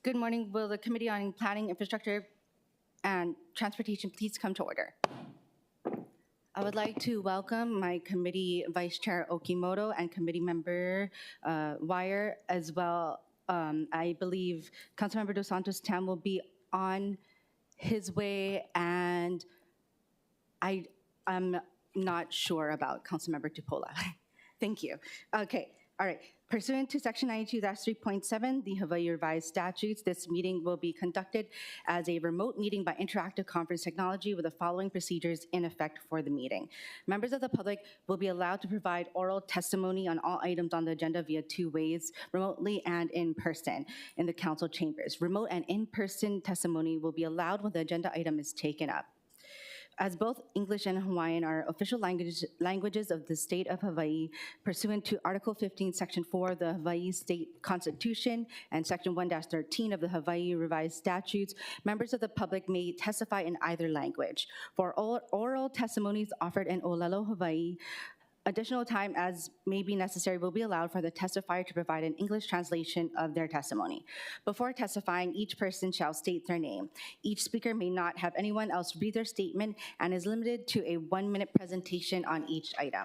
Good morning. Will the Committee on Planning, Infrastructure, and Transportation please come to order? I would like to welcome my committee Vice Chair Okimoto and committee member Wire as well. I believe Councilmember Dos Santos-Tam will be on his way, and I'm not sure about Councilmember Tupola. Thank you. Okay, all right. Pursuant to Section 92-3.7, the Hawaii Revised Statutes, this meeting will be conducted as a remote meeting by interactive conference technology with the following procedures in effect for the meeting. Members of the public will be allowed to provide oral testimony on all items on the agenda via two ways, remotely and in person in the council chambers. Remote and in-person testimony will be allowed when the agenda item is taken up. As both English and Hawaiian are official languages of the state of Hawaii, pursuant to Article 15, Section 4 of the Hawaii State Constitution and Section 1-13 of the Hawaii Revised Statutes, members of the public may testify in either language. For oral testimonies offered in O'ahu, Hawaii, additional time as may be necessary will be allowed for the testifier to provide an English translation of their testimony. Before testifying, each person shall state their name. Each speaker may not have anyone else read their statement and is limited to a 1-minute presentation on each item.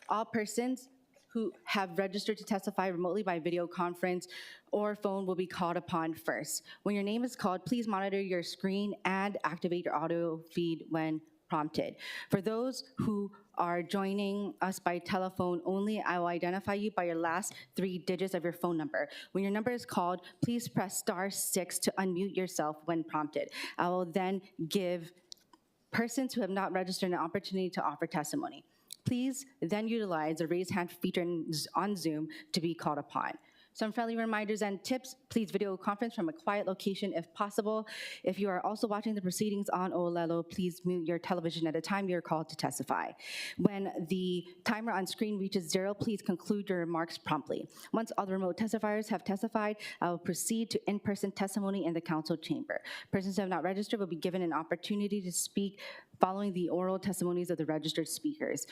All persons who have registered to testify remotely by video conference or phone will be called upon first. When your name is called, please monitor your screen and activate your audio feed when prompted. For those who are joining us by telephone only, I will identify you by your last 3 digits of your phone number. When your number is called, please press *6 to unmute yourself when prompted. I will then give persons who have not registered an opportunity to offer testimony. Please then utilize the raise hand feature on Zoom to be called upon. Some friendly reminders and tips: please video conference from a quiet location if possible. If you are also watching the proceedings on O'ahu, please mute your television at the time you're called to testify. When the timer on screen reaches 0, please conclude your remarks promptly. Once all the remote testifiers have testified, I will proceed to in-person testimony in the council chamber. Persons who have not registered will be given an opportunity to speak following the oral testimonies of the registered speakers.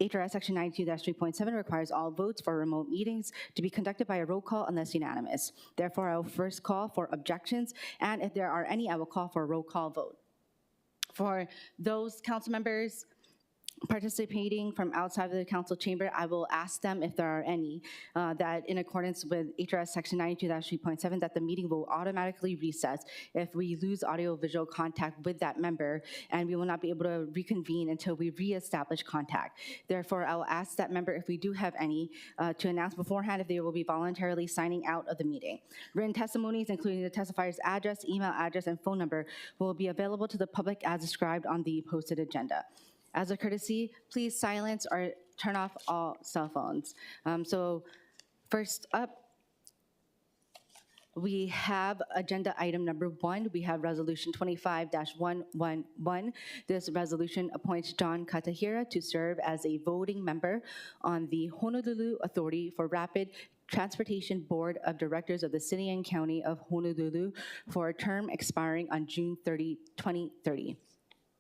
HRS Section 92-3.7 requires all votes for remote meetings to be conducted by a roll call unless unanimous. Therefore, I will first call for objections, and if there are any, I will call for a roll call vote. For those council members participating from outside of the council chamber, I will ask them if there are any, that in accordance with HRS Section 92-3.7, that the meeting will automatically recess if we lose audio-visual contact with that member, and we will not be able to reconvene until we reestablish contact. Therefore, I will ask that member, if we do have any, to announce beforehand if they will be voluntarily signing out of the meeting. Written testimonies, including the testifier's address, email address, and phone number, will be available to the public as described on the posted agenda. As a courtesy, please silence or turn off all cell phones. So first up, we have agenda item number 1. We have resolution 25-111. This resolution appoints John Katahira to serve as a voting member on the Honolulu Authority for Rapid Transportation Board of Directors of the City and County of Honolulu for a term expiring on June 30, 2030.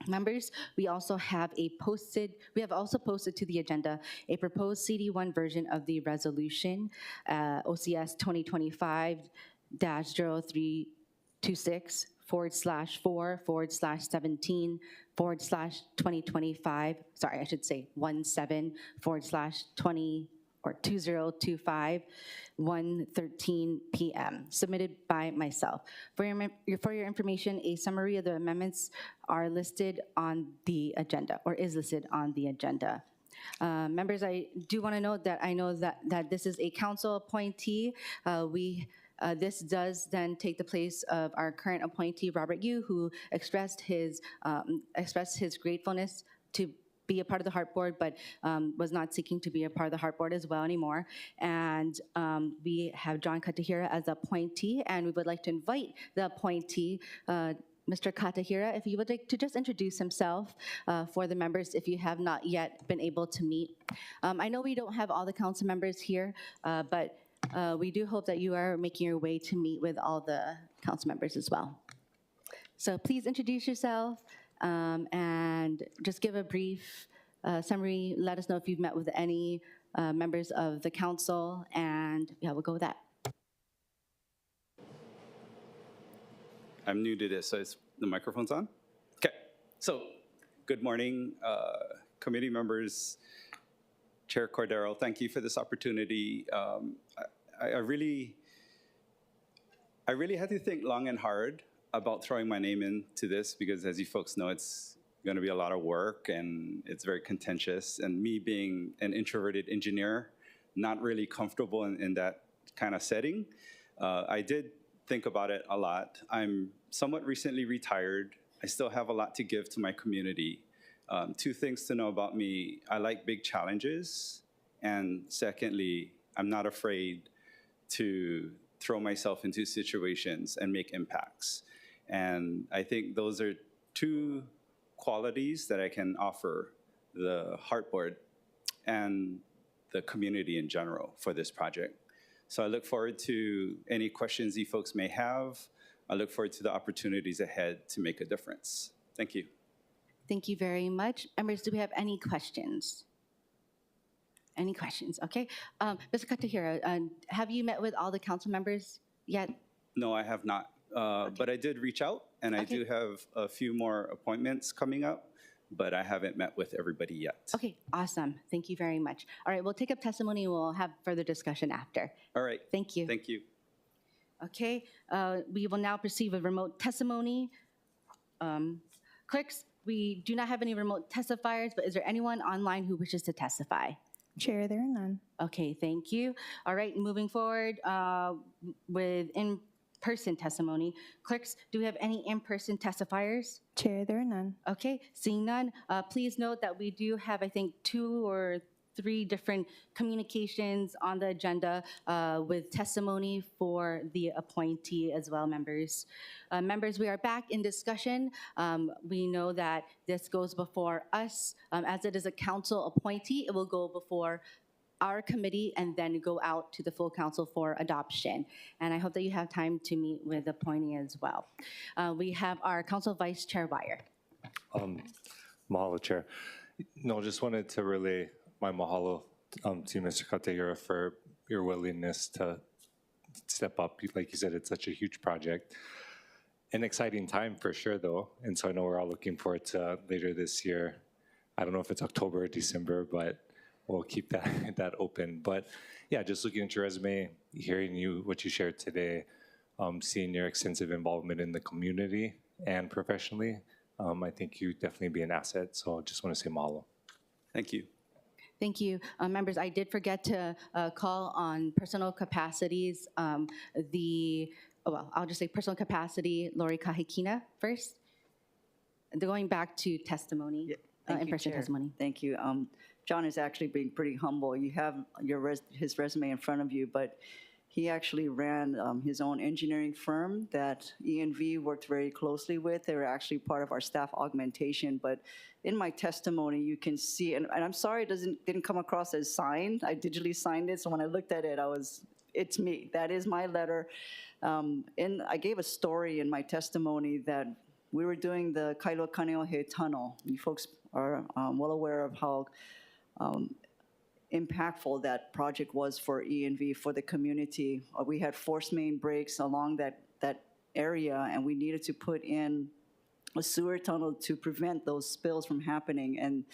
Members, we also have posted to the agenda a proposed CD1 version of the resolution, OCS 2025-03264/4/17/2025, sorry, I should say 17/20 or 2025, 1:13 p.m., submitted by myself. For your information, a summary of the amendments are listed on the agenda, or is listed on the agenda. Members, I do want to note that I know that this is a council appointee. This does then take the place of our current appointee, Robert Yu, who expressed his gratefulness to be a part of the Heart Board, but was not seeking to be a part of the Heart Board as well anymore. And we have John Katahira as the appointee, and we would like to invite the appointee, Mr. Katahira, if you would like to just introduce himself for the members if you have not yet been able to meet. I know we don't have all the council members here, but we do hope that you are making your way to meet with all the council members as well. So please introduce yourself, and just give a brief summary. Let us know if you've met with any members of the council, and yeah, we'll go with that. I'm new to this, so the microphone's on? Okay, so good morning, committee members, Chair Cordero, thank you for this opportunity. I really had to think long and hard about throwing my name into this because, as you folks know, it's going to be a lot of work and it's very contentious. And me being an introverted engineer, not really comfortable in that kind of setting, I did think about it a lot. I'm somewhat recently retired. I still have a lot to give to my community. Two things to know about me: I like big challenges, and secondly, I'm not afraid to throw myself into situations and make impacts. And I think those are two qualities that I can offer the Heart Board and the community in general for this project. So I look forward to any questions you folks may have. I look forward to the opportunities ahead to make a difference. Thank you. Thank you very much. Members, do we have any questions? Any questions? Okay. Mr. Katahira, have you met with all the council members yet? No, I have not. But I did reach out, and I do have a few more appointments coming up, but I haven't met with everybody yet. Okay, awesome. Thank you very much. All right, we'll take up testimony. We'll have further discussion after. All right. Thank you. Thank you. Okay, we will now proceed with remote testimony. Clerks, we do not have any remote testifiers, but is there anyone online who wishes to testify? Chair, there are none. Okay, thank you. All right, moving forward with in-person testimony. Clerks, do we have any in-person testifiers? Chair, there are none. Okay, seeing none, please note that we do have, I think, 2 or 3 different communications on the agenda with testimony for the appointee as well, members. Members, we are back in discussion. We know that this goes before us. As it is a council appointee, it will go before our committee and then go out to the full council for adoption. And I hope that you have time to meet with the appointee as well. We have our Council Vice Chair Wire. Mahalo, Chair. No, just wanted to relay my mahalo to Mr. Katahira for your willingness to step up. Like you said, it's such a huge project. An exciting time for sure, though. And so I know we're all looking forward to later this year. I don't know if it's October or December, but we'll keep that open. But yeah, just looking at your resume, hearing what you shared today, seeing your extensive involvement in the community and professionally, I think you definitely be an asset. So I just want to say mahalo. Thank you. Thank you. Members, I did forget to call on personal capacities. I'll just say personal capacity, Lori Kahikina first. Going back to testimony, in-person testimony. Thank you. John is actually being pretty humble. You have his resume in front of you, but he actually ran his own engineering firm that E&V worked very closely with. They were actually part of our staff augmentation, but in my testimony, you can see, and I'm sorry it didn't come across as signed. I digitally signed it, so when I looked at it, it's me. That is my letter. And I gave a story in my testimony that we were doing the Kailua Kaneohe Tunnel. You folks are well aware of how impactful that project was for E&V, for the community. We had force main breaks along that area, and we needed to put in a sewer tunnel to prevent those spills from happening. And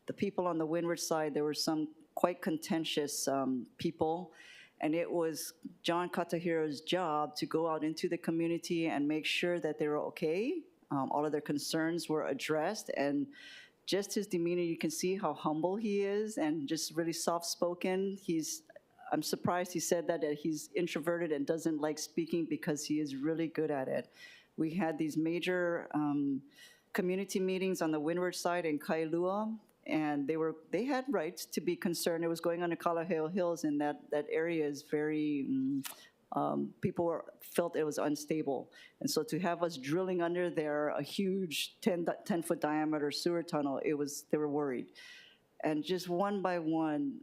the people on the windward side, there were some quite contentious people, and it was John Katahira's job to go out into the community and make sure that they were okay. All of their concerns were addressed, and just his demeanor, you can see how humble he is and just really soft-spoken. I'm surprised he said that he's introverted and doesn't like speaking because he is really good at it. We had these major community meetings on the windward side in Kailua, and they had rights to be concerned. It was going on to Kalaheo Hills, and that area is very, people felt it was unstable. And so to have us drilling under there a huge 10-foot diameter sewer tunnel, they were worried. And just one by one,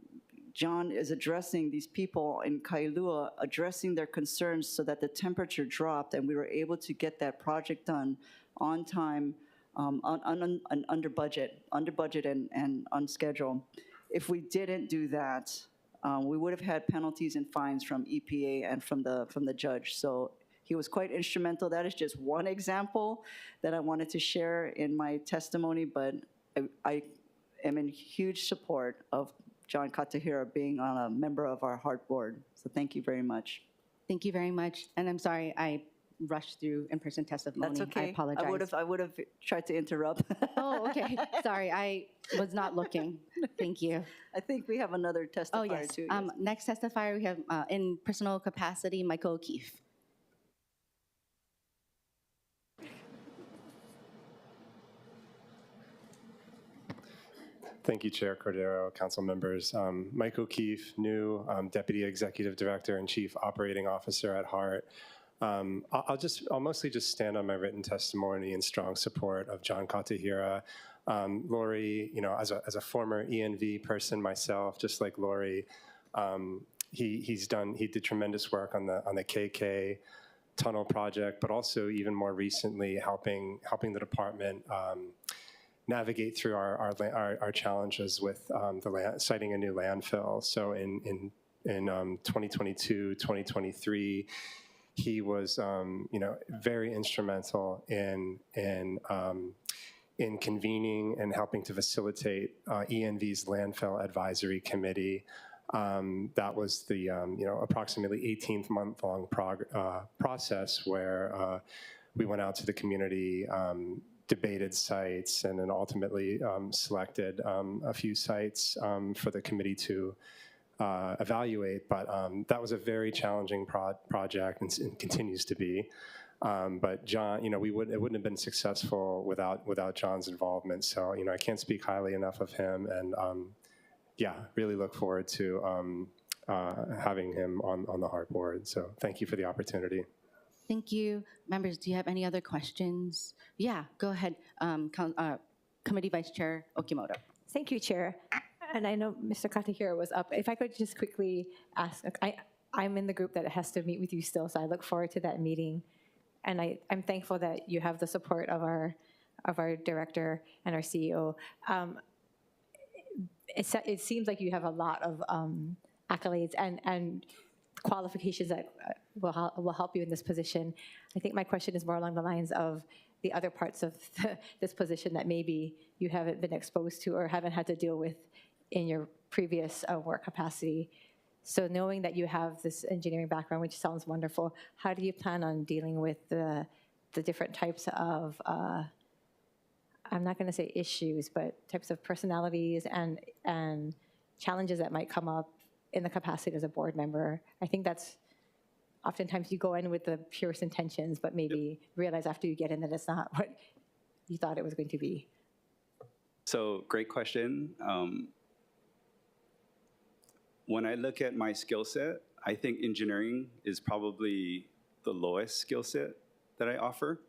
John is addressing these people in Kailua, addressing their concerns so that the temperature dropped, and we were able to get that project done on time, under budget and on schedule. If we didn't do that, we would have had penalties and fines from EPA and from the judge. So he was quite instrumental. That is just one example that I wanted to share in my testimony, but I am in huge support of John Katahira being a member of our HART board. So thank you very much. Thank you very much. And I'm sorry I rushed through in-person testimony. That's okay. I apologize. I would have tried to interrupt. Oh, okay. Sorry, I was not looking. Thank you. I think we have another testifier Oh, yes. too. Yes. Next testifier, we have in personal capacity, Michael O'Keefe. Thank you, Chair Cordero, council members. Mike O'Keefe, new Deputy Executive Director and Chief Operating Officer at HART. I'll mostly just stand on my written testimony in strong support of John Katahira. Lori, as a former ENV person myself, just like Lori, he did tremendous work on the KK tunnel project, but also even more recently helping the department navigate through our challenges with siting a new landfill. So in 2022, 2023, he was very instrumental in convening and helping to facilitate ENV's landfill advisory committee. That was the approximately 18-month-long process where we went out to the community, debated sites, and then ultimately selected a few sites for the committee to evaluate. But that was a very challenging project and continues to be. But John, it wouldn't have been successful without John's involvement. So I can't speak highly enough of him, and really look forward to having him on the HART board. So thank you for the opportunity. Thank you. Members, do you have any other questions? Yeah, go ahead. Committee Vice Chair Okimoto. Thank you, Chair. And I know Mr. Katahira was up. If I could just quickly ask, I'm in the group that has to meet with you still, so I look forward to that meeting. And I'm thankful that you have the support of our director and our CEO. It seems like you have a lot of accolades and qualifications that will help you in this position. I think my question is more along the lines of the other parts of this position that maybe you haven't been exposed to or haven't had to deal with in your previous work capacity. So knowing that you have this engineering background, which sounds wonderful, how do you plan on dealing with the different types of, I'm not going to say issues, but types of personalities and challenges that might come up in the capacity as a board member? I think that's oftentimes you go in with the purest intentions, but maybe realize after you get in that it's not what you thought it was going to be. So great question. When I look at my skill set, I think engineering is probably the lowest skill set that I offer.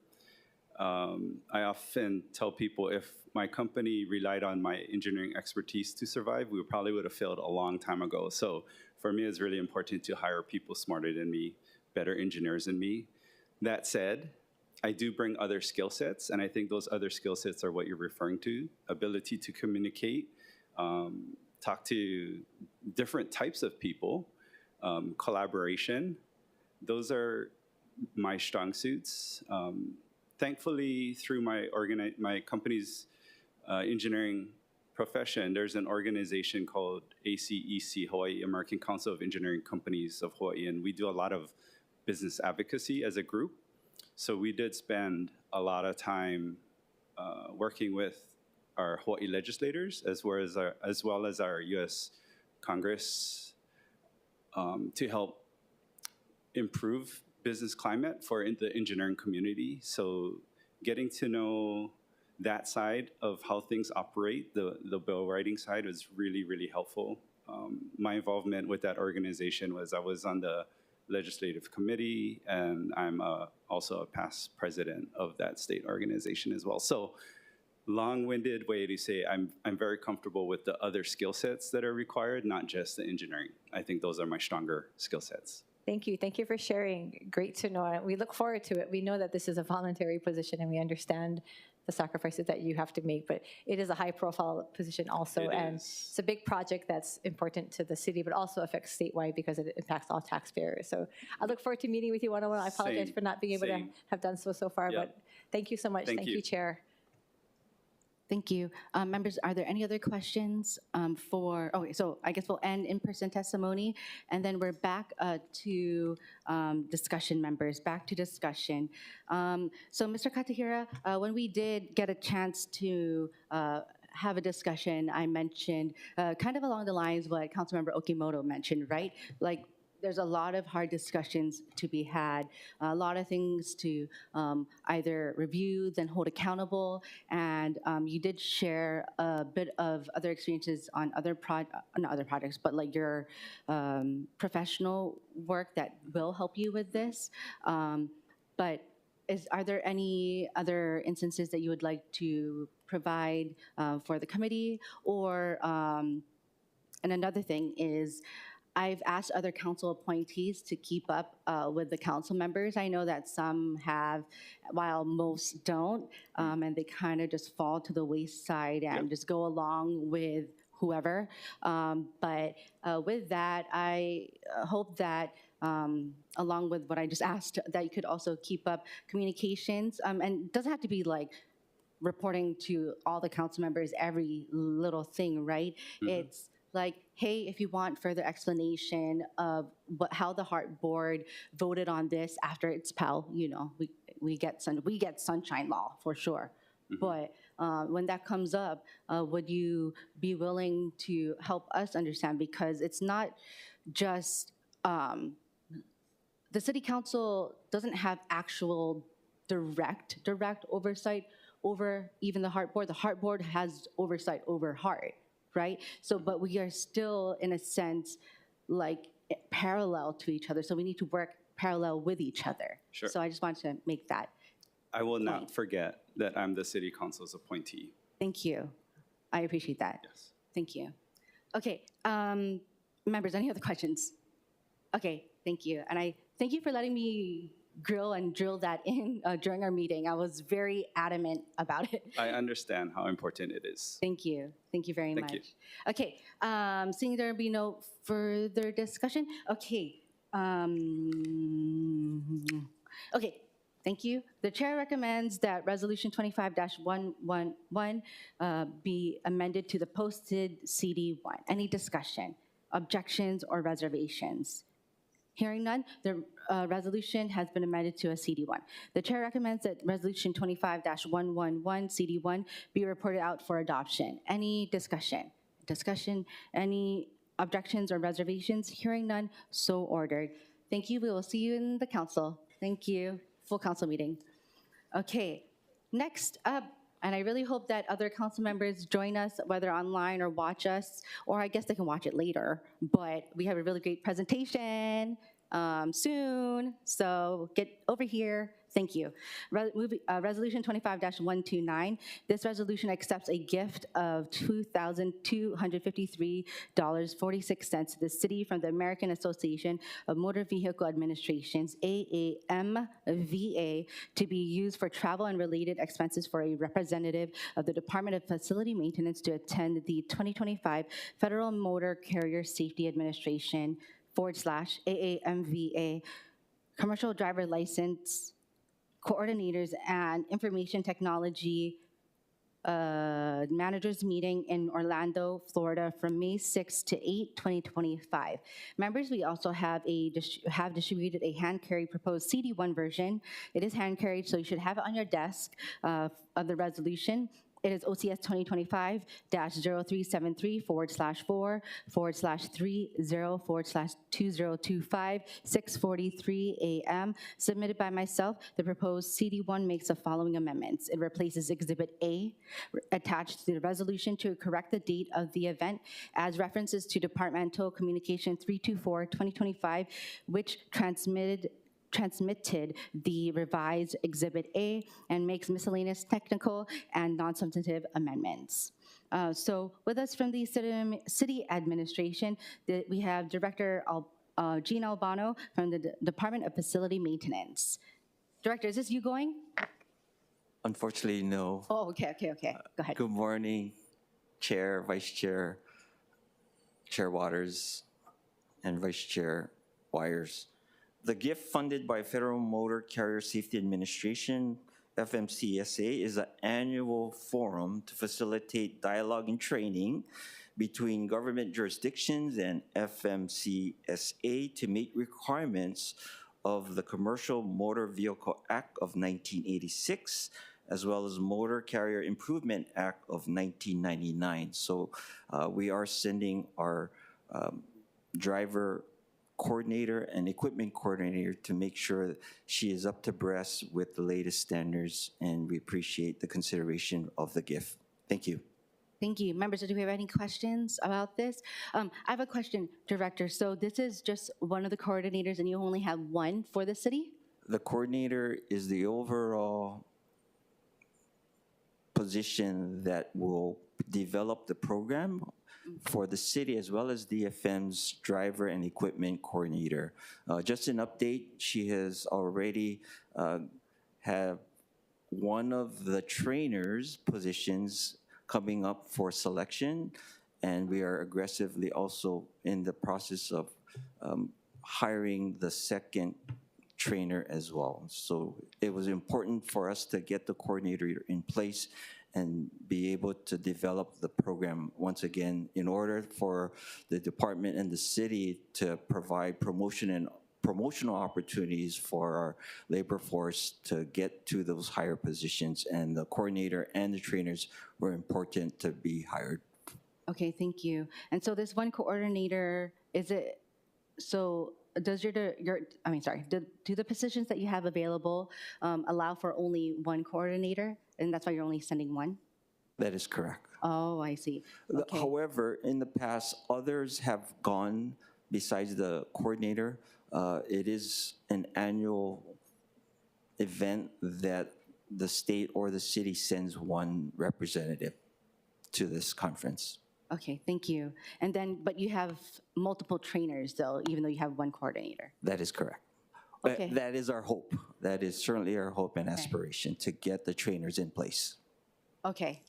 I often tell people if my company relied on my engineering expertise to survive, we probably would have failed a long time ago. So for me, it's really important to hire people smarter than me, better engineers than me. That said, I do bring other skill sets, and I think those other skill sets are what you're referring to: ability to communicate, talk to different types of people, collaboration. Those are my strong suits. Thankfully, through my company's engineering profession, there's an organization called ACEC, Hawaii American Council of Engineering Companies of Hawaii, and we do a lot of business advocacy as a group. So we did spend a lot of time working with our Hawaii legislators as well as our U.S. Congress to help improve business climate for the engineering community. So getting to know that side of how things operate, the bill writing side, was really, really helpful. My involvement with that organization was I was on the legislative committee, and I'm also a past president of that state organization as well. So long-winded way to say I'm very comfortable with the other skill sets that are required, not just the engineering. I think those are my stronger skill sets. Thank you. Thank you for sharing. Great to know. We look forward to it. We know that this is a voluntary position, and we understand the sacrifices that you have to make, but it is a high-profile position also, It and is. it's a big project that's important to the city, but also affects statewide because it impacts all taxpayers. So I look forward to meeting with you one-on-one. I apologize Same, for not being able to same. have done so far, Yeah. but thank you so much. Thank you. Chair. Thank you. Members, are there any other questions okay, so I guess we'll end in-person testimony, and then we're back to discussion, members, back to discussion. So Mr. Katahira, when we did get a chance to have a discussion, I mentioned kind of along the lines what Councilmember Okimoto mentioned, right? Like, there's a lot of hard discussions to be had, a lot of things to either review, then hold accountable, and you did share a bit of other experiences on not other projects, but like your professional work that will help you with this. But are there any other instances that you would like to provide for the committee? Or, and another thing is, I've asked other council appointees to keep up with the council members. I know that some have, while most don't, and they kind of just fall to the wayside and just go along with whoever. But with that, I hope that along with what I just asked, that you could also keep up communications. And it doesn't have to be like reporting to all the council members every little thing, right? It's like, hey, if you want further explanation of how the Heart Board voted on this after its PEL, you know, we get sunshine law for sure. But when that comes up, would you be willing to help us understand? Because it's not just, the city council doesn't have actual direct oversight over even the Heart Board. The Heart Board has oversight over Heart, right? So, but we are still, in a sense, like parallel to each other. So we need to work parallel with each other. Sure. So I just wanted to make that. I will not forget that I'm the city council's appointee. Thank you. I appreciate that. Yes. Thank you. Okay, members, any other questions? Okay, thank you. And I thank you for letting me grill and drill that in during our meeting. I was very adamant about it. I understand how important it is. Thank you. Thank you very Thank much. you. Okay, seeing there be no further discussion, okay. Okay, thank you. The chair recommends that Resolution 25-111 be amended to the posted CD1. Any discussion, objections, or reservations? Hearing none, the resolution has been amended to a CD1. The chair recommends that Resolution 25-111 CD1 be reported out for adoption. Any discussion? Any objections or reservations? Hearing none, so ordered. Thank you. We will see you in the council. Thank you. Full council meeting. Okay, next up, and I really hope that other council members join us, whether online or watch us, or I guess they can watch it later, but we have a really great presentation soon, so get over here. Thank you. Resolution 25-129. This resolution accepts a gift of $2,253.46 to the city from the American Association of Motor Vehicle Administrations, AAMVA, to be used for travel and related expenses for a representative of the Department of Facility Maintenance to attend the 2025 Federal Motor Carrier Safety Administration /AAMVA Commercial Driver License Coordinators and Information Technology Managers Meeting in Orlando, Florida from May 6 to 8, 2025. Members, we also have distributed a hand-carried proposed CD1 version. It is hand-carried, so you should have it on your desk of the resolution. It is OCS 2025-0373/4/30/2025 6:43 a.m. Submitted by myself. The proposed CD1 makes the following amendments. It replaces Exhibit A attached to the resolution to correct the date of the event as references to Departmental Communication 324/2025, which transmitted the revised Exhibit A and makes miscellaneous technical and non-substantive amendments. So with us from the city administration, we have Director Gene Albano from the Department of Facility Maintenance. Director, is this you going? Unfortunately, no. Oh, okay. Go ahead. Good morning, Chair, Vice Chair, Chair Waters, and Vice Chair Wires. The gift funded by Federal Motor Carrier Safety Administration, FMCSA, is an annual forum to facilitate dialogue and training between government jurisdictions and FMCSA to meet requirements of the Commercial Motor Vehicle Act of 1986, as well as Motor Carrier Improvement Act of 1999. So we are sending our driver coordinator and equipment coordinator to make sure she is up to breast with the latest standards, and we appreciate the consideration of the gift. Thank you. Thank you. Members, do we have any questions about this? I have a question, Director. So this is just one of the coordinators and you only have one for the city? The coordinator is the overall position that will develop the program for the city, as well as DFM's driver and equipment coordinator. Just an update, she has already have one of the trainers' positions coming up for selection, and we are aggressively also in the process of hiring the second trainer as well. So it was important for us to get the coordinator in place and be able to develop the program once again in order for the department and the city to provide promotional opportunities for our labor force to get to those higher positions, and the coordinator and the trainers were important to be hired. Okay, thank you. And so this one coordinator, is it, so does do the positions that you have available allow for only one coordinator, and that's why you're only sending one? That is correct. Oh, I see. Okay. However, in the past, others have gone besides the coordinator. It is an annual event that the state or the city sends one representative to this conference. Okay, thank you. And then, but you have multiple trainers though, even though you have one coordinator? That is correct. Okay. That is our hope. That is certainly our hope and aspiration, to get the trainers in place. Okay,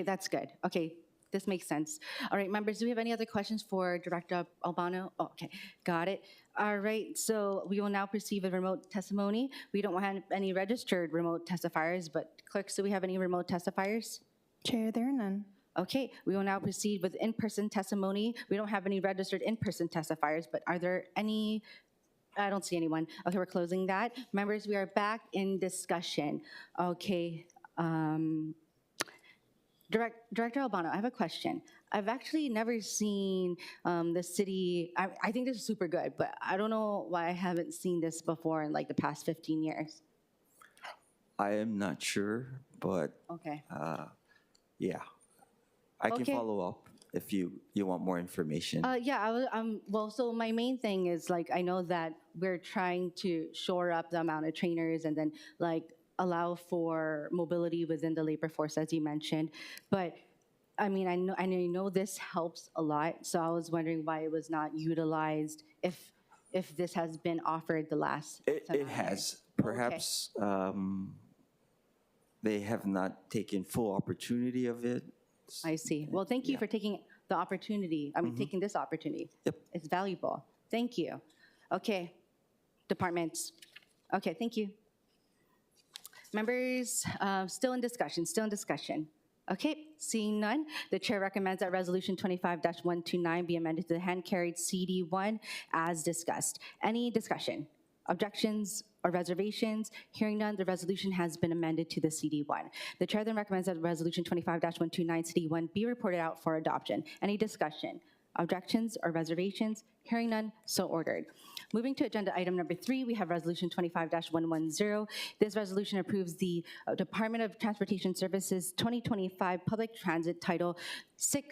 that's good. Okay, this makes sense. All right, members, do we have any other questions for Director Albano? Oh, okay, got it. All right, so we will now proceed with remote testimony. We don't have any registered remote testifiers, but clerks, do we have any remote testifiers? Chair, there are none. Okay, we will now proceed with in-person testimony. We don't have any registered in-person testifiers, but are there any? I don't see anyone. Okay, we're closing that. Members, we are back in discussion. Okay, Director Albano, I have a question. I've actually never seen the city, I think this is super good, but I don't know why I haven't seen this before in like the past 15 years. I am not sure, but Okay. yeah. I can Okay. follow up if you want more information. Yeah, well, so my main thing is like, I know that we're trying to shore up the amount of trainers and then like allow for mobility within the labor force, as you mentioned. But I mean, I know this helps a lot. So I was wondering why it was not utilized if this has been offered the last. It has. Perhaps they have not taken full opportunity of it. I see. Well, thank you for taking the opportunity. Taking this opportunity. Yep. It's valuable. Thank you. Okay, departments. Okay, thank you. Members, still in discussion. Okay, seeing none, the chair recommends that Resolution 25-129 be amended to the hand-carried CD1 as discussed. Any discussion, objections, or reservations? Hearing none, the resolution has been amended to the CD1. The chair then recommends that Resolution 25-129 CD1 be reported out for adoption. Any discussion, objections, or reservations? Hearing none, so ordered. Moving to agenda item number 3, we have Resolution 25-110. This resolution approves the Department of Transportation Services 2025 Public Transit Title VI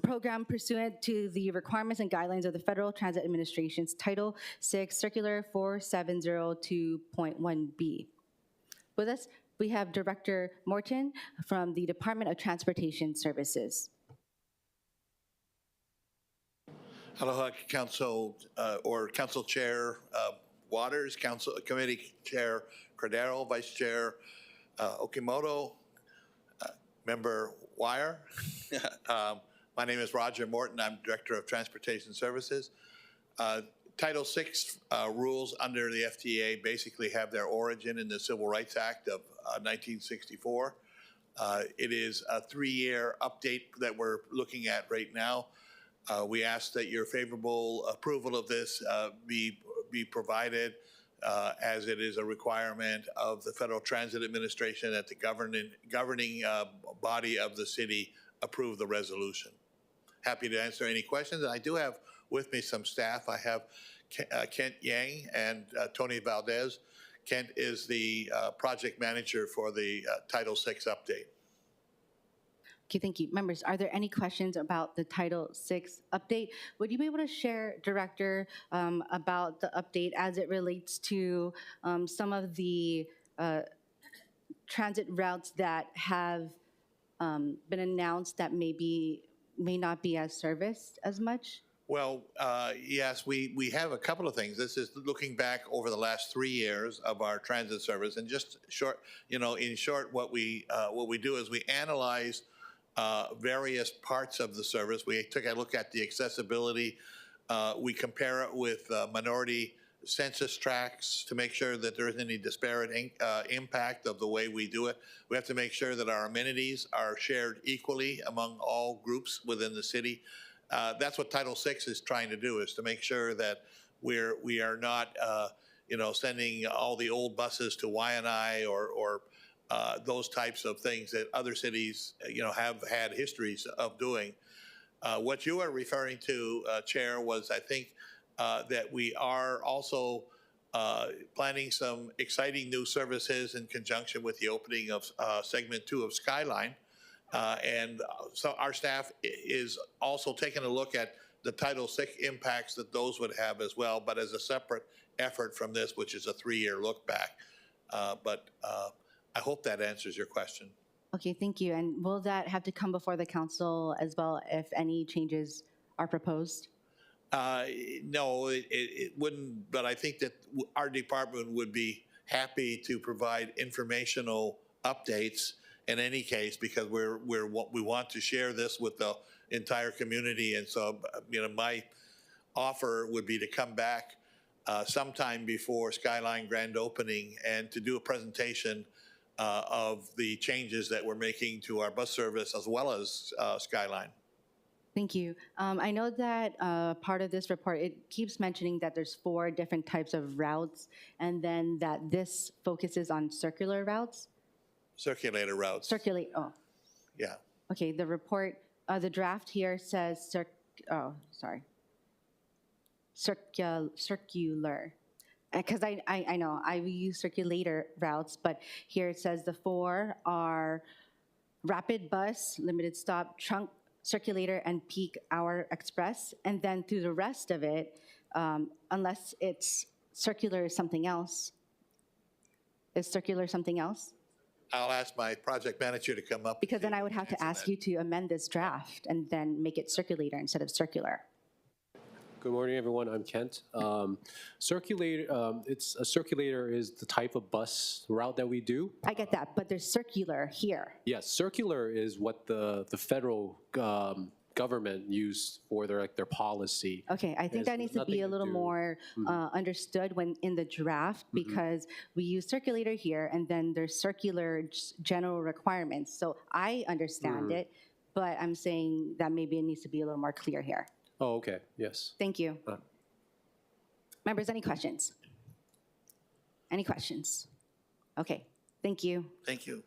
program pursuant to the requirements and guidelines of the Federal Transit Administration's Title VI Circular 4702.1b. With us, we have Director Morton from the Department of Transportation Services. Aloha, Council or Council Chair Waters, Council Committee Chair Cordero, Vice Chair Okimoto, Member Wire. My name is Roger Morton. I'm Director of Transportation Services. Title VI rules under the FTA basically have their origin in the Civil Rights Act of 1964. It is a 3-year update that we're looking at right now. We ask that your favorable approval of this be provided as it is a requirement of the Federal Transit Administration that the governing body of the city approve the resolution. Happy to answer any questions. And I do have with me some staff. I have Kent Yang and Tony Valdez. Kent is the project manager for the Title VI update. Okay, thank you. Members, are there any questions about the Title VI update? Would you be able to share, Director, about the update as it relates to some of the transit routes that have been announced that may not be as serviced as much? Well, yes, we have a couple of things. This is looking back over the last 3 years of our transit service, and just short, in short, what we do is we analyze various parts of the service. We took a look at the accessibility. We compare it with minority census tracts to make sure that there isn't any disparate impact of the way we do it. We have to make sure that our amenities are shared equally among all groups within the city. That's what Title VI is trying to do, is to make sure that we are not, sending all the old buses to Waianae or those types of things that other cities, have had histories of doing. What you are referring to, Chair, was I think that we are also planning some exciting new services in conjunction with the opening of Segment 2 of Skyline. And so our staff is also taking a look at the Title VI impacts that those would have as well, but as a separate effort from this, which is a 3-year look back. But I hope that answers your question. Okay, thank you. And will that have to come before the council as well if any changes are proposed? No, it wouldn't, but I think that our department would be happy to provide informational updates in any case, because we want to share this with the entire community. And so, my offer would be to come back sometime before Skyline grand opening and to do a presentation of the changes that we're making to our bus service as well as Skyline. Thank you. I know that part of this report, it keeps mentioning that there's 4 different types of routes, and then that this focuses on circular routes. Circulator routes. Yeah. Okay, the report, the draft here says, circular. Because I know, I use circulator routes, but here it says the 4 are rapid bus, limited stop, trunk, circulator, and peak hour express. And then through the rest of it, unless it's circular is something else. Is circular something else? I'll ask my project manager to come up. Because then I would have to ask you to amend this draft and then make it circulator instead of circular. Good morning, everyone. I'm Kent. Circulator, it's a circulator is the type of bus route that we do. I get that, but there's circular here. Yes, circular is what the federal government used for their policy. Okay, I think that needs to be a little more understood when in the draft, because we use circulator here and then there's circular general requirements. So I understand it, but I'm saying that maybe it needs to be a little more clear here. Oh, okay, yes. Thank you. Members, any questions? Any questions? Okay, thank you. Thank you.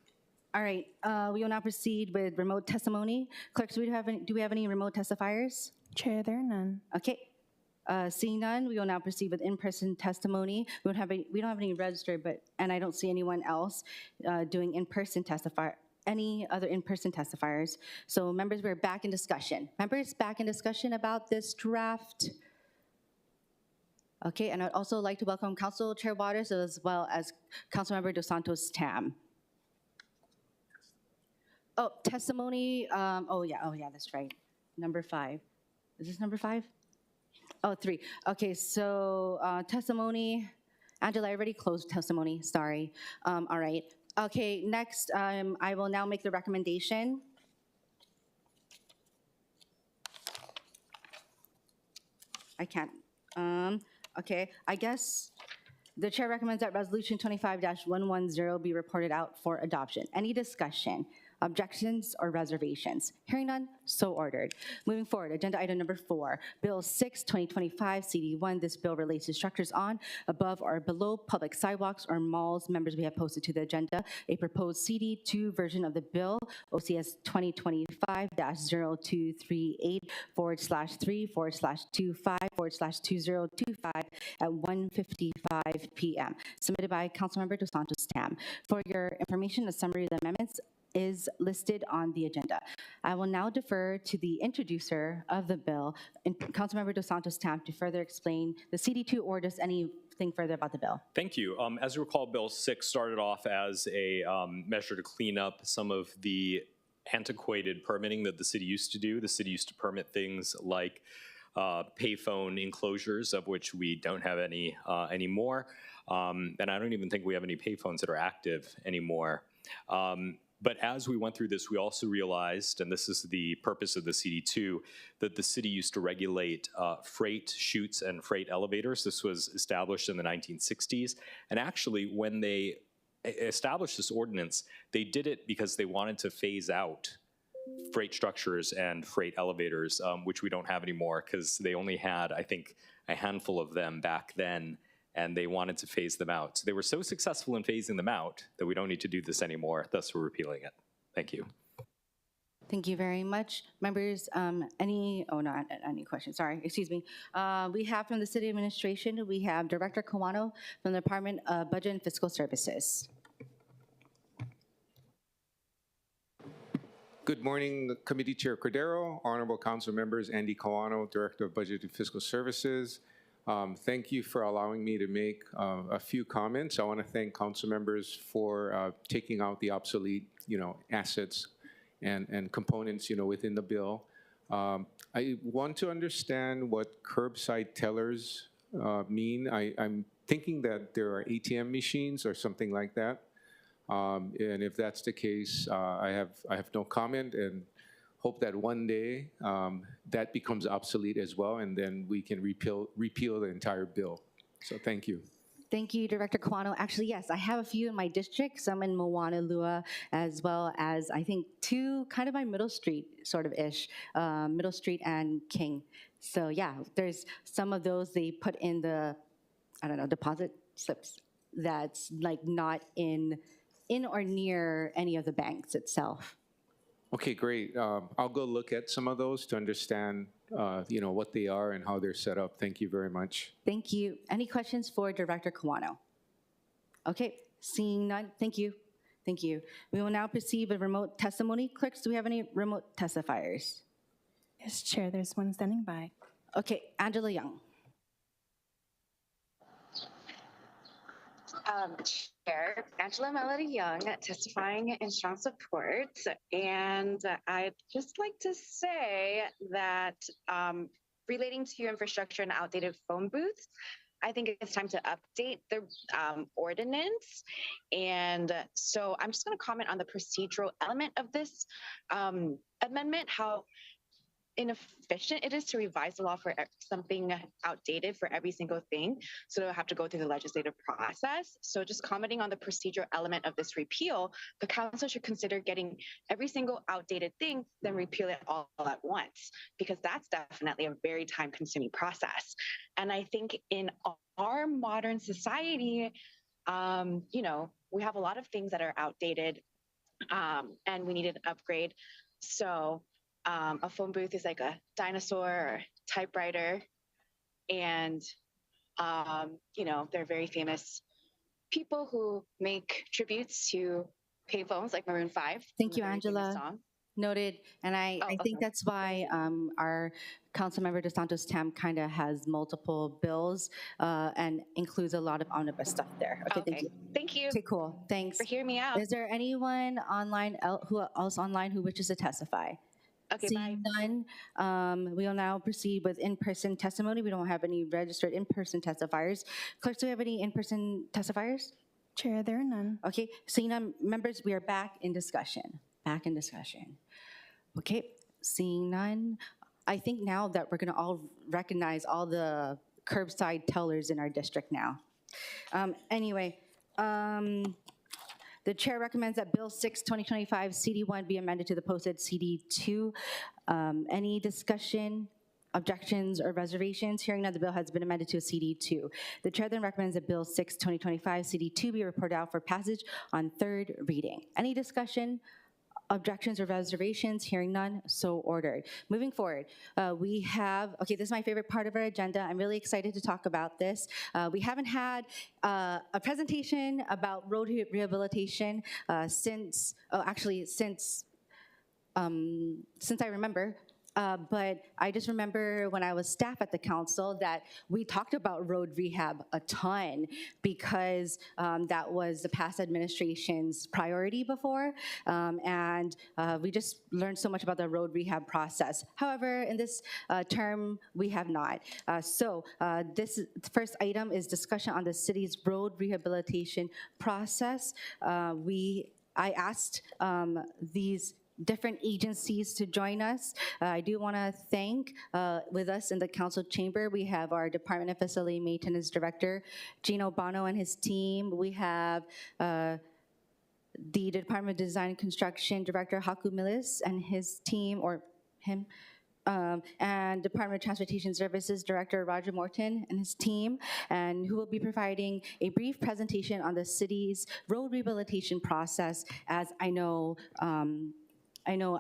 All right, we will now proceed with remote testimony. Clerks, do we have any remote testifiers? Chair, there are none. Okay, seeing none, we will now proceed with in-person testimony. We don't have any registered, and I don't see anyone else doing in-person any other in-person testifiers. So members, we're back in discussion. Members, back in discussion about this draft. Okay, and I'd also like to welcome Council Chair Waters as well as Councilmember dos Santos-Tam. Oh, testimony, oh yeah, that's right. Number 5. Is this number 5? Oh, 3. Okay, so testimony Angela, I already closed testimony, sorry. All right. Okay, next, I will now make the recommendation. I can't. Okay, I guess the chair recommends that Resolution 25-110 be reported out for adoption. Any discussion, objections, or reservations? Hearing none, so ordered. Moving forward, agenda item number 4, Bill 6, 2025, CD1. This bill relates to structures on, above, or below public sidewalks or malls. Members, we have posted to the agenda a proposed CD2 version of the bill, OCS 2025-023/3/25/2025 at 1:55 p.m. Submitted by Councilmember Santos-Tam. For your information, a summary of the amendments is listed on the agenda. I will now defer to the introducer of the bill, Councilmember Santos-Tam, to further explain the CD2 or just anything further about the bill. Thank you. As you recall, Bill 6 started off as a measure to clean up some of the antiquated permitting that the city used to do. The city used to permit things like payphone enclosures, of which we don't have any anymore. And I don't even think we have any payphones that are active anymore. But as we went through this, we also realized, and this is the purpose of the CD2, that the city used to regulate freight chutes and freight elevators. This was established in the 1960s. And actually, when they established this ordinance, they did it because they wanted to phase out freight structures and freight elevators, which we don't have anymore because they only had, I think, a handful of them back then, and they wanted to phase them out. So they were so successful in phasing them out that we don't need to do this anymore, thus we're repealing it. Thank you. Thank you very much. Members, any questions, sorry, excuse me. We have from the City Administration, we have Director Kawano from the Department of Budget and Fiscal Services. Good morning, Committee Chair Cordero, Honorable Council Members, Andy Kawano, Director of Budget and Fiscal Services. Thank you for allowing me to make a few comments. I want to thank council members for taking out the obsolete, assets and components, within the bill. I want to understand what curbside tellers mean. I'm thinking that there are ATM machines or something like that. And if that's the case, I have no comment and hope that one day that becomes obsolete as well, and then we can repeal the entire bill. So thank you. Thank you, Director Kawano. Actually, yes, I have a few in my district, some in HONOLULU, as well as I think 2 kind of by Middle Street, sort of ish, Middle Street and King. So yeah, there's some of those they put in the, deposit slips that's like not in or near any of the banks itself. Okay, great. I'll go look at some of those to understand, what they are and how they're set up. Thank you very much. Thank you. Any questions for Director Kawano? Okay, seeing none, thank you. Thank you. We will now proceed with remote testimony. Clerks, do we have any remote testifiers? Yes, Chair, there's one standing by. Okay, Angela Young. Chair, Angela Melody Young, testifying in strong support. And I'd just like to say that relating to infrastructure and outdated phone booths, I think it's time to update the ordinance. And so I'm just going to comment on the procedural element of this amendment, how inefficient it is to revise the law for something outdated for every single thing. So they'll have to go through the legislative process. So just commenting on the procedural element of this repeal, the council should consider getting every single outdated thing, then repeal it all at once, because that's definitely a very time-consuming process. And I think in our modern society, we have a lot of things that are outdated and we need an upgrade. So a phone booth is like a dinosaur or typewriter. And, they're very famous people who make tributes to payphones like Maroon 5. Thank you, Angela. Noted. And I think that's why our Councilmember Santos-Tam kind of has multiple bills and includes a lot of omnibus stuff there. Okay, thank you. Thank you. Okay, cool. Thanks. For hearing me out. Is there anyone online who wishes to testify? Okay, bye. Seeing none, we will now proceed with in-person testimony. We don't have any registered in-person testifiers. Clerks, do we have any in-person testifiers? Chair, there are none. Okay, seeing none, members, we are back in discussion. Back in discussion. Okay, seeing none, I think now that we're gonna all recognize all the curbside tellers in our district now. Anyway, the chair recommends that Bill 6, 2025, CD1 be amended to the posted CD2. Any discussion, objections, or reservations? Hearing none, the bill has been amended to a CD2. The chair then recommends that Bill 6, 2025, CD2 be reported out for passage on third reading. Any discussion, objections, or reservations? Hearing none, so ordered. Moving forward, we have, okay, this is my favorite part of our agenda. I'm really excited to talk about this. We haven't had a presentation about road rehabilitation since I remember. But I just remember when I was staff at the council that we talked about road rehab a ton because that was the past administration's priority before. And we just learned so much about the road rehab process. However, in this term, we have not. This first item is discussion on the city's road rehabilitation process. I asked these different agencies to join us. I do want to thank, with us in the council chamber, we have our Department of Facility Maintenance Director, Gino Bono and his team. We have the Department of Design and Construction Director, Haku Milis and his team, or him, and Department of Transportation Services Director Roger Morton and his team, and who will be providing a brief presentation on the city's road rehabilitation process, as I know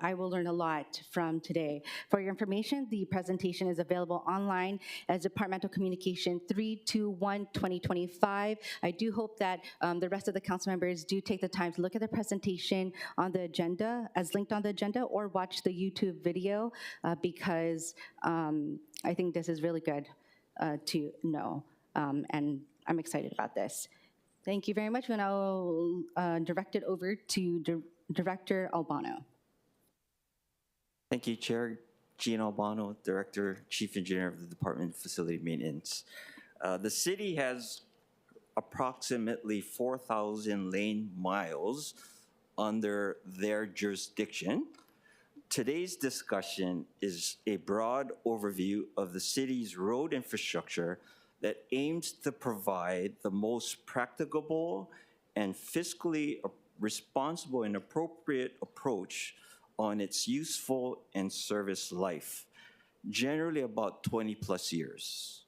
I will learn a lot from today. For your information, the presentation is available online as Departmental Communication 321-2025. I do hope that the rest of the council members do take the time to look at the presentation on the agenda, as linked on the agenda, or watch the YouTube video, because I think this is really good to know, and I'm excited about this. Thank you very much, and I'll direct it over to Director Albano. Thank you, Chair. Gino Albano, Director, Chief Engineer of the Department of Facility Maintenance. The city has approximately 4,000 lane miles under their jurisdiction. Today's discussion is a broad overview of the city's road infrastructure that aims to provide the most practicable and fiscally responsible and appropriate approach on its useful and service life, generally about 20 plus years.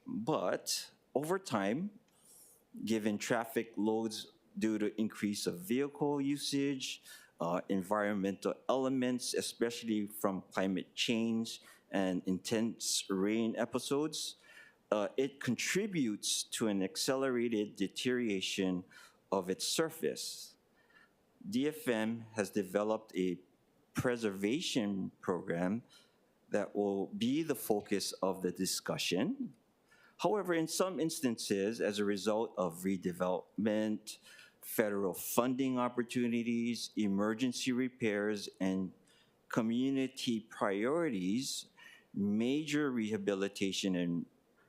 But over time, given traffic loads due to increase of vehicle usage, environmental elements, especially from climate change and intense rain episodes, it contributes to an accelerated deterioration of its surface. DFM has developed a preservation program that will be the focus of the discussion. However, in some instances, as a result of redevelopment, federal funding opportunities, emergency repairs, and community priorities, major rehabilitation and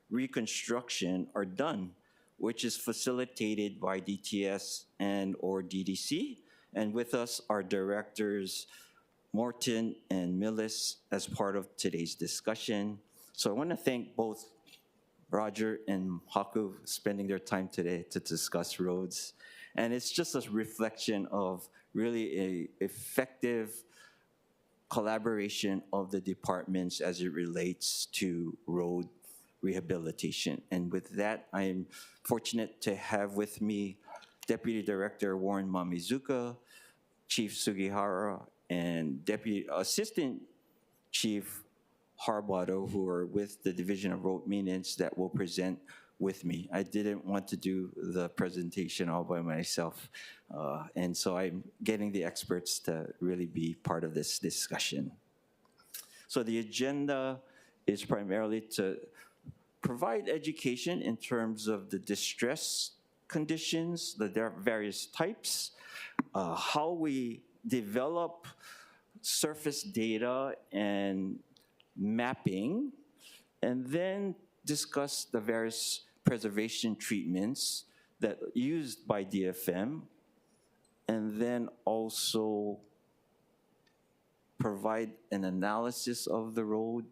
reconstruction are done, which is facilitated by DTS and/or DDC. And with us are directors Morton and Millis as part of today's discussion. So I want to thank both Roger and Haku spending their time today to discuss roads. And it's just a reflection of really an effective collaboration of the departments as it relates to road rehabilitation. And with that, I am fortunate to have with me Deputy Director Warren Mamizuka, Chief Sugihara, and Deputy Assistant Chief Harbado, who are with the Division of Road Maintenance, that will present with me. I didn't want to do the presentation all by myself, and so I'm getting the experts to really be part of this discussion. So the agenda is primarily to provide education in terms of the distress conditions, the various types, how we develop surface data and mapping, and then discuss the various preservation treatments that are used by DFM, and then also provide an analysis of the road,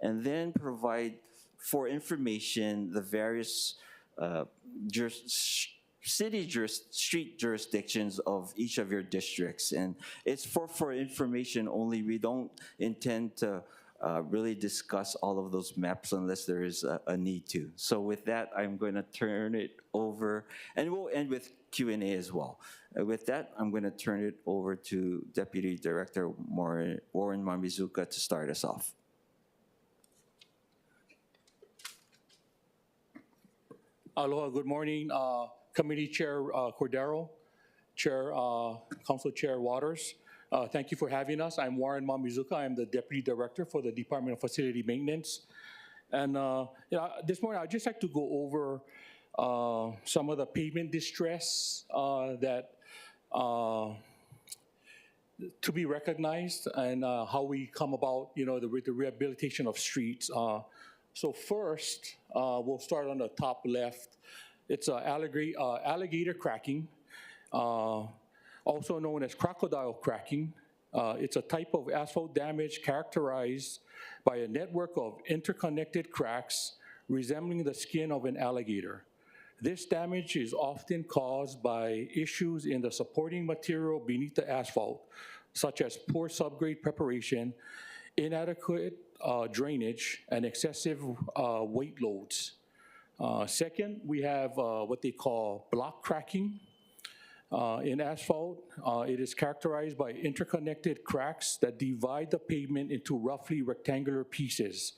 and then provide for information the various street jurisdictions of each of your districts. And it's for information only. We don't intend to really discuss all of those maps unless there is a need to. So with that, I'm going to turn it over, and we'll end with Q&A as well. With that, I'm going to turn it over to Deputy Director Warren Mamizuka to start us off. Aloha, good morning. Committee Chair Cordero, Council Chair Waters. Thank you for having us. I'm Warren Mamizuka. I'm the Deputy Director for the Department of Facility Maintenance. And this morning, I'd just like to go over some of the pavement distress that to be recognized, and how we come about, the rehabilitation of streets. So first, we'll start on the top left. It's alligator cracking, also known as crocodile cracking. It's a type of asphalt damage characterized by a network of interconnected cracks resembling the skin of an alligator. This damage is often caused by issues in the supporting material beneath the asphalt, such as poor subgrade preparation, inadequate drainage, and excessive weight loads. Second, we have what they call block cracking. In asphalt, it is characterized by interconnected cracks that divide the pavement into roughly rectangular pieces.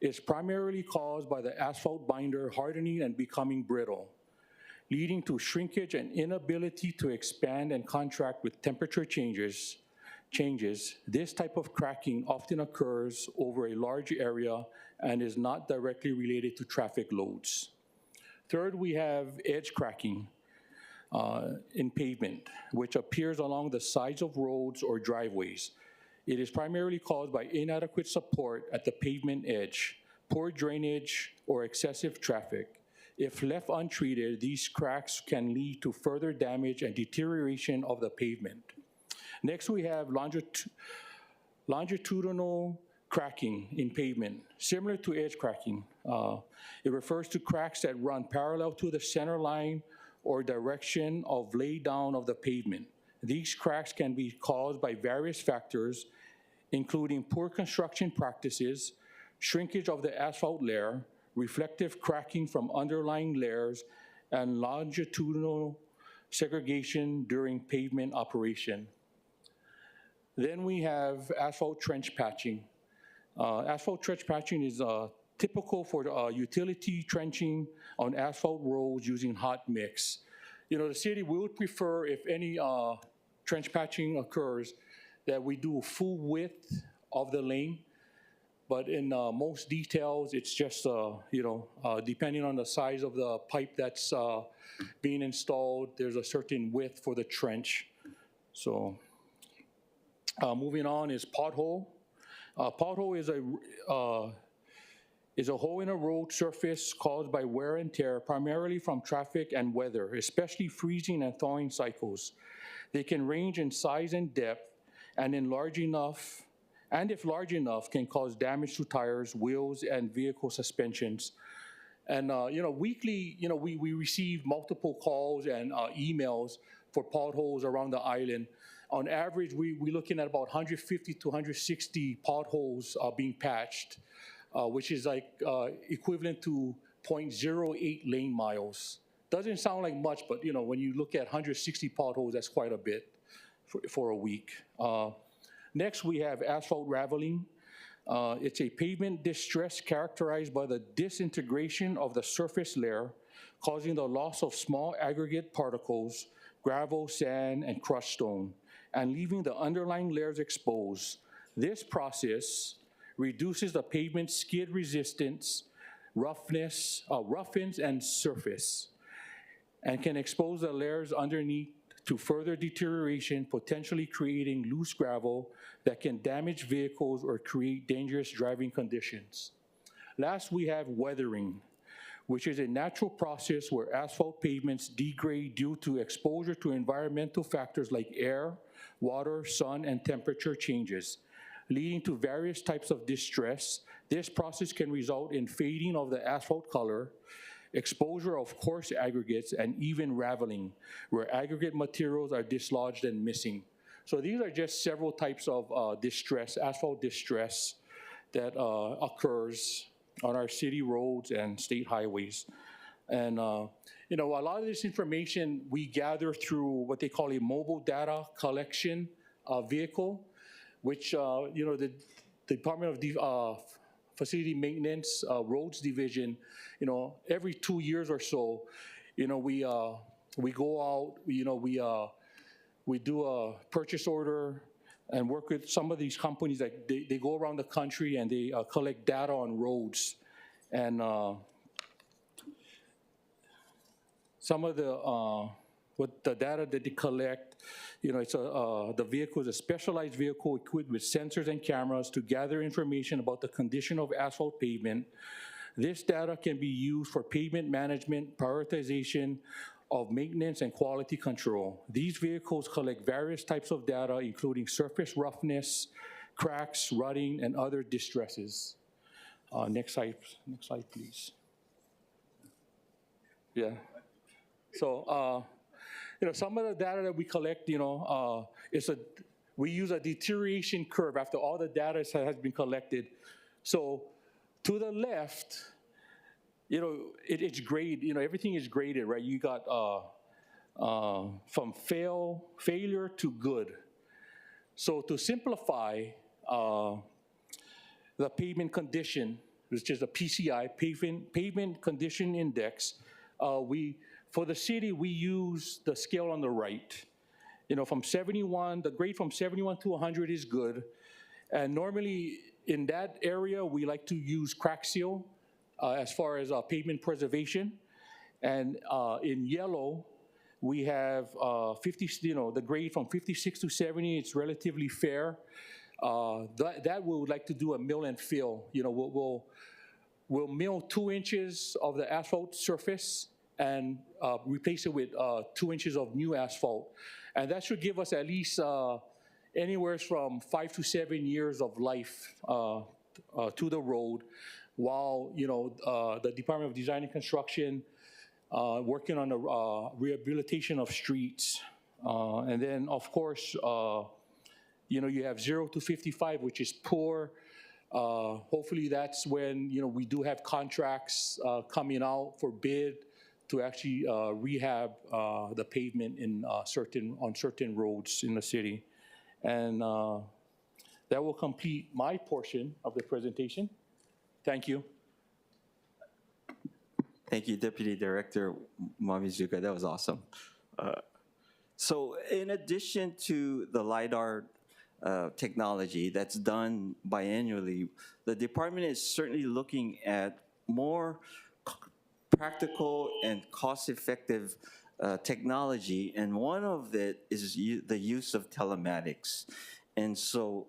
It's primarily caused by the asphalt binder hardening and becoming brittle, leading to shrinkage and inability to expand and contract with temperature changes. This type of cracking often occurs over a large area and is not directly related to traffic loads. Third, we have edge cracking in pavement, which appears along the sides of roads or driveways. It is primarily caused by inadequate support at the pavement edge, poor drainage, or excessive traffic. If left untreated, these cracks can lead to further damage and deterioration of the pavement. Next, we have longitudinal cracking in pavement, similar to edge cracking. It refers to cracks that run parallel to the center line or direction of lay down of the pavement. These cracks can be caused by various factors, including poor construction practices, shrinkage of the asphalt layer, reflective cracking from underlying layers, and longitudinal segregation during pavement operation. Then we have asphalt trench patching. Asphalt trench patching is typical for utility trenching on asphalt roads using hot mix. The city would prefer, if any trench patching occurs, that we do full width of the lane. But in most details, it's just, depending on the size of the pipe that's being installed, there's a certain width for the trench. So moving on is pothole. Pothole is a hole in a road surface caused by wear and tear, primarily from traffic and weather, especially freezing and thawing cycles. They can range in size and depth, and if large enough, can cause damage to tires, wheels, and vehicle suspensions. And weekly, we receive multiple calls and emails for potholes around the island. On average, we're looking at about 150 to 160 potholes being patched, which is like equivalent to 0.08 lane miles. Doesn't sound like much, but when you look at 160 potholes, that's quite a bit for a week. Next, we have asphalt raveling. It's a pavement distress characterized by the disintegration of the surface layer, causing the loss of small aggregate particles, gravel, sand, and crushed stone, and leaving the underlying layers exposed. This process reduces the pavement's skid resistance, roughness, roughens and surface, and can expose the layers underneath to further deterioration, potentially creating loose gravel that can damage vehicles or create dangerous driving conditions. Last, we have weathering, which is a natural process where asphalt pavements degrade due to exposure to environmental factors like air, water, sun, and temperature changes, leading to various types of distress. This process can result in fading of the asphalt color, exposure of coarse aggregates, and even raveling, where aggregate materials are dislodged and missing. So these are just several types of distress, asphalt distress, that occurs on our city roads and state highways. And you know, a lot of this information we gather through what they call a mobile data collection vehicle, which you know, the Department of Facility Maintenance Roads Division, you know, every 2 years or so, you know, we go out, you know, we do a purchase order and work with some of these companies that they go around the country and they collect data on roads. And some of what the data that they collect, you know, it's the vehicle is a specialized vehicle equipped with sensors and cameras to gather information about the condition of asphalt pavement. This data can be used for pavement management, prioritization of maintenance, and quality control. These vehicles collect various types of data, including surface roughness, cracks, rutting, and other distresses. Next slide, please. Yeah. So, you know, some of the data that we collect, you know, we use a deterioration curve after all the data has been collected. So, to the left, you know, it's graded, you know, everything is graded, right? You got from failure to good. So to simplify, the pavement condition, which is a PCI, pavement condition index, for the city, we use the scale on the right. You know, from 71, the grade from 71 to 100 is good. And normally in that area, we like to use crack seal as far as pavement preservation. And in yellow, we have 50, you know, the grade from 56 to 70, it's relatively fair. That we would like to do a mill and fill. You know, we'll mill 2 inches of the asphalt surface and replace it with 2 inches of new asphalt. And that should give us at least anywhere from 5 to 7 years of life to the road, while, you know, the Department of Design and Construction working on the rehabilitation of streets. And then, of course, you know, you have 0 to 55, which is poor. Hopefully that's when, you know, we do have contracts coming out for bid to actually rehab the pavement in on certain roads in the city. And that will complete my portion of the presentation. Thank you. Thank you, Deputy Director Mamizuka. That was awesome. So in addition to the LiDAR technology that's done biannually, the department is certainly looking at more practical and cost-effective technology, and one of it is the use of telematics. And so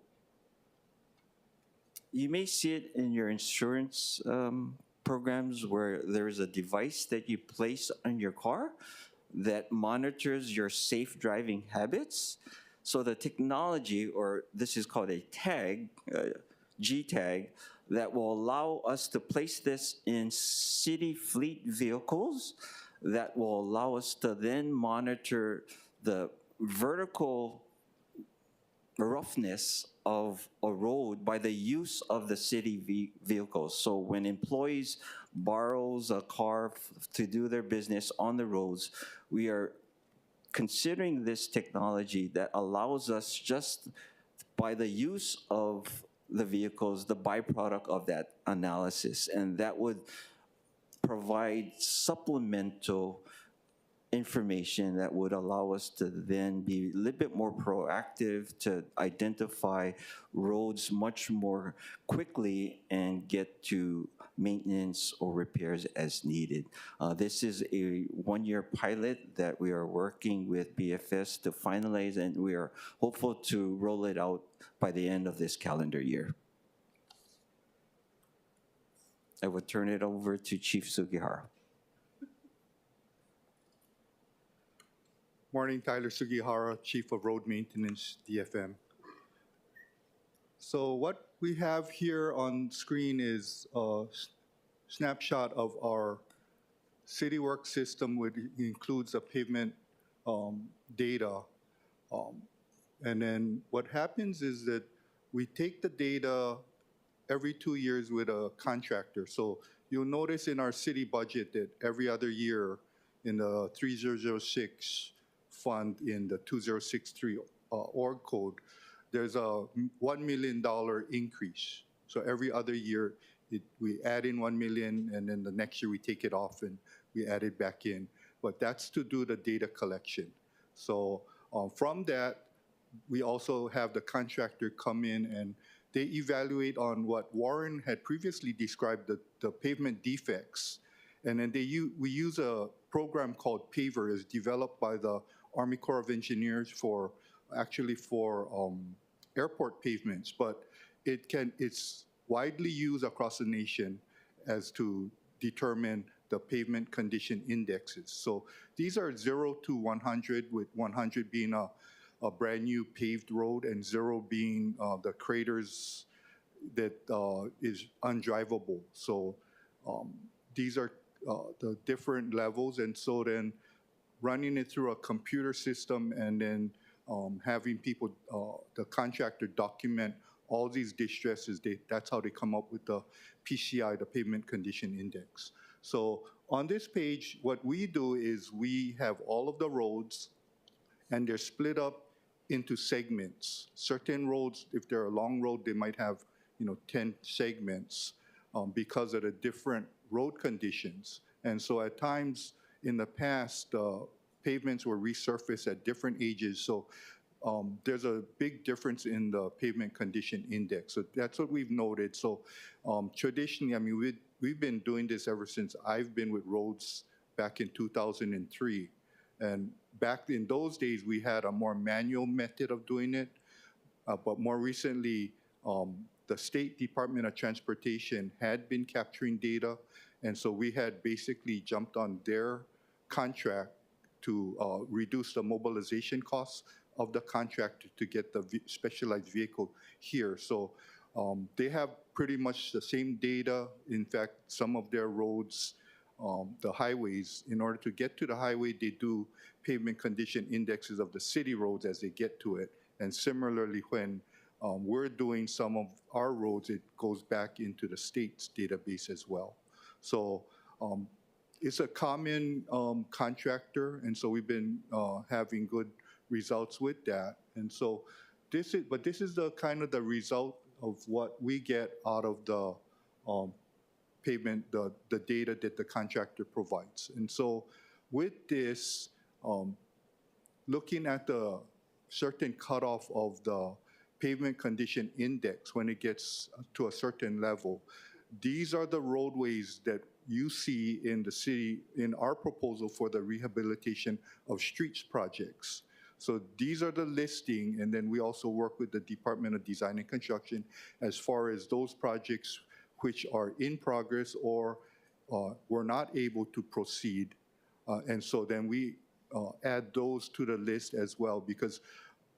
you may see it in your insurance programs where there is a device that you place on your car that monitors your safe driving habits. So the technology, or this is called a tag, G-tag, that will allow us to place this in city fleet vehicles that will allow us to then monitor the vertical roughness of a road by the use of the city vehicles. So when employees borrows a car to do their business on the roads, we are considering this technology that allows us, just by the use of the vehicles, the byproduct of that analysis, and that would provide supplemental information that would allow us to then be a little bit more proactive to identify roads much more quickly and get to maintenance or repairs as needed. This is a one-year pilot that we are working with BFS to finalize, and we are hopeful to roll it out by the end of this calendar year. I will turn it over to Chief Sugihara. Morning, Tyler Sugihara, Chief of Road Maintenance, DFM. So what we have here on screen is a snapshot of our city work system, which includes the pavement data. And then what happens is that we take the data every 2 years with a contractor. So you'll notice in our city budget that every other year in the 3006 fund in the 2063 org code, there's a $1 million increase. So every other year, we add in 1 million, and then the next year we take it off and we add it back in. But that's to do the data collection. So from that, we also have the contractor come in and they evaluate on what Warren had previously described, the pavement defects. And then we use a program called Paver. It's developed by the Army Corps of Engineers for airport pavements, but it's widely used across the nation as to determine the pavement condition indexes. So these are 0 to 100, with 100 being a brand new paved road and 0 being the craters that is undrivable. So these are the different levels, and so then running it through a computer system and then having people, the contractor document all these distresses, that's how they come up with the PCI, the pavement condition index. So on this page, what we do is we have all of the roads and they're split up into segments. Certain roads, if they're a long road, they might have 10 segments because of the different road conditions. And so at times in the past, pavements were resurfaced at different ages. So there's a big difference in the pavement condition index. So that's what we've noted. So traditionally, I mean, we've been doing this ever since I've been with roads back in 2003. And back in those days, we had a more manual method of doing it. But more recently, the State Department of Transportation had been capturing data. And so we had basically jumped on their contract to reduce the mobilization costs of the contract to get the specialized vehicle here. So they have pretty much the same data. In fact, some of their roads, the highways, in order to get to the highway, they do pavement condition indexes of the city roads as they get to it. And similarly, when we're doing some of our roads, it goes back into the state's database as well. So it's a common contractor, and so we've been having good results with that. And so this is the kind of the result of what we get out of the pavement, the data that the contractor provides. And so with this, looking at the certain cutoff of the pavement condition index when it gets to a certain level, these are the roadways that you see in the city in our proposal for the rehabilitation of streets projects. So these are the listing, and then we also work with the Department of Design and Construction as far as those projects which are in progress or were not able to proceed. And so then we add those to the list as well, because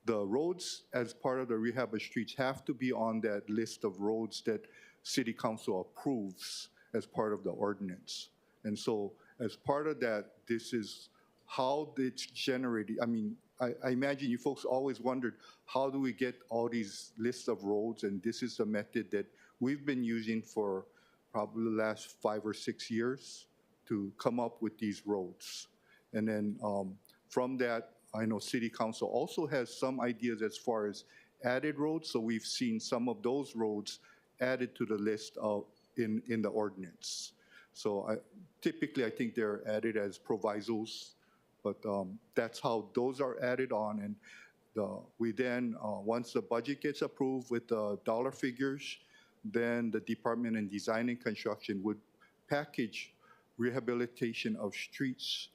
the roads as part of the rehab of streets have to be on that list of roads that City Council approves as part of the ordinance. And so as part of that, this is how it's generated. I mean, I imagine you folks always wondered, how do we get all these lists of roads? And this is the method that we've been using for probably the last 5 or 6 years to come up with these roads. And then from that, I know City Council also has some ideas as far as added roads. So we've seen some of those roads added to the list of in the ordinance. So typically, I think they're added as provisos But that's how those are added on, and we then, once the budget gets approved with the dollar figures, then the Department of Design and Construction would package rehabilitation of streets,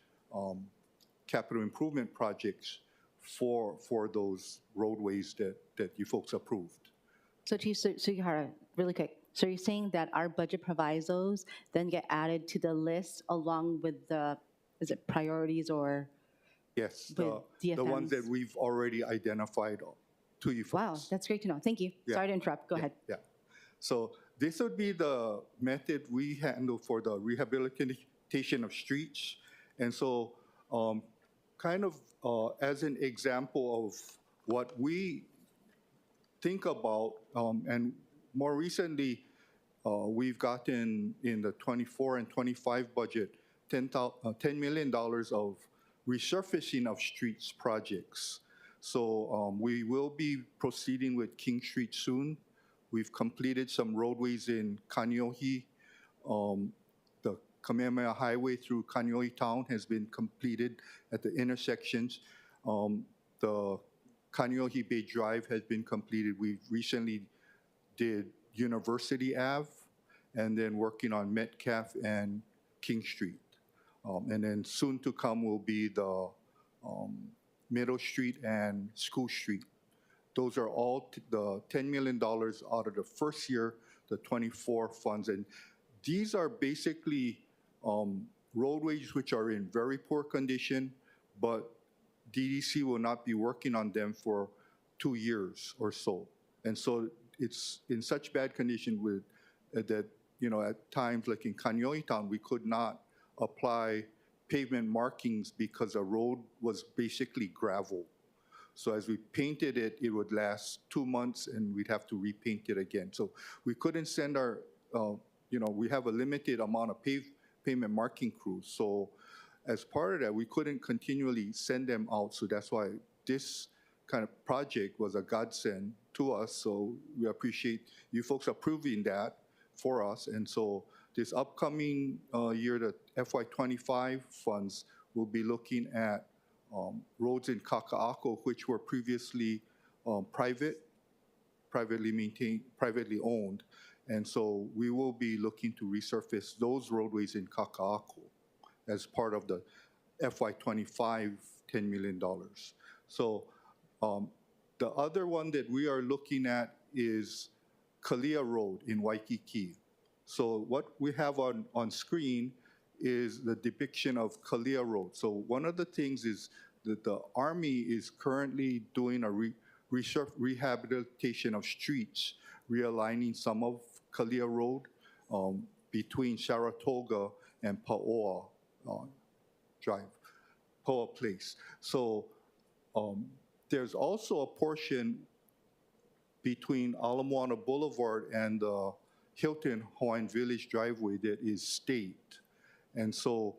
capital improvement projects for those roadways that you folks approved. So Sugihara, really quick. So you're saying that our budget provisos then get added to the list along with the, is it priorities or? Yes, With the ones that DFMs. we've already identified to you folks. Wow, that's great to know. Thank you. Yeah. Sorry to interrupt. Go ahead. Yeah. So this would be the method we handle for the rehabilitation of streets. And so kind of as an example of what we think about, and more recently, we've gotten in the 24 and 25 budget, $10 million of resurfacing of streets projects. So we will be proceeding with King Street soon. We've completed some roadways in Kaneohe. The Kamehameha Highway through Kaneohe Town has been completed at the intersections. The Kaneohe Bay Drive has been completed. We recently did University Ave, and then working on Metcalf and King Street. And then soon to come will be the Middle Street and School Street. Those are all the $10 million out of the first year, the 24 funds. And these are basically roadways which are in very poor condition, but DDC will not be working on them for 2 years or so. And so it's in such bad condition with that, you know, at times like in Kaneohe Town, we could not apply pavement markings because the road was basically gravel. So as we painted it, it would last 2 months and we'd have to repaint it again. So we couldn't send our, you know, we have a limited amount of pavement marking crews. So as part of that, we couldn't continually send them out. So that's why this kind of project was a godsend to us. So we appreciate you folks approving that for us. And so this upcoming year, the FY25 funds will be looking at roads in Kaka'ako, which were previously privately maintained, privately owned. And so we will be looking to resurface those roadways in Kaka'ako as part of the FY25 $10 million. So the other one that we are looking at is Kalia Road in Waikiki. So what we have on screen is the depiction of Kalia Road. So one of the things is that the Army is currently doing a rehabilitation of streets, realigning some of Kalia Road between Saratoga and Paoa Drive, Paoa Place. So there's also a portion between Ala Moana Boulevard and the Hilton Hawaiian Village driveway that is state. And so,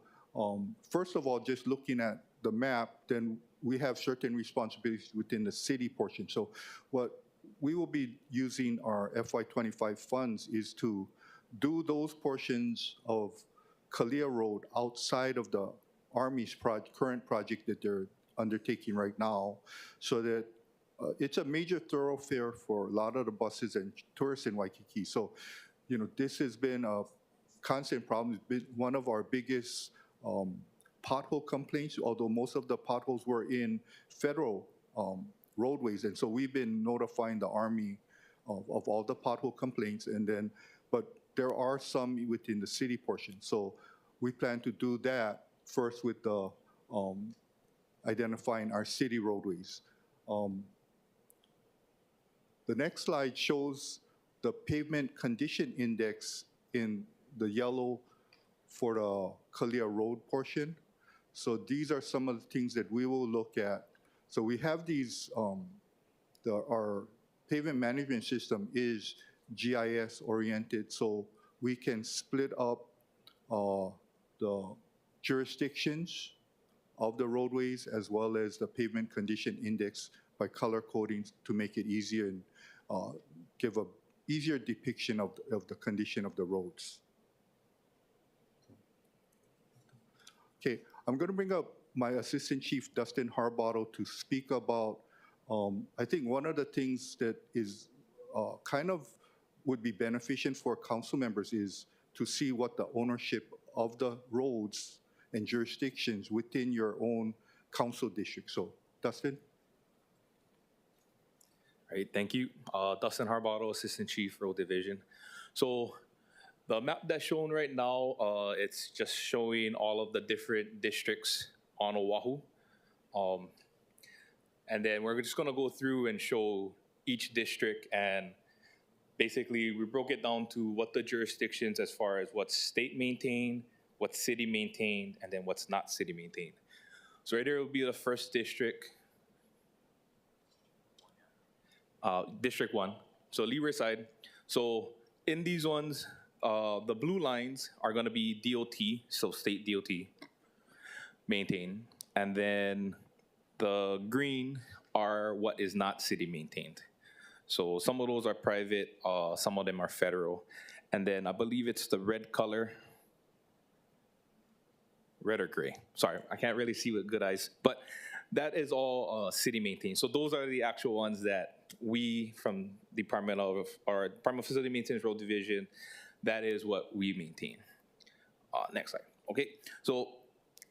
first of all, just looking at the map, then we have certain responsibilities within the city portion. So what we will be using our FY25 funds is to do those portions of Kalia Road outside of the Army's current project that they're undertaking right now, so that it's a major thoroughfare for a lot of the buses and tourists in Waikiki. So, you know, this has been a constant problem. It's been one of our biggest pothole complaints, although most of the potholes were in federal roadways. And so we've been notifying the Army of all the pothole complaints, and then, but there are some within the city portion. So we plan to do that first with the identifying our city roadways. The next slide shows the pavement condition index in the yellow for the Kalia Road portion. So these are some of the things that we will look at. So we have these, our pavement management system is GIS oriented, so we can split up the jurisdictions of the roadways as well as the pavement condition index by color coding to make it easier and give a easier depiction of the condition of the roads. Okay, I'm going to bring up my Assistant Chief Dustin Harbottle to speak about, I think one of the things that is kind of would be beneficial for council members is to see what the ownership of the roads and jurisdictions within your own council district. So, Dustin? All right, thank you. Dustin Harbottle, Assistant Chief, Road Division. So the map that's shown right now, it's just showing all of the different districts on Oahu. And then we're just gonna go through and show each district, and basically we broke it down to what the jurisdictions as far as what's state maintained, what's city maintained, and then what's not city maintained. So right there will be the first district, District 1, so Leeward side. So in these ones, the blue lines are gonna be DOT, so state DOT maintained. And then the green are what is not city maintained. So some of those are private, some of them are federal. And then I believe it's the red color, red or gray. Sorry, I can't really see with good eyes, but that is all city maintained. So those are the actual ones that we from Department of Facility Maintenance Road Division, that is what we maintain. Next slide. Okay, so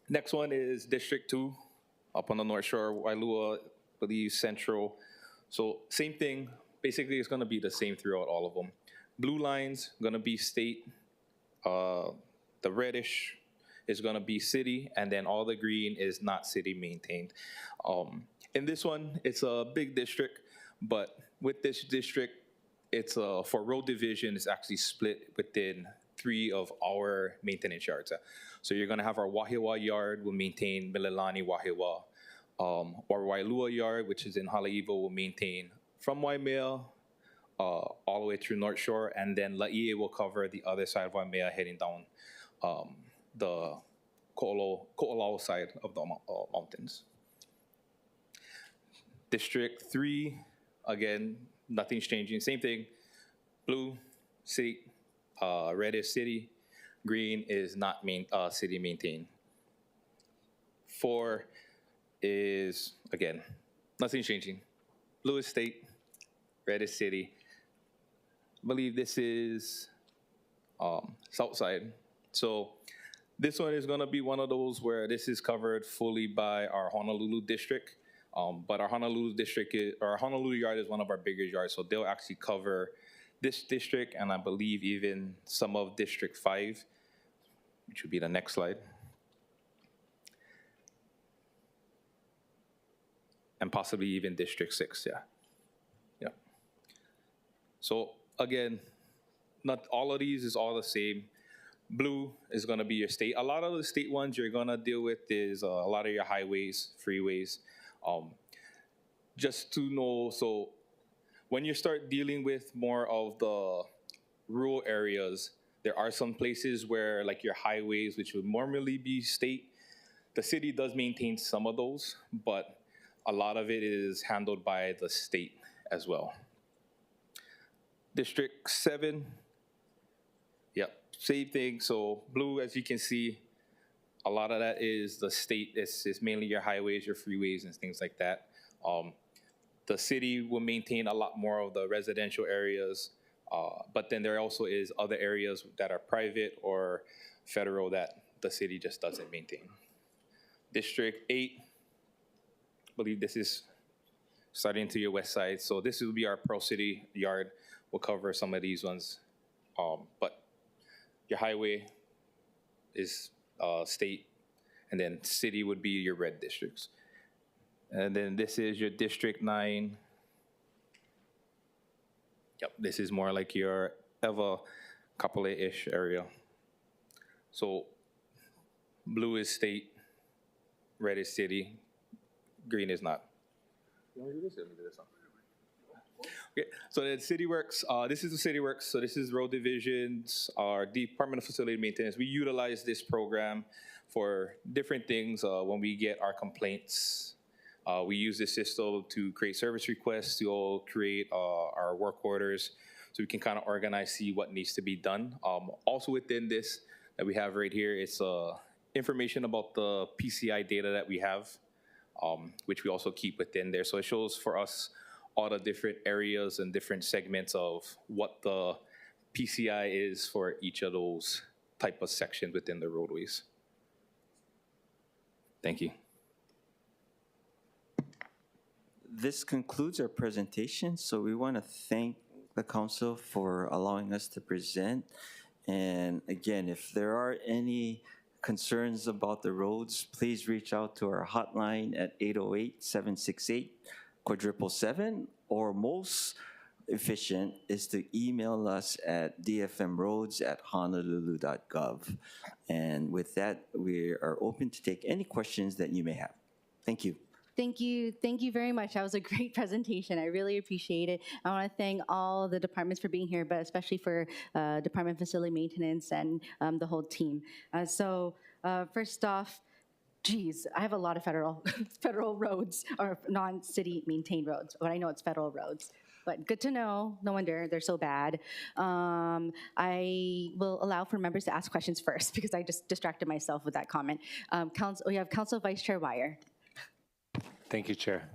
next one is District 2 up on the North Shore, Wailua, I believe Central. So same thing, basically it's gonna be the same throughout all of them. Blue lines gonna be state, the reddish is gonna be city, and then all the green is not city maintained. In this one, it's a big district, but with this district, it's for road division, it's actually split within 3 of our maintenance yards. So you're gonna have our Wahiawa yard will maintain Mililani Wahiawa. Our Wailua yard, which is in Haleiwa, will maintain from Waimea all the way through North Shore, and then Laie will cover the other side of Waimea heading down the Ko'olau side of the mountains. District 3, again, nothing's changing. Same thing, blue, city, red is city, green is not city maintained. 4 is, again, nothing's changing. Blue is state, red is city. I believe this is south side. So this one is gonna be one of those where this is covered fully by our Honolulu district. But our Honolulu district, our Honolulu yard is one of our bigger yards, so they'll actually cover this district, and I believe even some of District 5, which would be the next slide. And possibly even District 6, yeah. So again, not all of these is all the same. Blue is gonna be your state. A lot of the state ones you're gonna deal with is a lot of your highways, freeways. Just to know, so when you start dealing with more of the rural areas, there are some places where like your highways, which would normally be state, the city does maintain some of those, but a lot of it is handled by the state as well. District 7, yep, same thing. So blue, as you can see, a lot of that is the state. It's mainly your highways, your freeways, and things like that. The city will maintain a lot more of the residential areas, but then there also is other areas that are private or federal that the city just doesn't maintain. District 8, I believe this is starting to your west side. So this will be our Pearl City yard. We'll cover some of these ones, but your highway is state, and then city would be your red districts. And then this is your District 9. Yep, this is more like your Eva Kapolei-ish area. So blue is state, red is city, green is not. You want to do this? Let me do this one. Okay, so the city works, this is the city works, so this is road divisions, our Department of Facility Maintenance. We utilize this program for different things. When we get our complaints, we use this system to create service requests, to all create our work orders, so we can kind of organize, see what needs to be done. Also within this that we have right here, it's information about the PCI data that we have, which we also keep within there. So it shows for us all the different areas and different segments of what the PCI is for each of those type of sections within the roadways. Thank you. This concludes our presentation, so we want to thank the council for allowing us to present. And again, if there are any concerns about the roads, please reach out to our hotline at 808-768-777, or most efficient is to email us at dfmroads@honolulu.gov. And with that, we are open to take any questions that you may have. Thank you. Thank you very much. That was a great presentation. I really appreciate it. I want to thank all the departments for being here, but especially for Department of Facility Maintenance and the whole team. First off, geez, I have a lot of federal roads or non-city maintained roads, but I know it's federal roads. But good to know. No wonder they're so bad. I will allow for members to ask questions first because I just distracted myself with that comment. We have Council Vice Chair Wire. Thank you, Chair.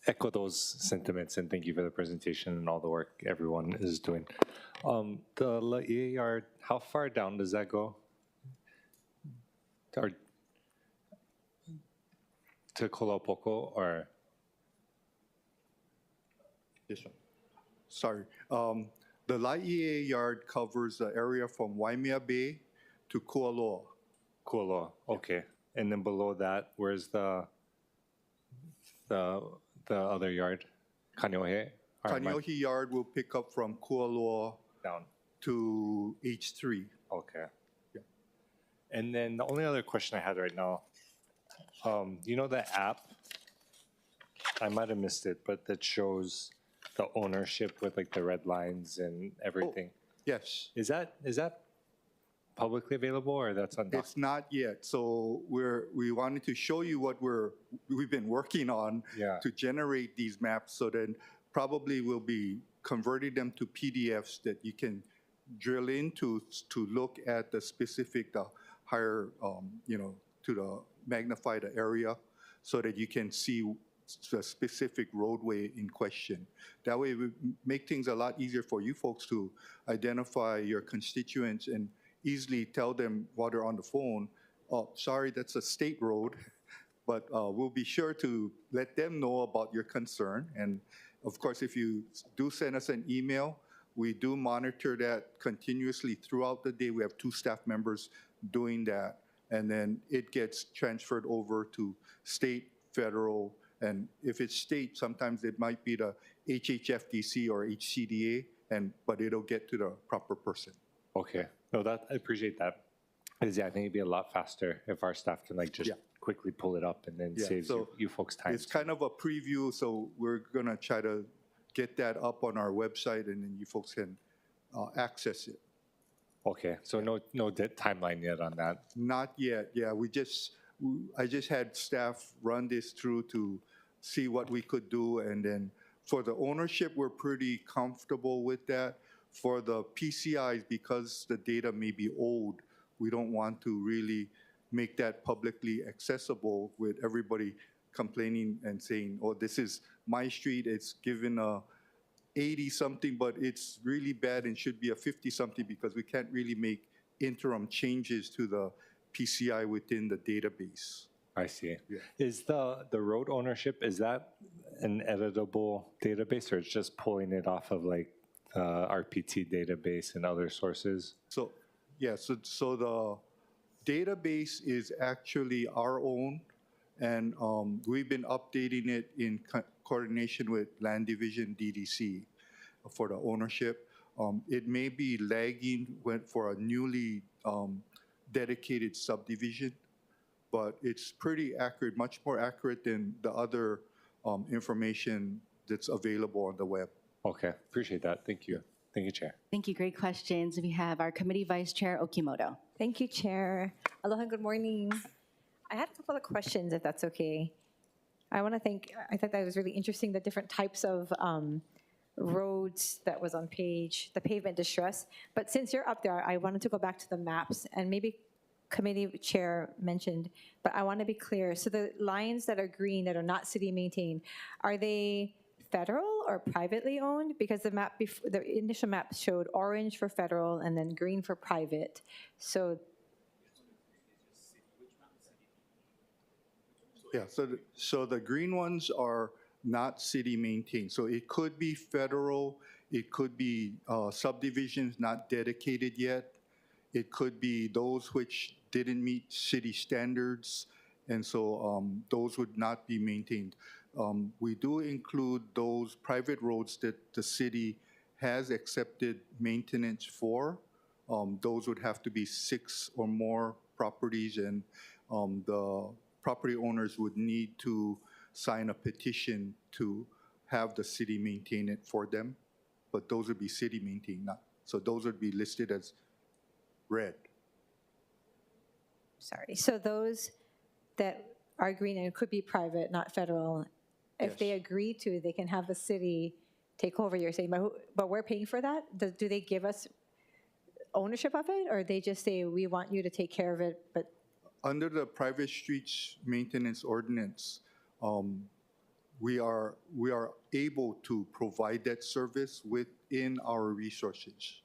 Echo those sentiments, and thank you for the presentation and all the work everyone is doing. The Laie yard, how far down does that go? Or to Kolopoko, or? Yes, sir. Sorry. The Laie yard covers the area from Waimea Bay to Kualoa. Kualoa, okay. And then below that, where's the other yard? Kaneohe? Kaneohe yard will pick up from Kualoa down to H3. Okay. Yeah. And then the only other question I had right now, you know the app? I might have missed it, but that shows the ownership with like the red lines and everything. Oh, yes. Is that publicly available, or that's on? It's not yet. So we wanted to show you what we've been working on to generate these maps. So then probably we'll be converting them to PDFs that you can drill into to look at the specific, the higher, to magnify the area, so that you can see the specific roadway in question. That way, we make things a lot easier for you folks to identify your constituents and easily tell them while they're on the phone, oh, sorry, that's a state road, but we'll be sure to let them know about your concern. And of course, if you do send us an email, we do monitor that continuously throughout the day. We have 2 staff members doing that. And then it gets transferred over to state, federal, and if it's state, sometimes it might be the HHFDC or HCDA, but it'll get to the proper person. Okay. No, I appreciate that. Because I think it'd be a lot faster if our staff can just quickly pull it up and then saves you folks time. It's kind of a preview, so we're gonna try to get that up on our website, and then you folks can access it. Okay, so no timeline yet on that? Not yet, yeah. I just had staff run this through to see what we could do, and then for the ownership, we're pretty comfortable with that. For the PCIs, because the data may be old, we don't want to really make that publicly accessible with everybody complaining and saying, oh, this is my street, it's given a 80-something, but it's really bad and should be a 50-something, because we can't really make interim changes to the PCI within the database. I see. Yeah. Is the road ownership, is that an editable database, or it's just pulling it off of like the RPT database and other sources? So, yeah, so the database is actually our own, and we've been updating it in coordination with Land Division, DDC, for the ownership. It may be lagging for a newly dedicated subdivision, but it's pretty accurate, much more accurate than the other information that's available on the web. Okay, appreciate that. Thank you. Thank you, Chair. Thank you. Great questions. We have our Committee Vice Chair, Okimoto. Thank you, Chair. Aloha, good morning. I had a couple of questions, if that's okay. I thought that was really interesting, the different types of roads that was on the pavement distress. But since you're up there, I wanted to go back to the maps and maybe committee chair mentioned, but I want to be clear. So the lines that are green that are not city maintained, are they federal or privately owned? Because the map, the initial map showed orange for federal and then green for private. So yeah, so the green ones are not city maintained. So it could be federal, it could be subdivisions not dedicated yet. It could be those which didn't meet city standards, and so those would not be maintained. We do include those private roads that the city has accepted maintenance for. Those would have to be 6 or more properties, and the property owners would need to sign a petition to have the city maintain it for them. But those would be city maintained, not. So those would be listed as red. sorry. So those that are green and could be private, not federal, if they agree to, they can have the city take over. You're saying, but we're paying for that? Do they give us ownership of it, or they just say, we want you to take care of it, but? Under the private streets maintenance ordinance, we are able to provide that service within our resources.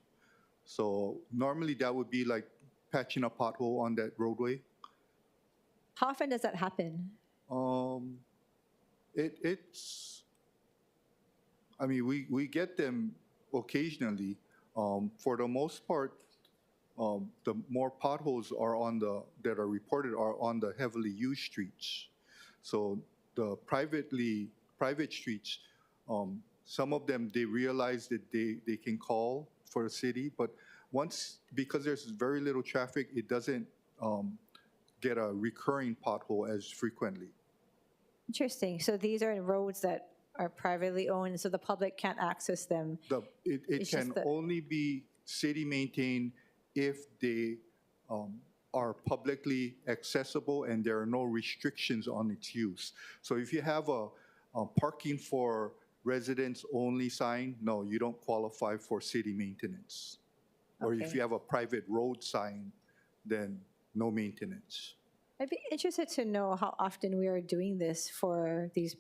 So normally that would be like patching a pothole on that roadway. How often does that happen? I mean, we get them occasionally. For the most part, the more potholes are that are reported are on the heavily used streets. So the private streets, some of them, they realize that they can call for the city, but because there's very little traffic, it doesn't get a recurring pothole as frequently. Interesting. So these are roads that are privately owned, so the public can't access them. It can only be city maintained if they are publicly accessible and there are no restrictions on its use. So if you have a parking for residents only sign, no, you don't qualify for city maintenance. Or if you have a private road sign, then no maintenance. I'd be interested to know how often we are doing this for these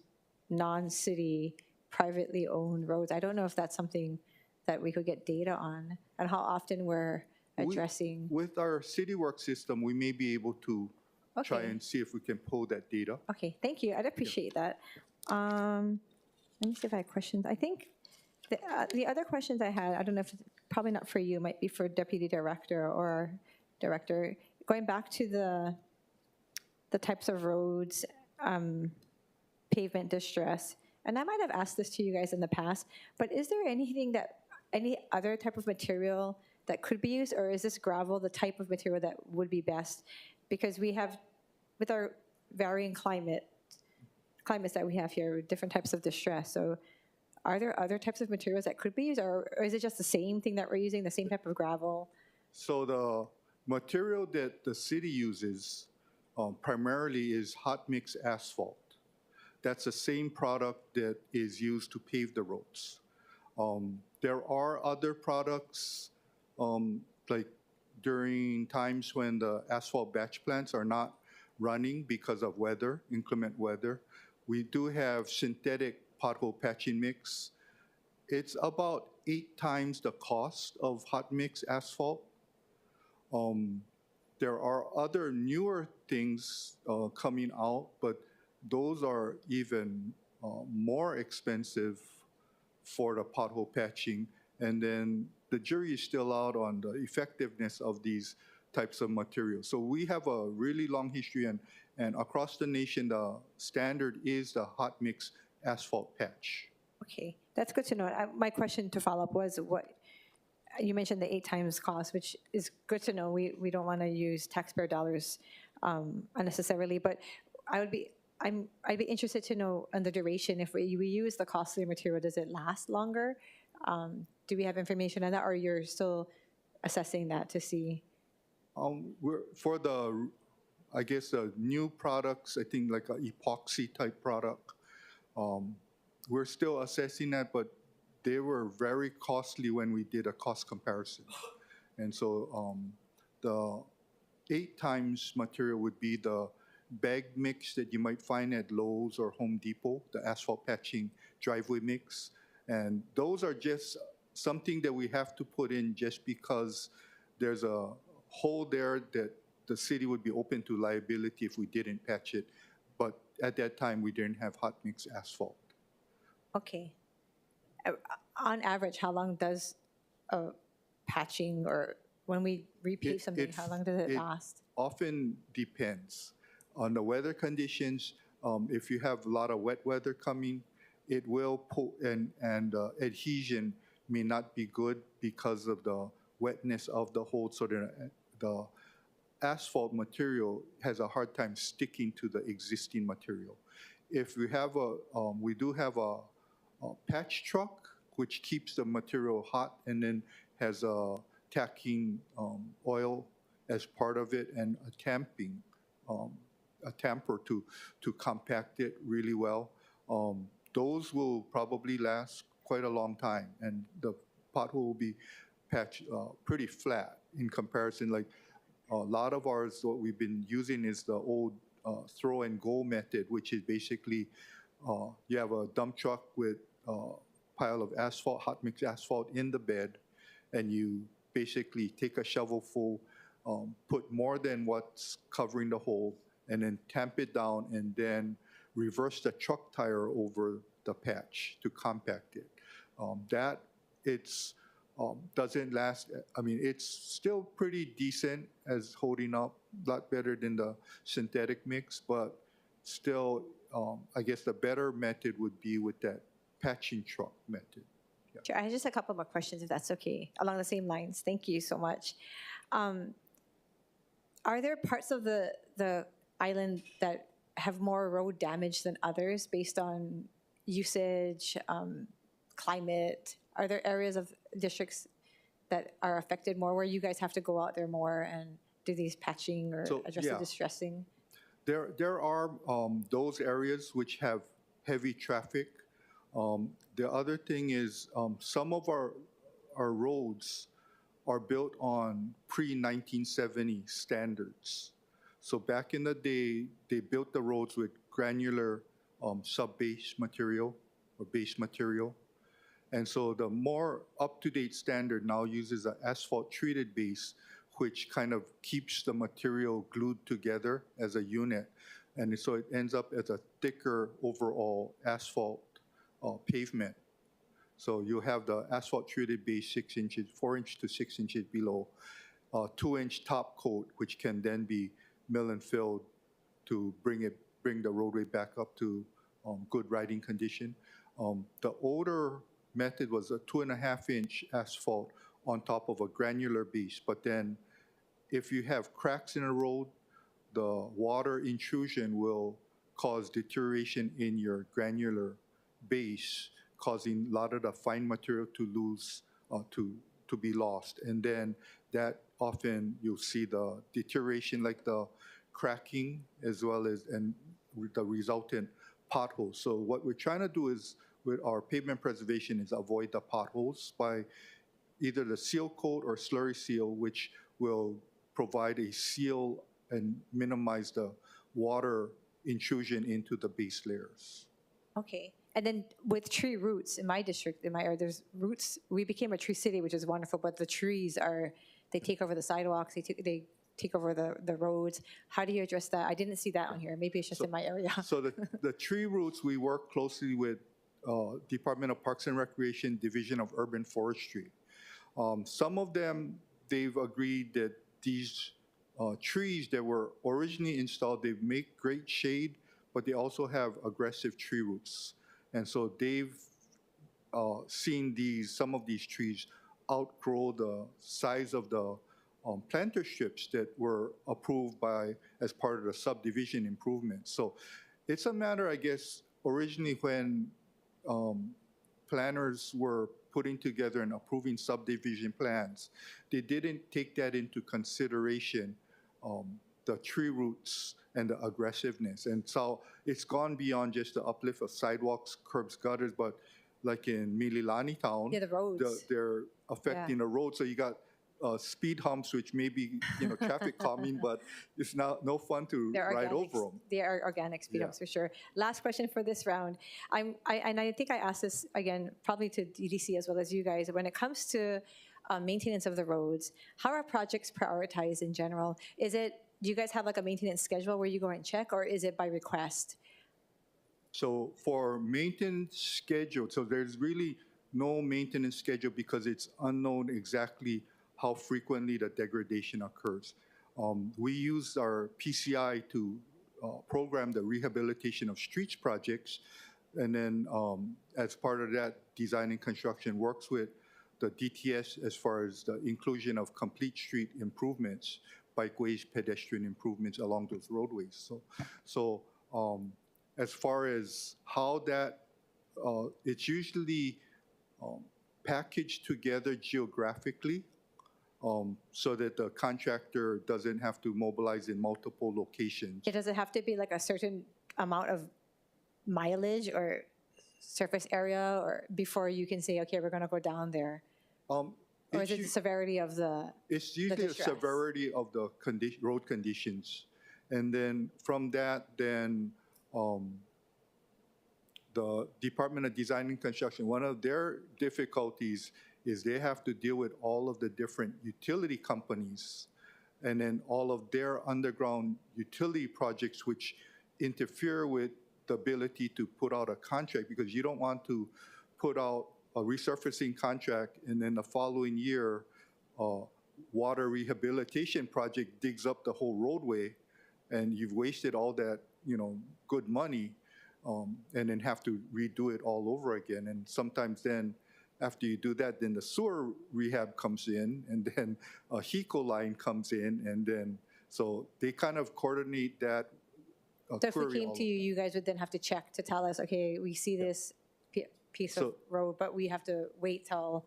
non-city privately owned roads. I don't know if that's something that we could get data on, and how often we're addressing. With our city work system, we may be able to try and see if we can pull that data. Okay, thank you. I'd appreciate that. Let me see if I have questions. I think the other questions I had, I don't know if, probably not for you, might be for Deputy Director or Director. Going back to the types of roads, pavement distress, and I might have asked this to you guys in the past, but is there any other type of material that could be used, or is this gravel the type of material that would be best? Because we have, with our varying climates that we have here, different types of distress. So are there other types of materials that could be used, or is it just the same thing that we're using, the same type of gravel? So the material that the city uses primarily is hot mix asphalt. That's the same product that is used to pave the roads. There are other products, like during times when the asphalt batch plants are not running because of weather, inclement weather, we do have synthetic pothole patching mix. It's about 8 times the cost of hot mix asphalt. There are other newer things coming out, but those are even more expensive for the pothole patching. And then the jury is still out on the effectiveness of these types of materials. So we have a really long history, and across the nation, the standard is the hot mix asphalt patch. Okay, that's good to know. My question to follow up was, what you mentioned the 8 times cost, which is good to know. We don't want to use taxpayer dollars unnecessarily, but I'd be interested to know on the duration. If we use the costlier material, does it last longer? Do we have information on that, or you're still assessing that to see? For the, I guess, the new products, I think like an epoxy type product, we're still assessing that, but they were very costly when we did a cost comparison. And so 8 times material would be the bag mix that you might find at Lowe's or Home Depot, the asphalt patching driveway mix. And those are just something that we have to put in just because there's a hole there that the city would be open to liability if we didn't patch it. But at that time, we didn't have hot mix asphalt. Okay. On average, how long does patching, or when we repave something, how long does it last? Often depends on the weather conditions. If you have a lot of wet weather coming, it will pull, and adhesion may not be good because of the wetness of the hole. So the asphalt material has a hard time sticking to the existing material. If we have we do have a patch truck which keeps the material hot and then has a tacking oil as part of it and a tamping, a tamper to compact it really well. Those will probably last quite a long time, and the pothole will be patched pretty flat in comparison. Like a lot of ours, what we've been using is the old throw and go method, which is basically you have a dump truck with a pile of asphalt, hot mix asphalt in the bed, and you basically take a shovelful, put more than what's covering the hole, and then tamp it down, and then reverse the truck tire over the patch to compact it. That doesn't last. I mean, it's still pretty decent as holding up, a lot better than the synthetic mix, but still, I guess the better method would be with that patching truck method. Yeah. Sure, I have just a couple more questions, if that's okay, along the same lines. Thank you so much. Are there parts of the island that have more road damage than others based on usage, climate? Are there areas of districts that are affected more where you guys have to go out there more and do these patching or address the distressing? There are those areas which have heavy traffic. The other thing is some of our roads are built on pre-1970 standards. So back in the day, they built the roads with granular sub-base material or base material. And so the more up-to-date standard now uses an asphalt-treated base, which kind of keeps the material glued together as a unit. And so it ends up as a thicker overall asphalt pavement. So you have the asphalt-treated base 6 inches, 4 inches to 6 inches below, 2-inch top coat, which can then be mill and filled to bring the roadway back up to good riding condition. The older method was a 2.5-inch asphalt on top of a granular base. But then if you have cracks in a road, the water intrusion will cause deterioration in your granular base, causing a lot of the fine material to lose, to be lost. And then that often you'll see the deterioration like the cracking as well as and the resultant potholes. So what we're trying to do is with our pavement preservation is avoid the potholes by either the seal coat or slurry seal, which will provide a seal and minimize the water intrusion into the base layers. Okay. And then with tree roots in my district, in my area, there's roots. We became a tree city, which is wonderful, but the trees they take over the sidewalks, they take over the roads. How do you address that? I didn't see that on here. Maybe it's just in my area. So the tree roots, we work closely with Department of Parks and Recreation, Division of Urban Forestry. Some of them, they've agreed that these trees that were originally installed, they make great shade, but they also have aggressive tree roots. And so they've seen some of these trees outgrow the size of the planter strips that were approved as part of the subdivision improvement. So it's a matter, I guess, originally when planners were putting together and approving subdivision plans, they didn't take that into consideration, the tree roots and the aggressiveness. And so it's gone beyond just the uplift of sidewalks, curbs, gutters, but like in Mililani Town, the roads. they're affecting the road. So you got speed humps, which may be, traffic calming, but it's no fun to ride over them. They are organic speed humps for sure. Last question for this round. I think I asked this again, probably to DDC as well as you guys. When it comes to maintenance of the roads, how are projects prioritized in general? Do you guys have like a maintenance schedule where you go and check, or is it by request? So for maintenance schedule, so there's really no maintenance schedule because it's unknown exactly how frequently the degradation occurs. We use our PCI to program the rehabilitation of streets projects, and then as part of that, design and construction works with the DTS as far as the inclusion of complete street improvements, bikeways, pedestrian improvements along those roadways. So as far as how that, it's usually packaged together geographically so that the contractor doesn't have to mobilize in multiple locations. Does it have to be like a certain amount of mileage or surface area, or before you can say, okay, we're going to go down there? Or is it the severity of the It's usually the severity of the road conditions. And then from that, then the Department of Design and Construction, one of their difficulties is they have to deal with all of the different utility companies and then all of their underground utility projects which interfere with the ability to put out a contract, because you don't want to put out a resurfacing contract and then the following year water rehabilitation project digs up the whole roadway and you've wasted all that, good money, and then have to redo it all over again. And sometimes then after you do that, then the sewer rehab comes in, and then a HECO line comes in, and then, so they kind of coordinate that. So if we came to you, you guys would then have to check to tell us, okay, we see this piece of road, but we have to wait till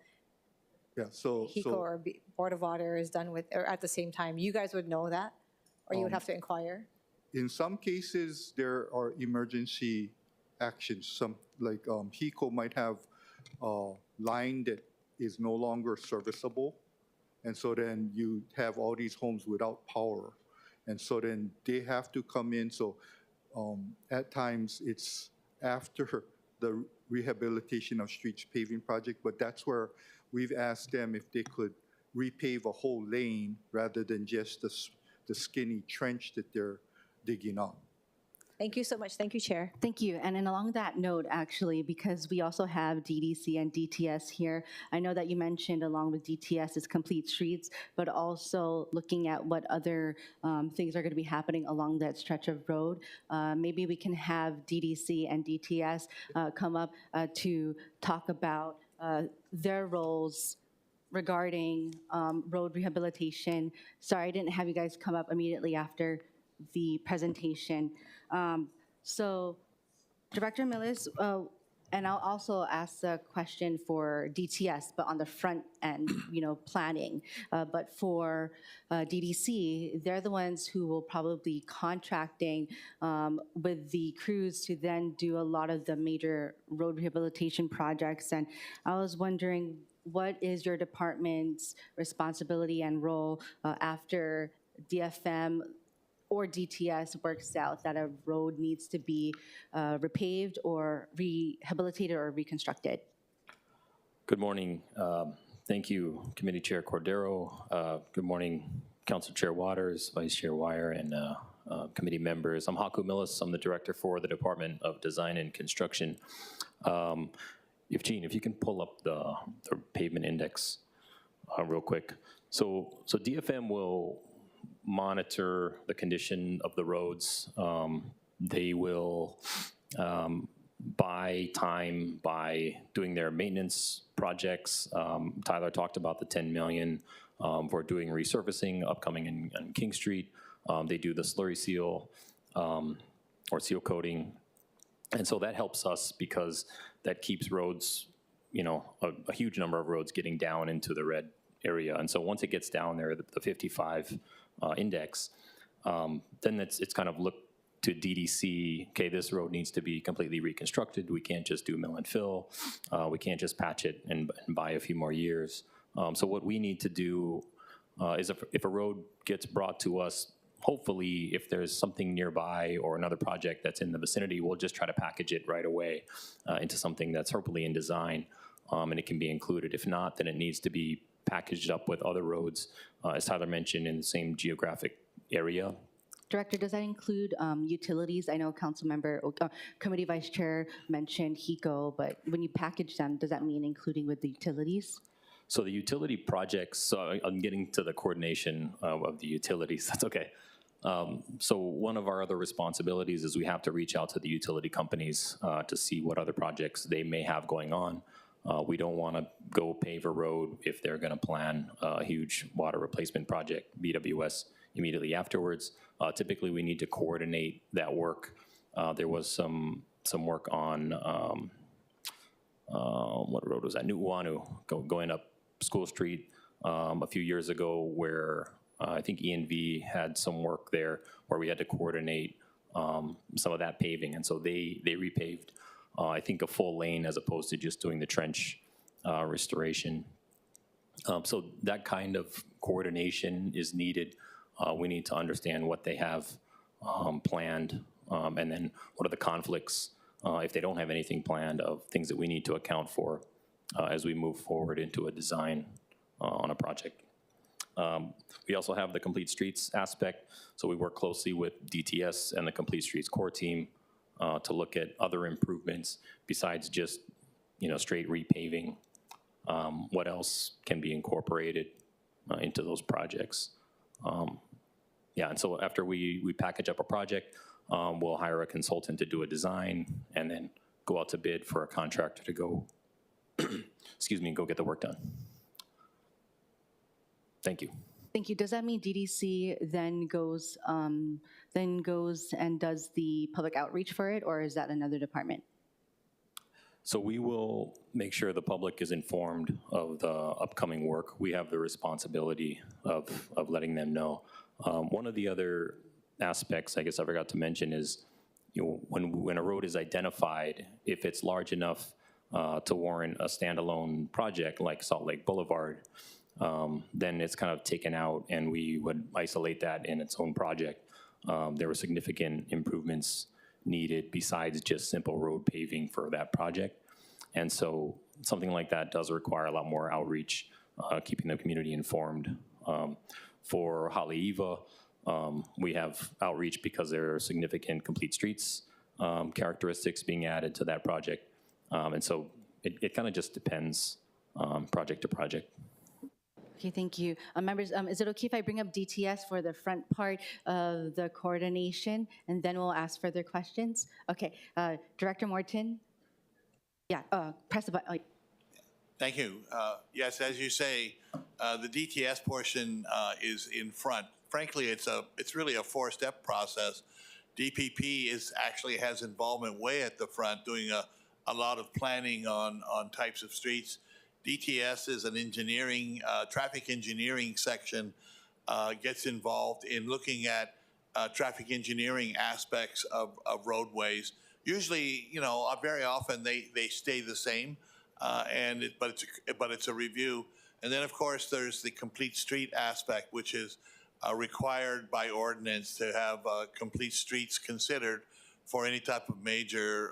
HECO or Board of Water is done with, or at the same time. You guys would know that, or you would have to inquire? In some cases, there are emergency actions. Some, like HECO might have a line that is no longer serviceable. And so then you have all these homes without power. And so then they have to come in. So at times it's after the rehabilitation of streets paving project, but that's where we've asked them if they could repave a whole lane rather than just the skinny trench that they're digging up. Thank you so much. Thank you, Chair. Thank you. And then along that note, actually, because we also have DDC and DTS here, I know that you mentioned along with DTS is complete streets, but also looking at what other things are going to be happening along that stretch of road. Maybe we can have DDC and DTS come up to talk about their roles regarding road rehabilitation. Sorry, I didn't have you guys come up immediately after the presentation. So Director Millis, and I'll also ask a question for DTS, but on the front end, planning. But for DDC, they're the ones who will probably be contracting with the crews to then do a lot of the major road rehabilitation projects. And I was wondering, what is your department's responsibility and role after DFM or DTS works out that a road needs to be repaved or rehabilitated or reconstructed? Good morning. Thank you, Committee Chair Cordero. Good morning, Council Chair Waters, Vice Chair Wire, and committee members. I'm Haku Millis. I'm the Director for the Department of Design and Construction. If you can pull up the pavement index real quick. So DFM will monitor the condition of the roads. They will buy time by doing their maintenance projects. Tyler talked about the $10 million for doing resurfacing upcoming on King Street. They do the slurry seal or seal coating. And so that helps us because that keeps roads, a huge number of roads getting down into the red area. And so once it gets down there, the 55 index, then it's kind of look to DDC, okay, this road needs to be completely reconstructed. We can't just do mill and fill. We can't just patch it and buy a few more years. So what we need to do is if a road gets brought to us, hopefully if there's something nearby or another project that's in the vicinity, we'll just try to package it right away into something that's hopefully in design, and it can be included. If not, then it needs to be packaged up with other roads, as Tyler mentioned, in the same geographic area. Director, does that include utilities? I know Councilmember, Committee Vice Chair mentioned HECO, but when you package them, does that mean including with the utilities? So the utility projects, so I'm getting to the coordination of the utilities, that's okay. So one of our other responsibilities is we have to reach out to the utility companies to see what other projects they may have going on. We don't want to go pave a road if they're going to plan a huge water replacement project, BWS, immediately afterwards. Typically, we need to coordinate that work. There was some work on, what road was that? New OʻAHU, going up School Street a few years ago, where I think ENV had some work there where we had to coordinate some of that paving. And so they repaved, I think, a full lane as opposed to just doing the trench restoration. So that kind of coordination is needed. We need to understand what they have planned, and then what are the conflicts, if they don't have anything planned, of things that we need to account for as we move forward into a design on a project. We also have the Complete Streets aspect, so we work closely with DTS and the Complete Streets core team to look at other improvements besides just, straight repaving. What else can be incorporated into those projects? And so after we package up a project, we'll hire a consultant to do a design and then go out to bid for a contractor to go, go get the work done. Thank you. Thank you. Does that mean DDC then goes and does the public outreach for it, or is that another department? So we will make sure the public is informed of the upcoming work. We have the responsibility of letting them know. One of the other aspects I guess I forgot to mention is, when a road is identified, if it's large enough to warrant a standalone project like Salt Lake Boulevard, then it's kind of taken out and we would isolate that in its own project. There were significant improvements needed besides just simple road paving for that project. And so something like that does require a lot more outreach, keeping the community informed. For Haleiwa, we have outreach because there are significant complete streets characteristics being added to that project. And so it kind of just depends project to project. Okay, thank you. Members, is it okay if I bring up DTS for the front part of the coordination, and then we'll ask further questions? Okay, Director Morton? Yeah, press the button. Thank you. Yes, as you say, the DTS portion is in front. Frankly, it's really a four-step process. DPP actually has involvement way at the front, doing a lot of planning on types of streets. DTS is an engineering, traffic engineering section, gets involved in looking at traffic engineering aspects of roadways. Usually, very often they stay the same, but it's a review. And then, of course, there's the complete street aspect, which is required by ordinance to have complete streets considered for any type of major,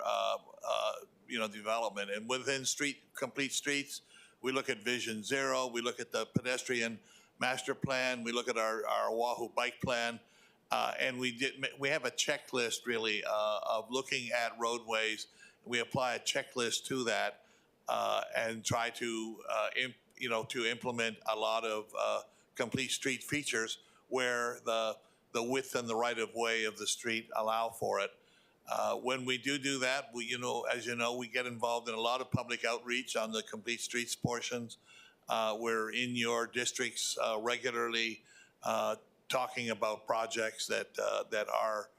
development. And within complete streets, we look at Vision Zero, we look at the pedestrian master plan, we look at our OʻAHU bike plan, and we have a checklist really of looking at roadways. We apply a checklist to that and try to implement a lot of complete street features where the width and the right of way of the street allow for it. When we do that, as you know, we get involved in a lot of public outreach on the complete streets portions. We're in your districts regularly talking about projects that are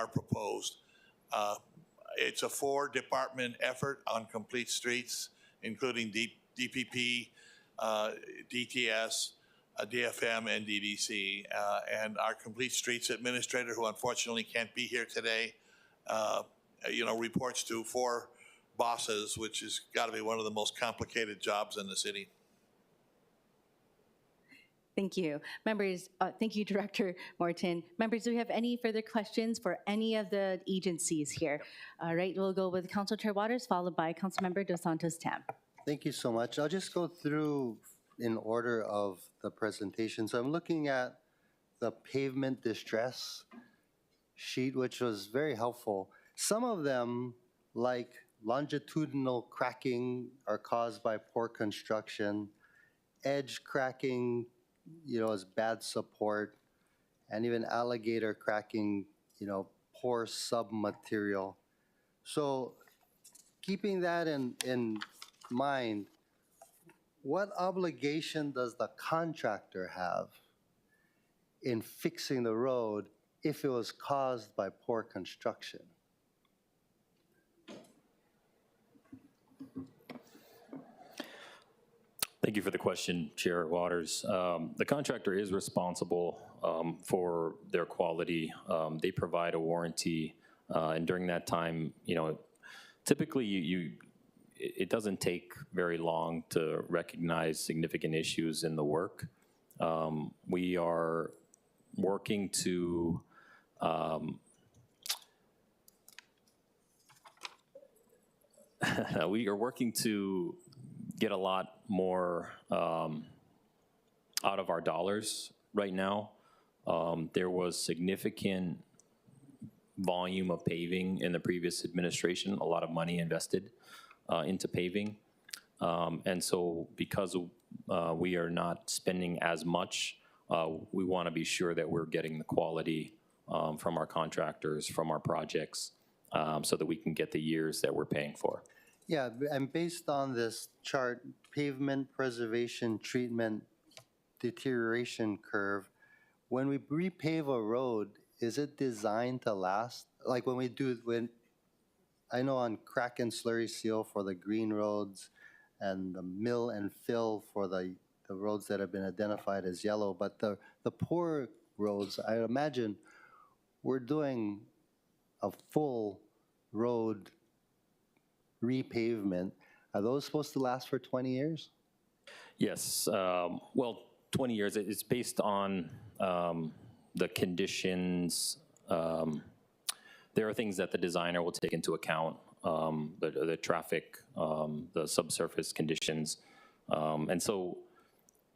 proposed. It's a 4-department effort on complete streets, including DPP, DTS, DFM, and DDC. And our complete streets administrator, who unfortunately can't be here today, reports to 4 bosses, which has got to be one of the most complicated jobs in the city. Thank you. Members, thank you, Director Morton. Members, do we have any further questions for any of the agencies here? All right, we'll go with Council Chair Waters, followed by Councilmember Dos Santos-Tam. Thank you so much. I'll just go through in order of the presentation. So I'm looking at the pavement distress sheet, which was very helpful. Some of them, like longitudinal cracking, are caused by poor construction. Edge cracking, is bad support. And even alligator cracking, poor submaterial. So keeping that in mind, what obligation does the contractor have in fixing the road if it was caused by poor construction? Thank you for the question, Chair Waters. The contractor is responsible for their quality. They provide a warranty, and during that time, typically it doesn't take very long to recognize significant issues in the work. We are working to get a lot more out of our dollars right now. There was significant volume of paving in the previous administration, a lot of money invested into paving. And so because we are not spending as much, we want to be sure that we're getting the quality from our contractors, from our projects, so that we can get the years that we're paying for. Yeah, and based on this chart, pavement preservation treatment deterioration curve, when we repave a road, is it designed to last? Like I know on crack and slurry seal for the green roads and the mill and fill for the roads that have been identified as yellow, but the poor roads, I imagine we're doing a full road repavement. Are those supposed to last for 20 years? Yes, well, 20 years, it's based on the conditions. There are things that the designer will take into account, the traffic, the subsurface conditions. And so,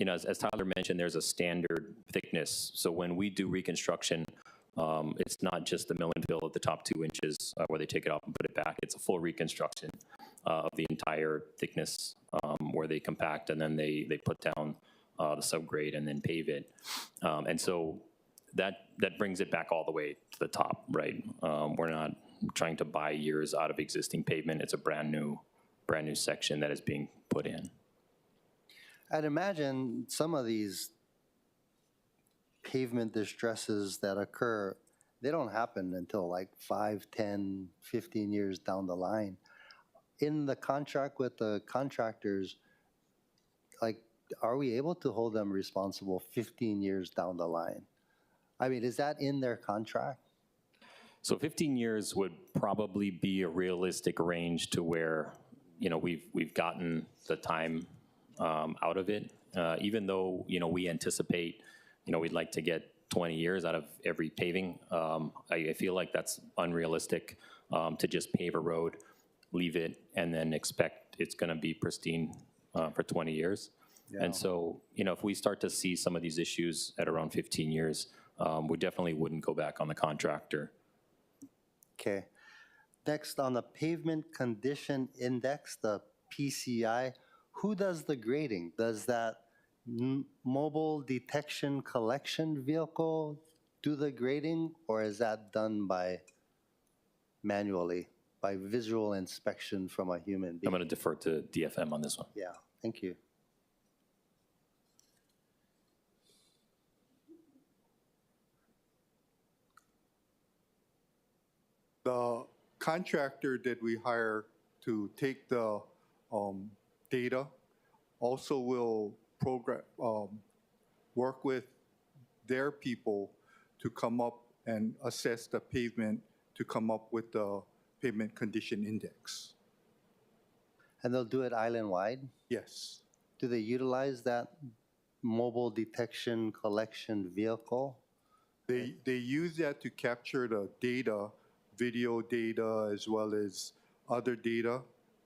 as Tyler mentioned, there's a standard thickness. So when we do reconstruction, it's not just the mill and fill at the top 2 inches where they take it off and put it back. It's a full reconstruction of the entire thickness where they compact and then they put down the subgrade and then pave it. And so that brings it back all the way to the top, right? We're not trying to buy years out of existing pavement. It's a brand new section that is being put in. I'd imagine some of these pavement distresses that occur, they don't happen until like 5, 10, 15 years down the line. In the contract with the contractors, like, are we able to hold them responsible 15 years down the line? I mean, is that in their contract? So 15 years would probably be a realistic range to where, we've gotten the time out of it. Even though, we anticipate, we'd like to get 20 years out of every paving. I feel like that's unrealistic to just pave a road, leave it, and then expect it's going to be pristine for 20 years. Yeah. And so, if we start to see some of these issues at around 15 years, we definitely wouldn't go back on the contractor. Okay. Next, on the Pavement Condition Index, the PCI, who does the grading? Does that mobile detection collection vehicle do the grading, or is that done by manually, by visual inspection from a human being? I'm going to defer to DFM on this one. Yeah, thank you. The contractor that we hire to take the data also will work with their people to come up and assess the pavement to come up with the pavement condition index. And they'll do it island-wide? Yes. Do they utilize that mobile detection collection vehicle? They use that to capture the data, video data, as well as other data.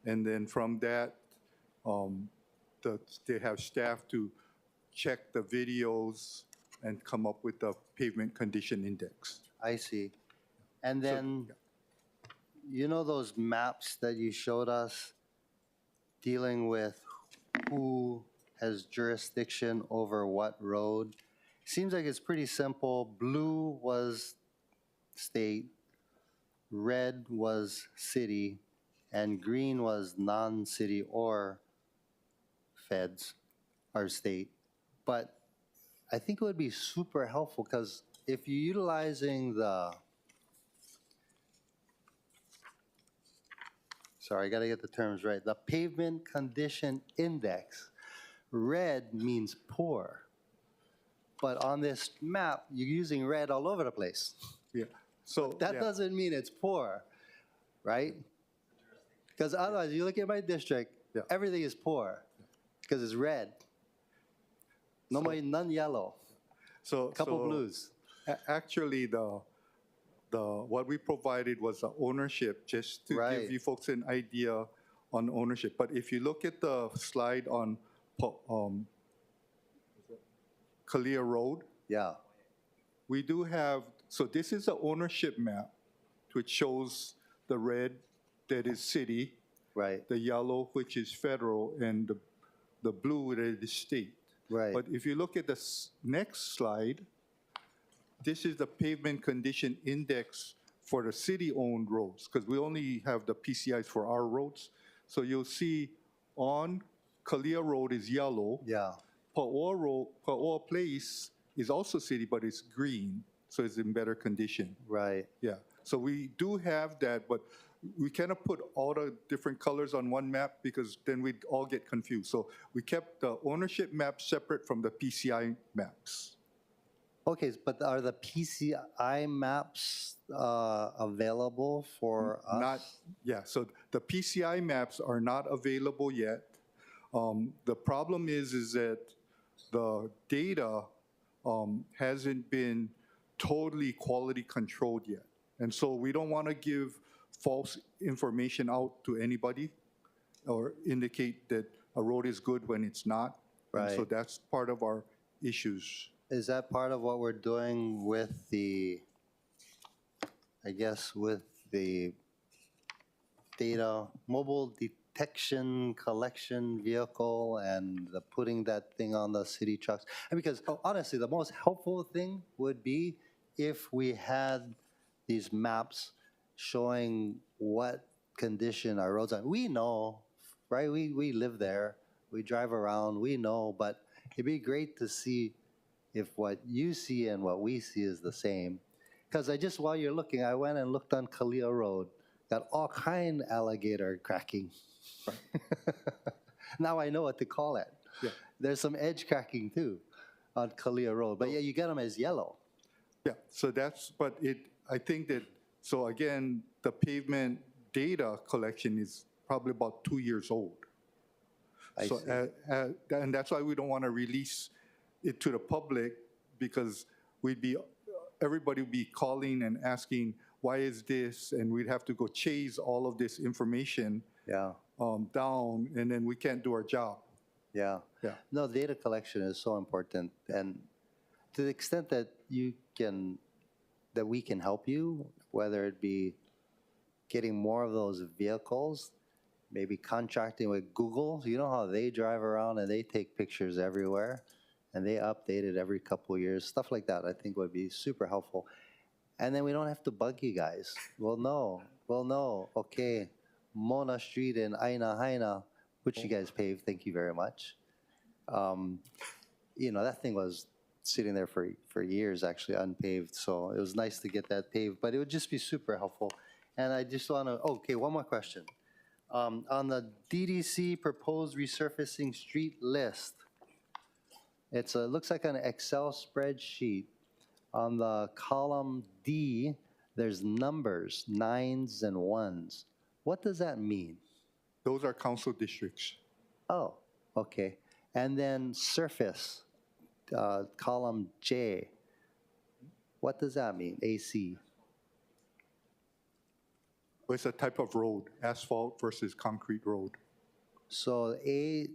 And then from that, they have staff to check the videos and come up with the pavement condition index. I see. And then, you know those maps that you showed us dealing with who has jurisdiction over what road? Seems like it's pretty simple. Blue was state, red was city, and green was non-city or feds or state. But I think it would be super helpful because if you're utilizing sorry, I gotta get the terms right, the pavement condition index, red means poor. But on this map, you're using red all over the place. Yeah. So that doesn't mean it's poor, right? Because otherwise, you look at my district, everything is poor because it's red. None yellow. So couple blues. Actually, what we provided was the ownership, just to give you folks an idea on ownership. But if you look at the slide on Kalia Road, we do have. So this is the ownership map, which shows the red that is city, the yellow which is federal, and the blue that is state. But if you look at the next slide, this is the pavement condition index for the city-owned roads, because we only have the PCIs for our roads. So you'll see on Kalia Road is yellow. Pa'oa Place is also city, but it's green, so it's in better condition. Yeah. So we do have that, but we cannot put all the different colors on one map because then we'd all get confused. So we kept the ownership map separate from the PCI maps. Okay, but are the PCI maps available for us? So the PCI maps are not available yet. The problem is that the data hasn't been totally quality controlled yet. And so we don't want to give false information out to anybody or indicate that a road is good when it's not. And so that's part of our issues. Is that part of what we're doing with the, I guess, with the data, mobile detection collection vehicle and the putting that thing on the city trucks? And because honestly, the most helpful thing would be if we had these maps showing what condition our roads are. We know, right? We live there. We drive around. We know, but it'd be great to see if what you see and what we see is the same. Because while you're looking, I went and looked on Kalia Road. Got all kind alligator cracking. Now I know what to call it. There's some edge cracking too on Kalia Road. But you get them as yellow. Yeah, so I think that, so again, the pavement data collection is probably about 2 years old. And that's why we don't want to release it to the public, because everybody would be calling and asking, why is this? And we'd have to go chase all of this information down, and then we can't do our job. No, data collection is so important. And to the extent that we can help you, whether it be getting more of those vehicles, maybe contracting with Google. You know how they drive around and they take pictures everywhere and they update it every couple of years. Stuff like that I think would be super helpful. And then we don't have to bug you guys. We'll know. Okay, Mona Street in Aina Haina, which you guys paved, thank you very much. That thing was sitting there for years, actually, unpaved. So it was nice to get that paved, but it would just be super helpful. And I just want to, one more question. On the DDC proposed resurfacing street list, it looks like an Excel spreadsheet. On the column D, there's numbers, 9s and 1s. What does that mean? Those are council districts. Oh, okay. And then surface. column J. What does that mean, AC? It's a type of road, asphalt versus concrete road. So A,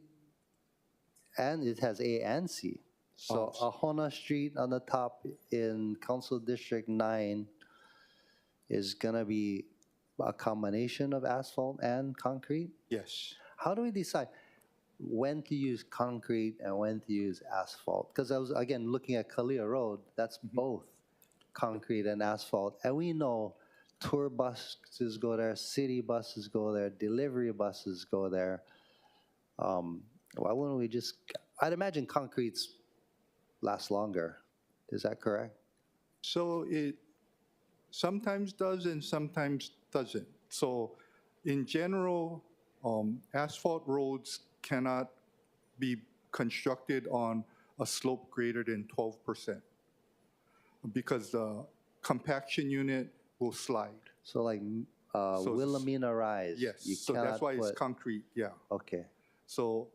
and it has A and C. So Ahona Street on the top in Council District 9 is gonna be a combination of asphalt and concrete? Yes. How do we decide when to use concrete and when to use asphalt? Because I was, again, looking at Kalia Road, that's both concrete and asphalt. And we know tour buses go there, city buses go there, delivery buses go there. Why wouldn't we just, I'd imagine concretes last longer. Is that correct? So it sometimes does and sometimes doesn't. So in general, asphalt roads cannot be constructed on a slope greater than 12% because the compaction unit will slide. So like Wilhelmina Rise. Yes, you so that's why it's concrete, yeah. Okay. So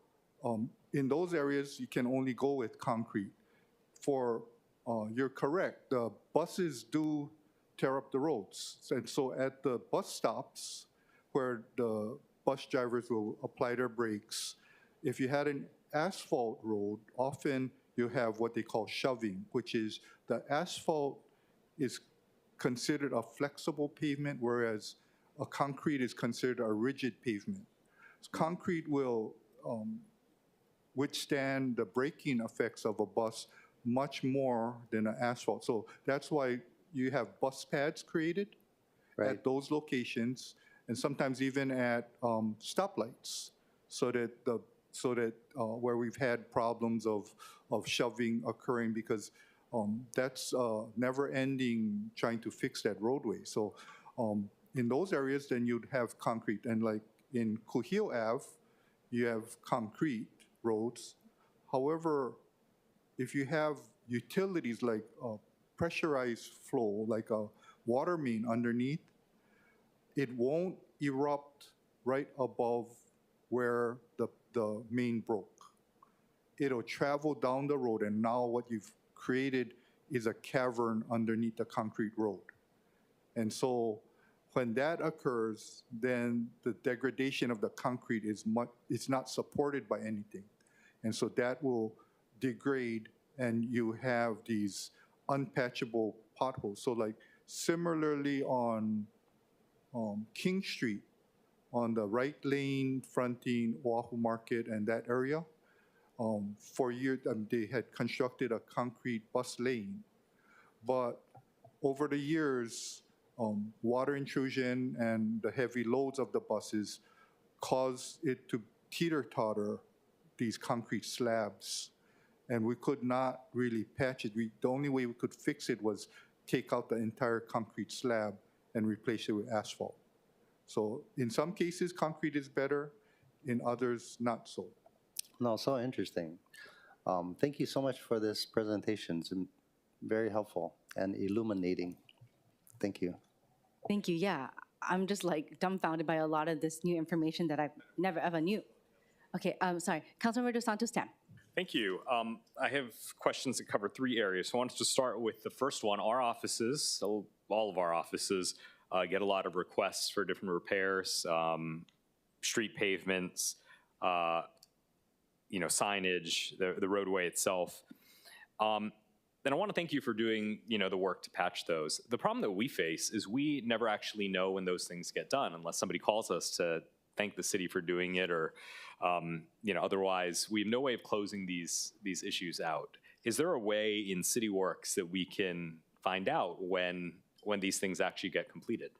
in those areas, you can only go with concrete. You're correct, the buses do tear up the roads. And so at the bus stops where the bus drivers will apply their brakes, if you had an asphalt road, often you have what they call shoving, which is the asphalt is considered a flexible pavement, whereas a concrete is considered a rigid pavement. So concrete will withstand the braking effects of a bus much more than an asphalt. So that's why you have bus pads created at those locations, and sometimes even at stoplights, so that where we've had problems of shoving occurring because that's never-ending trying to fix that roadway. So in those areas, then you'd have concrete, and like in Kuhio Ave, you have concrete roads. However, if you have utilities like pressurized flow, like a water main underneath, it won't erupt right above where the main broke. It'll travel down the road, and now what you've created is a cavern underneath the concrete road. And so when that occurs, then the degradation of the concrete is it's not supported by anything. And so that will degrade, and you have these unpatchable potholes. So like similarly on King Street, on the right lane fronting OʻAHU Market and that area, for years they had constructed a concrete bus lane. But over the years, water intrusion and the heavy loads of the buses caused it to teeter-totter these concrete slabs. And we could not really patch it. The only way we could fix it was take out the entire concrete slab and replace it with asphalt. So in some cases, concrete is better. In others, not so. No, so interesting. Thank you so much for this presentation. It's been very helpful and illuminating. Thank you. Thank you. Yeah, I'm just like dumbfounded by a lot of this new information that I've never ever knew. Okay, sorry, Councilmember Santos-Tam. Thank you. I have questions that cover three areas. So I wanted to start with the first one. Our offices, so all of our offices, get a lot of requests for different repairs, street pavements, signage, the roadway itself. And I want to thank you for doing, the work to patch those. The problem that we face is we never actually know when those things get done unless somebody calls us to thank the city for doing it, or otherwise we have no way of closing these issues out. Is there a way in City Works that we can find out when these things actually get completed?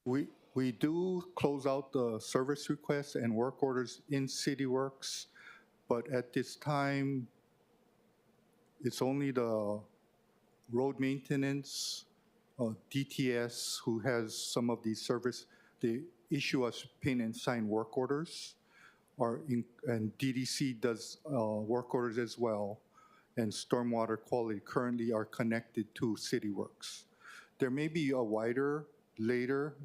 We do close out the service requests and work orders in City Works, but at this time, it's only the road maintenance, DTS, who has some of these service. They issue us paint and sign work orders, and DDC does work orders as well, and stormwater quality currently are connected to City Works. There may be a wider later.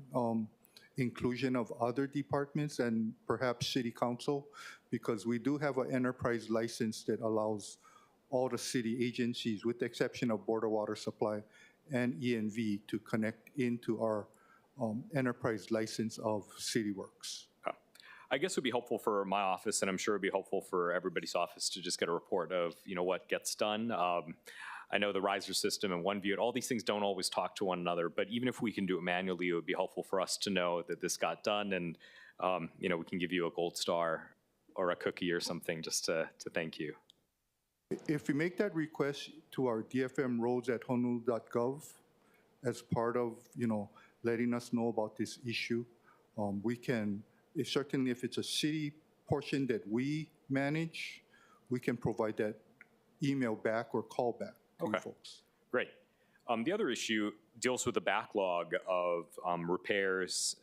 inclusion of other departments and perhaps city council, because we do have an enterprise license that allows all the city agencies, with the exception of Board of Water Supply and ENV, to connect into our enterprise license of City Works. I guess it would be helpful for my office, and I'm sure it would be helpful for everybody's office, to just get a report of, what gets done. I know the riser system and OneView, all these things don't always talk to one another, but even if we can do it manually, it would be helpful for us to know that this got done, and we can give you a gold star or a cookie or something just to thank you. If we make that request to our DFM roads at honolulu.gov as part of, letting us know about this issue, we can, certainly if it's a city portion that we manage, we can provide that email back or call back to you folks. Great. The other issue deals with the backlog of repairs,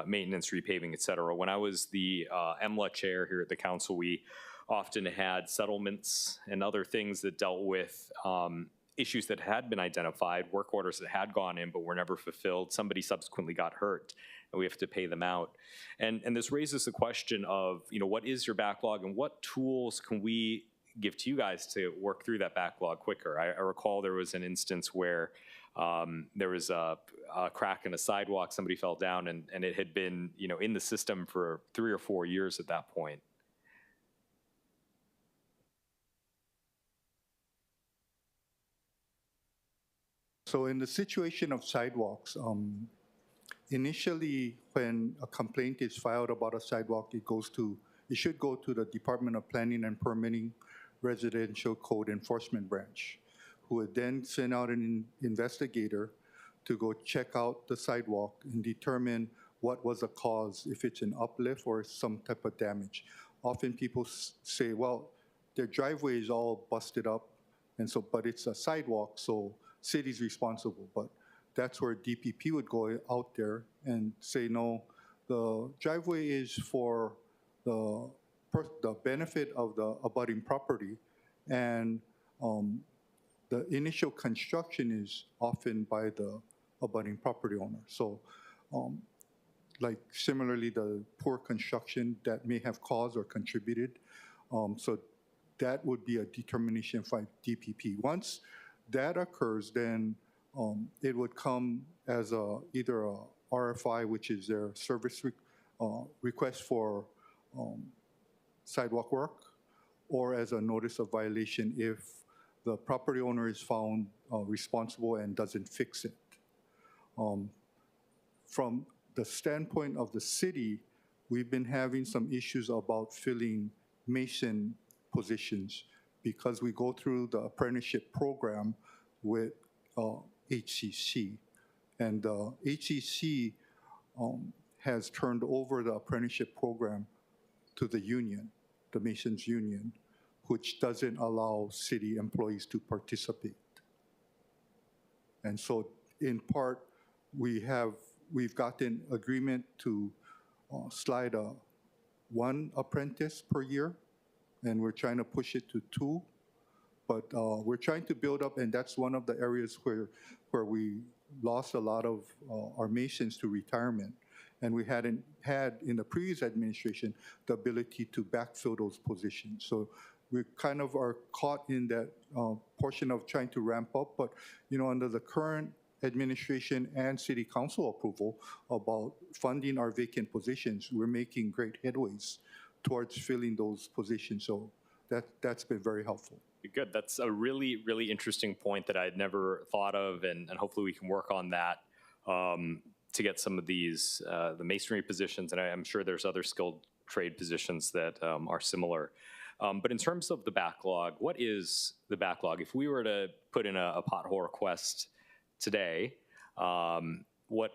maintenance, repaving, et cetera. When I was the EMLA chair here at the council, we often had settlements and other things that dealt with issues that had been identified, work orders that had gone in but were never fulfilled. Somebody subsequently got hurt, and we have to pay them out. And this raises the question of, what is your backlog, and what tools can we give to you guys to work through that backlog quicker? I recall there was an instance where there was a crack in a sidewalk, somebody fell down, and it had been, in the system for 3 or 4 years at that point. So in the situation of sidewalks, initially when a complaint is filed about a sidewalk, it should go to the Department of Planning and Permitting Residential Code Enforcement Branch, who would then send out an investigator to go check out the sidewalk and determine what was the cause, if it's an uplift or some type of damage. Often people say, well, their driveway is all busted up, but it's a sidewalk, so city's responsible. But that's where DPP would go out there and say, no, the driveway is for the benefit of the abutting property, and the initial construction is often by the abutting property owner. So like similarly, the poor construction that may have caused or contributed, so that would be a determination by DPP. Once that occurs, then it would come as either a RFI, which is their service request for sidewalk work, or as a notice of violation if the property owner is found responsible and doesn't fix it. From the standpoint of the city, we've been having some issues about filling mason positions because we go through the apprenticeship program with HCC. And HCC has turned over the apprenticeship program to the union, the Masons Union, which doesn't allow city employees to participate. And so in part, we've gotten agreement to slide one apprentice per year, and we're trying to push it to 2. But we're trying to build up, and that's one of the areas where we lost a lot of our Masons to retirement. And we hadn't had, in the previous administration, the ability to backfill those positions. So we kind of are caught in that portion of trying to ramp up. But, under the current administration and city council approval about funding our vacant positions, we're making great headways towards filling those positions. So that's been very helpful. Good. That's a really, really interesting point that I had never thought of, and hopefully we can work on that to get some of these, the masonry positions, and I'm sure there's other skilled trade positions that are similar. But in terms of the backlog, what is the backlog? If we were to put in a pothole request today, what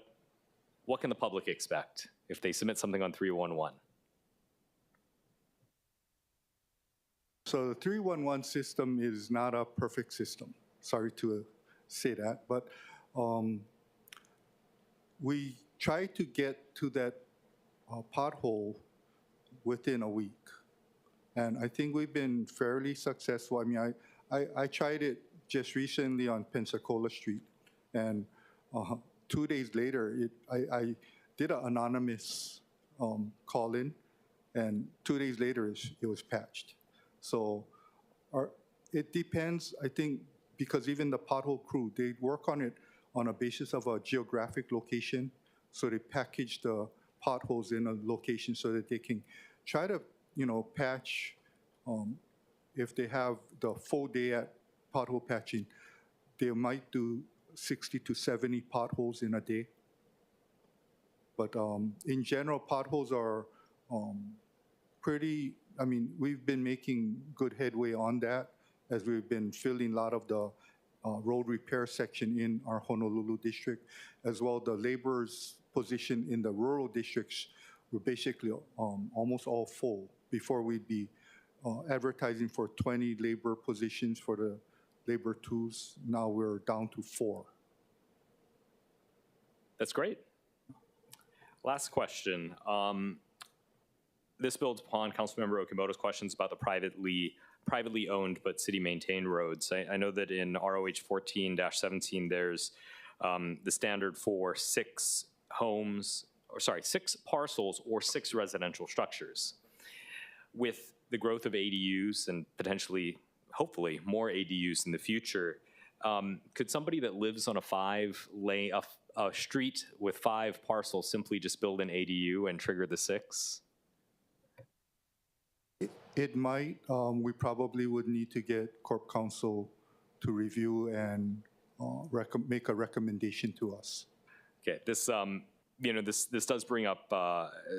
can the public expect if they submit something on 311? So the 311 system is not a perfect system. Sorry to say that, but we try to get to that pothole within a week. And I think we've been fairly successful. I mean, I tried it just recently on Pensacola Street, and 2 days later, did an anonymous call-in, and 2 days later it was patched. So it depends, I think, because even the pothole crew, they work on it on a basis of a geographic location. So they package the potholes in a location so that they can try to, patch. If they have the full day at pothole patching, they might do 60 to 70 potholes in a day. But in general, potholes are pretty, we've been making good headway on that as we've been filling a lot of the road repair section in our Honolulu district, as well the laborers' position in the rural districts were basically almost all full. Before we'd be advertising for 20 labor positions for the labor tools. Now we're down to 4. That's great. Last question. This builds upon Councilmember Okimoto's questions about the privately owned but city-maintained roads. I know that in ROH 14-17, there's the standard for 6 parcels or 6 residential structures. With the growth of ADUs and potentially, hopefully, more ADUs in the future, could somebody that lives on a street with 5 parcels simply just build an ADU and trigger the 6? It might. We probably would need to get Corp Counsel to review and make a recommendation to us. Okay, this does bring up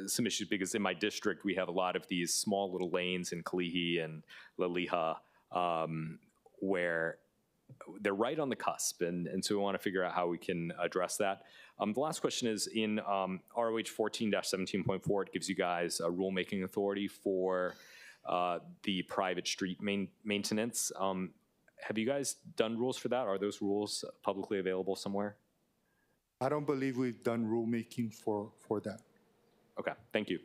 some issues because in my district we have a lot of these small little lanes in Kalihi and Laliha where they're right on the cusp, and so we want to figure out how we can address that. The last question is in ROH 14-17.4, it gives you guys a rulemaking authority for the private street maintenance. Have you guys done rules for that? Are those rules publicly available somewhere? I don't believe we've done rulemaking for that. Okay, thank you.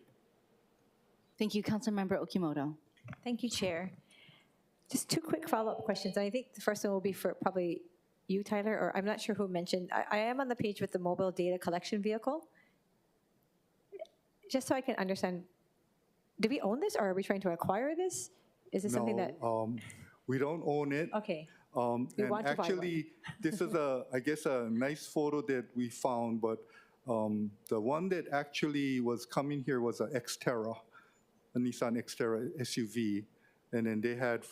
Thank you, Councilmember Okimoto. Thank you, Chair. Just 2 quick follow-up questions. I think the first one will be for probably you, Tyler, or I'm not sure who mentioned. I am on the page with the mobile data collection vehicle. Just so I can understand, do we own this or are we trying to acquire this? Is this something that? We don't own it. Okay. And actually, this is I guess a nice photo that we found, but the one that actually was coming here was a Xterra, a Nissan Xterra SUV, and then they had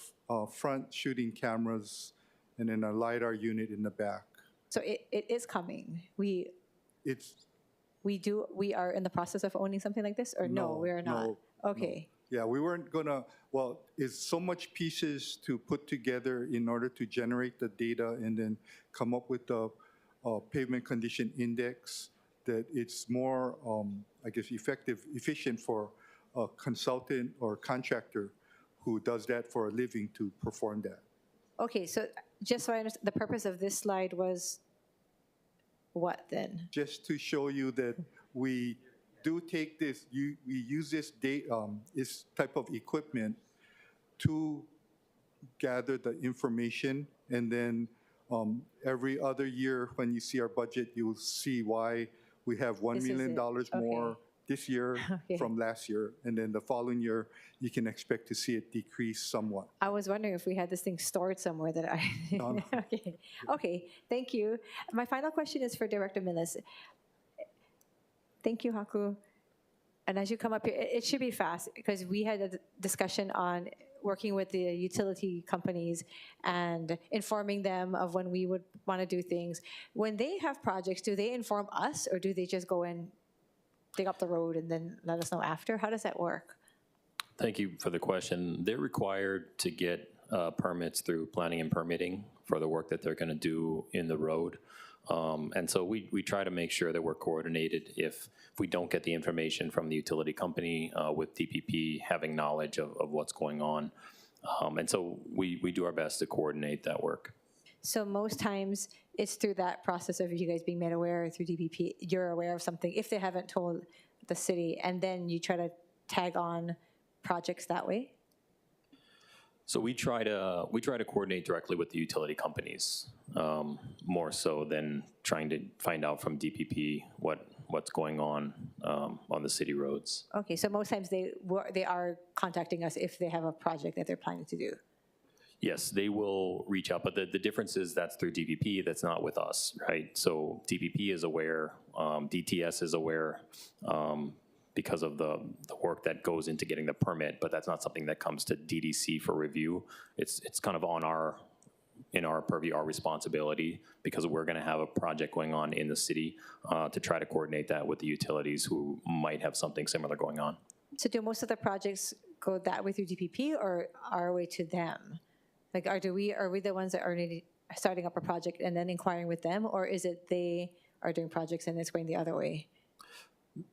front shooting cameras and then a LiDAR unit in the back. So it is coming. We are in the process of owning something like this, or no, we are not. Okay. No. Yeah, we weren't gonna, well, it's so much pieces to put together in order to generate the data and then come up with the pavement condition index that it's more, I guess, efficient for a consultant or contractor who does that for a living to perform that. Okay, so just so I understand, the purpose of this slide was what then? Just to show you that we do take this, we use this type of equipment to gather the information, and then every other year when you see our budget, you'll see why we have $1 million more this year from last year, and then the following year, you can expect to see it decrease somewhat. I was wondering if we had this thing stored somewhere that I... No. Okay, thank you. My final question is for Director Millis. Thank you, Haku. And as you come up here, it should be fast because we had a discussion on working with the utility companies and informing them of when we would want to do things. When they have projects, do they inform us or do they just go and dig up the road and then let us know after? How does that work? Thank you for the question. They're required to get permits through planning and permitting for the work that they're going to do in the road. And so we try to make sure that we're coordinated if we don't get the information from the utility company with DPP having knowledge of what's going on. And so we do our best to coordinate that work. So most times it's through that process of you guys being made aware through DPP, you're aware of something if they haven't told the city, and then you try to tag on projects that way? So we try to coordinate directly with the utility companies, more so than trying to find out from DPP what what's going on the city roads. Okay, so most times they are contacting us if they have a project that they're planning to do. Yes, they will reach out, but the difference is that's through DPP, that's not with us, right? So DPP is aware, DTS is aware because of the work that goes into getting the permit, but that's not something that comes to DDC for review. It's kind of in our purview, our responsibility, because we're gonna have a project going on in the city to try to coordinate that with the utilities who might have something similar going on. So do most of the projects go that way through DPP or our way to them? Like, are we the ones that are starting up a project and then inquiring with them, or is it they are doing projects and it's going the other way?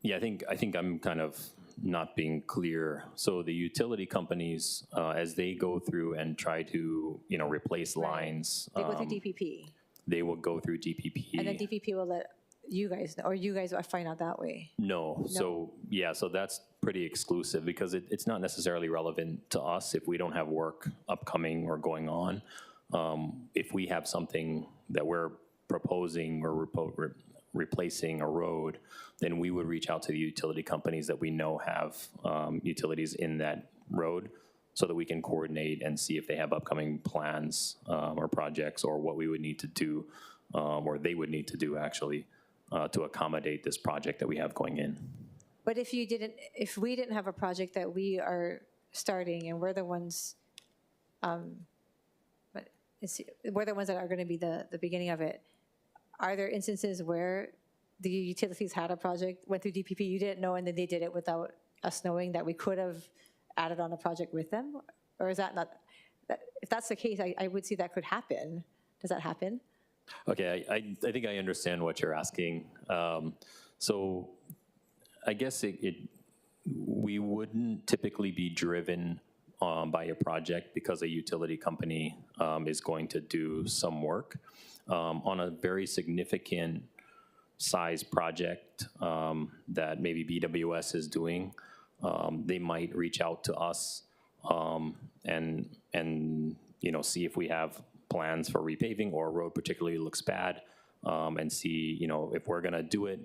Yeah, I think I'm kind of not being clear. So the utility companies, as they go through and try to, replace lines, They go through DPP, they will go through DPP. and then DPP will let you guys know, or you guys will find out that way. No. So that's pretty exclusive because it's not necessarily relevant to us if we don't have work upcoming or going on. If we have something that we're proposing or replacing a road, then we would reach out to the utility companies that we know have utilities in that road so that we can coordinate and see if they have upcoming plans or projects or what we would need to do, or they would need to do actually, to accommodate this project that we have going in. But if we didn't have a project that we are starting and we're the ones, we're the ones that are going to be the beginning of it, are there instances where the utilities had a project, went through DPP, you didn't know, and then they did it without us knowing that we could have added on a project with them? Or is that not, if that's the case, I would see that could happen. Does that happen? Okay, I think I understand what you're asking. So I guess we wouldn't typically be driven by a project because a utility company is going to do some work. On a very significant size project that maybe BWS is doing, they might reach out to us and see if we have plans for repaving or a road particularly looks bad, and see if we're gonna do it.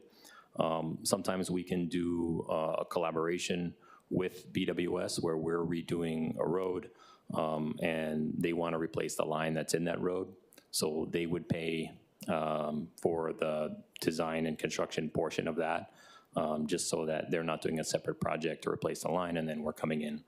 Sometimes we can do a collaboration with BWS where we're redoing a road and they want to replace the line that's in that road. So they would pay for the design and construction portion of that, just so that they're not doing a separate project to replace the line and then we're coming in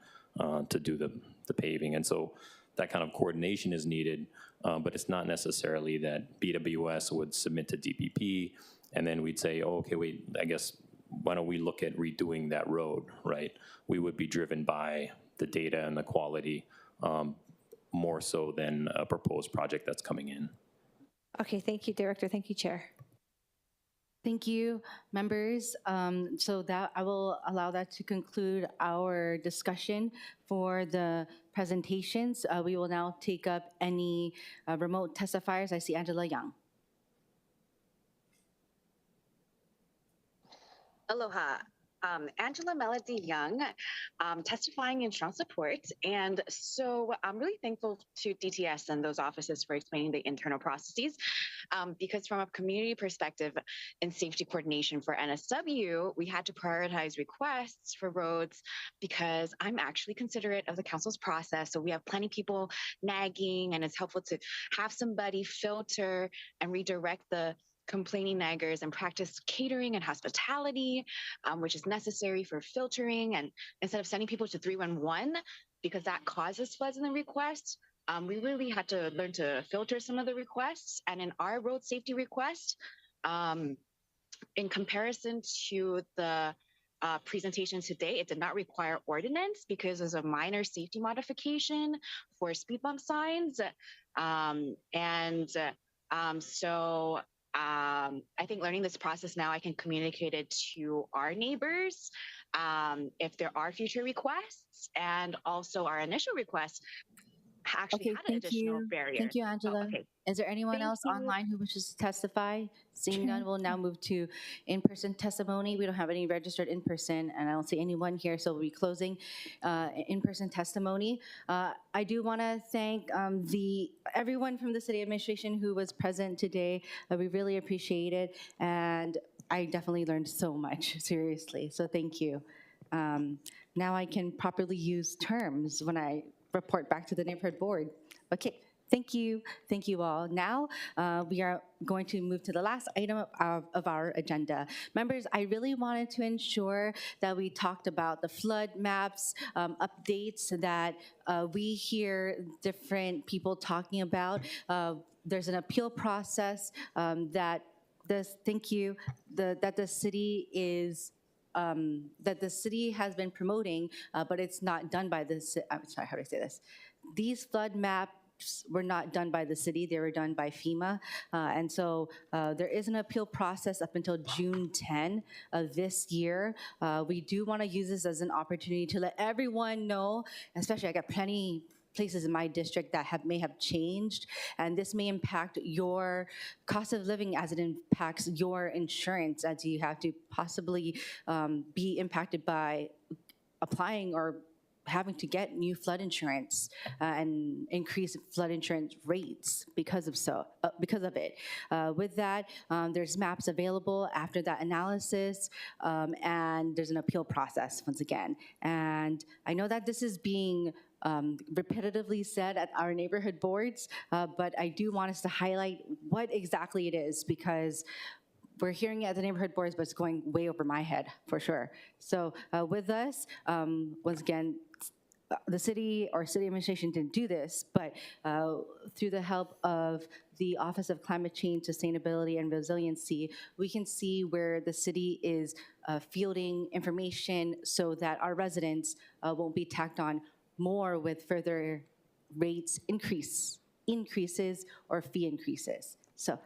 to do the paving. And so that kind of coordination is needed, but it's not necessarily that BWS would submit to DPP and then we'd say, oh, okay, wait, I guess, why don't we look at redoing that road, right? We would be driven by the data and the quality more so than a proposed project that's coming in. Okay, thank you, Director. Thank you, Chair. Thank you, members. So that I will allow that to conclude our discussion for the presentations. We will now take up any remote testifiers. I see Angela Young. Aloha. Angela Melody Young, testifying in strong support. And so I'm really thankful to DTS and those offices for explaining the internal processes, because from a community perspective in safety coordination for NSW, we had to prioritize requests for roads because I'm actually considerate of the council's process. So we have plenty of people nagging, and it's helpful to have somebody filter and redirect the complaining naggers and practice catering and hospitality, which is necessary for filtering. And instead of sending people to 311 because that causes floods in the request, we really had to learn to filter some of the requests. And in our road safety request, in comparison to the presentation today, it did not require ordinance because it was a minor safety modification for speed bump signs. I think learning this process now, I can communicate it to our neighbors if there are future requests, and also our initial requests actually had an additional barrier. Thank you, Angela. Is there anyone else online who wishes to testify? Seeing none, we'll now move to in-person testimony. We don't have any registered in-person, and I don't see anyone here, so we'll be closing in-person testimony. I do want to thank everyone from the city administration who was present today. We really appreciate it. And I definitely learned so much, seriously, so thank you. Now I can properly use terms when I report back to the neighborhood board. Okay, thank you all. Now we are going to move to the last item of our agenda. Members, I really wanted to ensure that we talked about the flood maps, updates that we hear different people talking about. There's an appeal process that that the city is that the city has been promoting, but it's not done by the I'm sorry, how do I say this? These flood maps were not done by the city, they were done by FEMA. And so there is an appeal process up until June 10 of this year. We do want to use this as an opportunity to let everyone know, especially I got plenty places in my district that may have changed, and this may impact your cost of living as it impacts your insurance, as you have to possibly be impacted by applying or having to get new flood insurance and increase flood insurance rates because of it. With that, there's maps available after that analysis, and there's an appeal process once again. And I know that this is being repetitively said at our neighborhood boards, but I do want us to highlight what exactly it is, because we're hearing it at the neighborhood boards, but it's going way over my head for sure. So with us, once again, the city or city administration didn't do this, but through the help of the Office of Climate Change, Sustainability, and Resiliency, we can see where the city is fielding information so that our residents won't be tacked on more with further rates increases or fee increases. So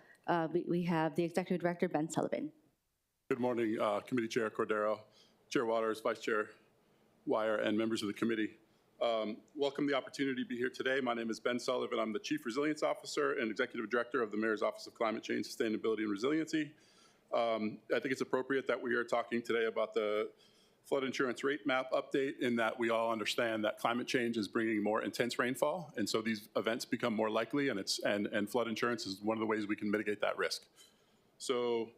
we have the Executive Director, Ben Sullivan. Good morning, Committee Chair Cordero, Chair Waters, Vice Chair Wire, and members of the committee. Welcome the opportunity to be here today. My name is Ben Sullivan. I'm the Chief Resilience Officer and Executive Director of the Mayor's Office of Climate Change, Sustainability, and Resiliency. I think it's appropriate that we're here talking today about the flood insurance rate map update, in that we all understand that climate change is bringing more intense rainfall, and so these events become more likely, and flood insurance is one of the ways we can mitigate that risk. So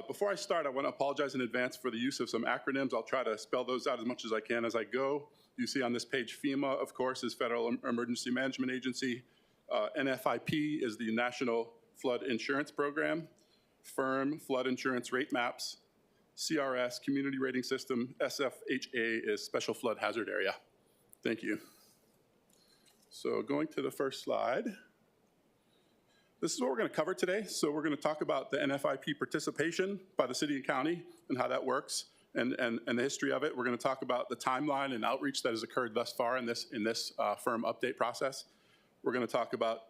before I start, I want to apologize in advance for the use of some acronyms. I'll try to spell those out as much as I can as I go. You see on this page, FEMA, of course, is Federal Emergency Management Agency. NFIP is the National Flood Insurance Program. FIRM, Flood Insurance Rate Maps. CRS, Community Rating System. SFHA is Special Flood Hazard Area. Thank you. So going to the first slide. This is what we're going to cover today. So we're going to talk about the NFIP participation by the city and county and how that works, and the history of it. We're going to talk about the timeline and outreach that has occurred thus far in this firm update process. We're going to talk about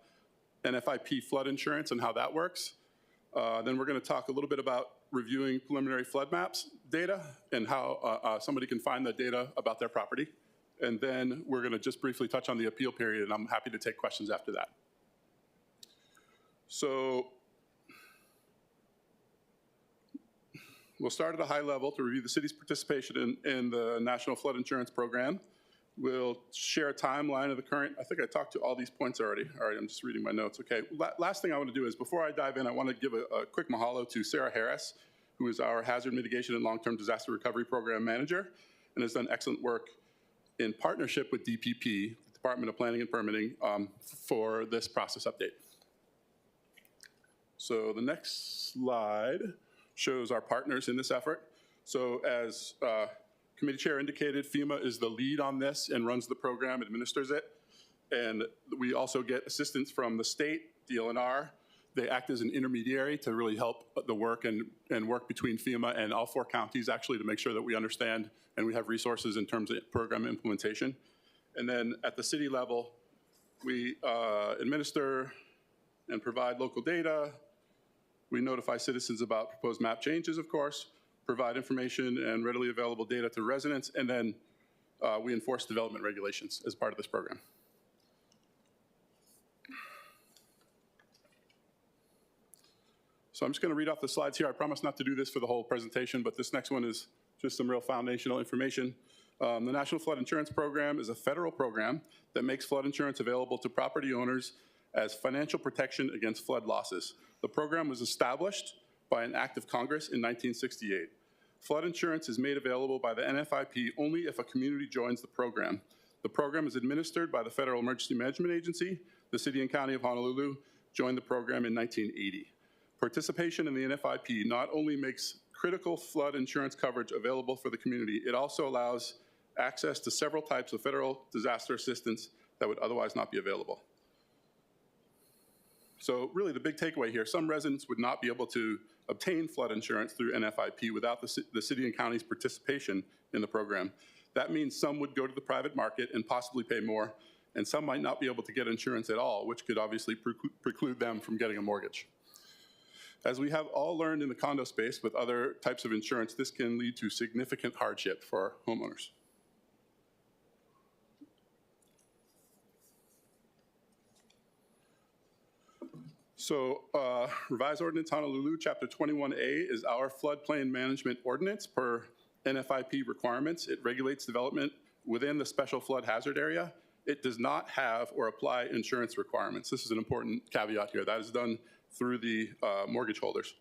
NFIP flood insurance and how that works. Then we're going to talk a little bit about reviewing preliminary flood maps data and how somebody can find the data about their property. And then we're going to just briefly touch on the appeal period, and I'm happy to take questions after that. So we'll start at a high level to review the city's participation in the National Flood Insurance Program. We'll share a timeline of the current. I think I talked to all these points already. All right, I'm just reading my notes. Okay, last thing I want to do is, before I dive in, I want to give a quick mahalo to Sarah Harris, who is our Hazard Mitigation and Long-Term Disaster Recovery Program Manager, and has done excellent work in partnership with DPP, the Department of Planning and Permitting, for this process update. So the next slide shows our partners in this effort. So as Committee Chair indicated, FEMA is the lead on this and runs the program, administers it. And we also get assistance from the state, DLNR. They act as an intermediary to really help the work and work between FEMA and all 4 counties, actually, to make sure that we understand and we have resources in terms of program implementation. And then at the city level, we administer and provide local data. We notify citizens about proposed map changes, of course, provide information and readily available data to residents, and then we enforce development regulations as part of this program. So I'm just going to read off the slides here. I promise not to do this for the whole presentation, but this next one is just some real foundational information. The National Flood Insurance Program is a federal program that makes flood insurance available to property owners as financial protection against flood losses. The program was established by an act of Congress in 1968. Flood insurance is made available by the NFIP only if a community joins the program. The program is administered by the Federal Emergency Management Agency. The City and County of Honolulu joined the program in 1980. Participation in the NFIP not only makes critical flood insurance coverage available for the community, it also allows access to several types of federal disaster assistance that would otherwise not be available. So really the big takeaway here, some residents would not be able to obtain flood insurance through NFIP without the city and county's participation in the program. That means some would go to the private market and possibly pay more, and some might not be able to get insurance at all, which could obviously preclude them from getting a mortgage. As we have all learned in the condo space with other types of insurance, this can lead to significant hardship for homeowners. So Revised Ordinance Honolulu, Chapter 21A is our floodplain management ordinance per NFIP requirements. It regulates development within the special flood hazard area. It does not have or apply insurance requirements. This is an important caveat here. That is done through the mortgage holders.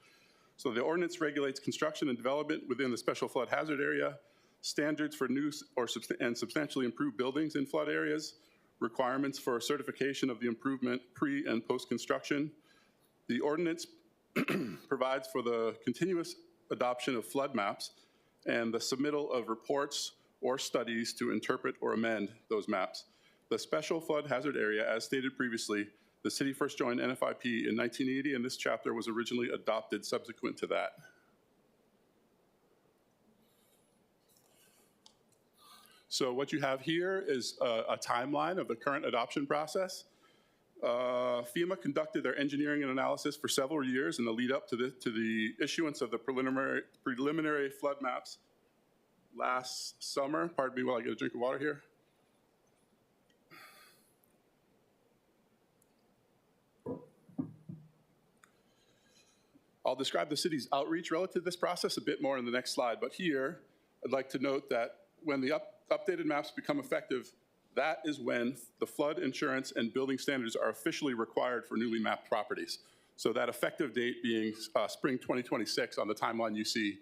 So the ordinance regulates construction and development within the special flood hazard area, standards for new and substantially improved buildings in flood areas, requirements for certification of the improvement pre and post construction. The ordinance provides for the continuous adoption of flood maps and the submittal of reports or studies to interpret or amend those maps. The special flood hazard area, as stated previously, the city first joined NFIP in 1980, and this chapter was originally adopted subsequent to that. So what you have here is a timeline of the current adoption process. FEMA conducted their engineering and analysis for several years in the lead up to the issuance of the preliminary flood maps last summer. Pardon me while I get a drink of water here. I'll describe the city's outreach relative to this process a bit more in the next slide, but here I'd like to note that when the updated maps become effective, that is when the flood insurance and building standards are officially required for newly mapped properties. So that effective date being spring 2026 on the timeline you see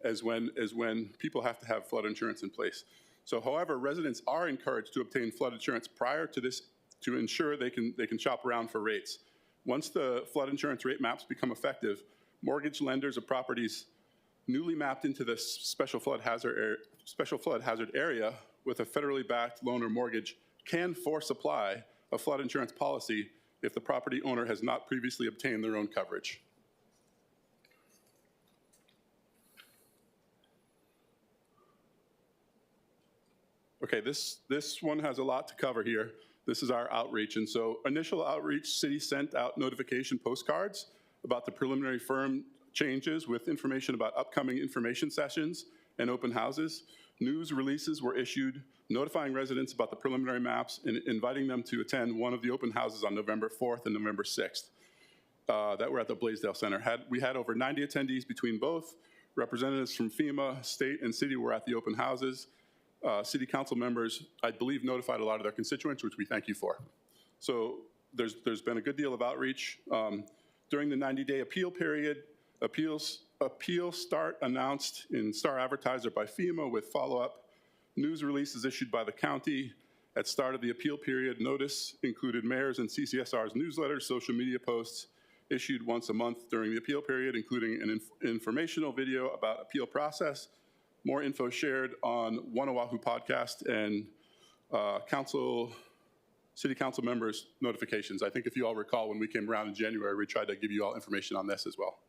is when people have to have flood insurance in place. So however, residents are encouraged to obtain flood insurance prior to this to ensure they can shop around for rates. Once the flood insurance rate maps become effective, mortgage lenders of properties newly mapped into the special flood hazard area with a federally backed loan or mortgage can force apply a flood insurance policy if the property owner has not previously obtained their own coverage. Okay, this one has a lot to cover here. This is our outreach. And so initial outreach, city sent out notification postcards about the preliminary firm changes with information about upcoming information sessions and open houses. News releases were issued notifying residents about the preliminary maps and inviting them to attend one of the open houses on November 4th and November 6th that were at the Blaisdell Center. We had over 90 attendees between both. Representatives from FEMA, state, and city were at the open houses. City council members, I believe, notified a lot of their constituents, which we thank you for. So there's been a good deal of outreach. During the 90-day appeal period, appeal start announced in Star Advertiser by FEMA with follow-up. News releases issued by the county. At start of the appeal period, notice included mayor's and CCSR's newsletters, social media posts issued once a month during the appeal period, including an informational video about appeal process. More info shared on OʻAHU podcast and city council members' notifications. I think if you all recall, when we came around in January, we tried to give you all information on this as well.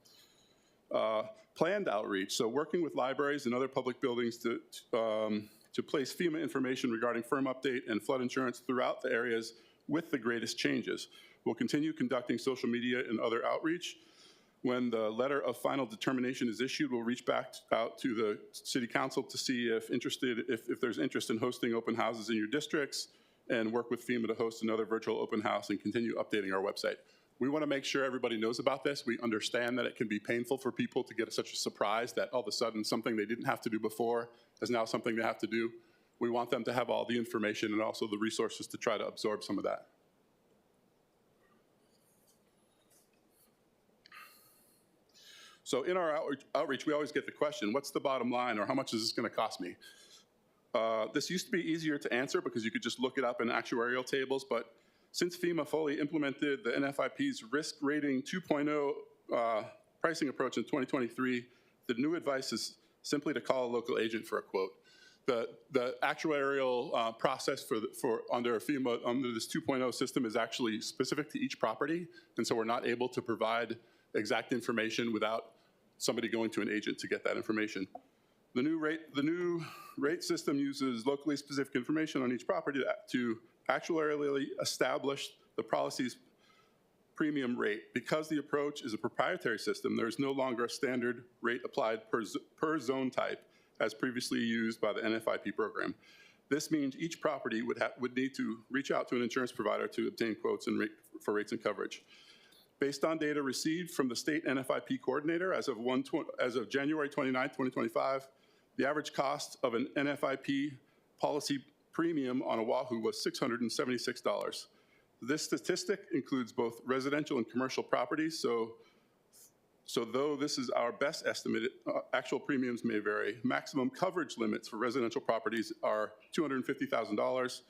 Planned outreach, so working with libraries and other public buildings to place FEMA information regarding firm update and flood insurance throughout the areas with the greatest changes. We'll continue conducting social media and other outreach. When the letter of final determination is issued, we'll reach back out to the city council to see if there's interest in hosting open houses in your districts, and work with FEMA to host another virtual open house and continue updating our website. We want to make sure everybody knows about this. We understand that it can be painful for people to get such a surprise that all of a sudden something they didn't have to do before is now something they have to do. We want them to have all the information and also the resources to try to absorb some of that. So in our outreach, we always get the question, what's the bottom line, or how much is this going to cost me? This used to be easier to answer because you could just look it up in actuarial tables, but since FEMA fully implemented the NFIP's risk rating 2.0 pricing approach in 2023, the new advice is simply to call a local agent for a quote. The actuarial process under FEMA, under this 2.0 system, is actually specific to each property, and so we're not able to provide exact information without somebody going to an agent to get that information. The new rate system uses locally specific information on each property to actuarially establish the policy's premium rate. Because the approach is a proprietary system, there is no longer a standard rate applied per zone type, as previously used by the NFIP program. This means each property would need to reach out to an insurance provider to obtain quotes for rates and coverage. Based on data received from the state NFIP coordinator as of January 29, 2025, the average cost of an NFIP policy premium on OʻAHU was $676. This statistic includes both residential and commercial properties, so though this is our best estimate, actual premiums may vary. Maximum coverage limits for residential properties are $250,000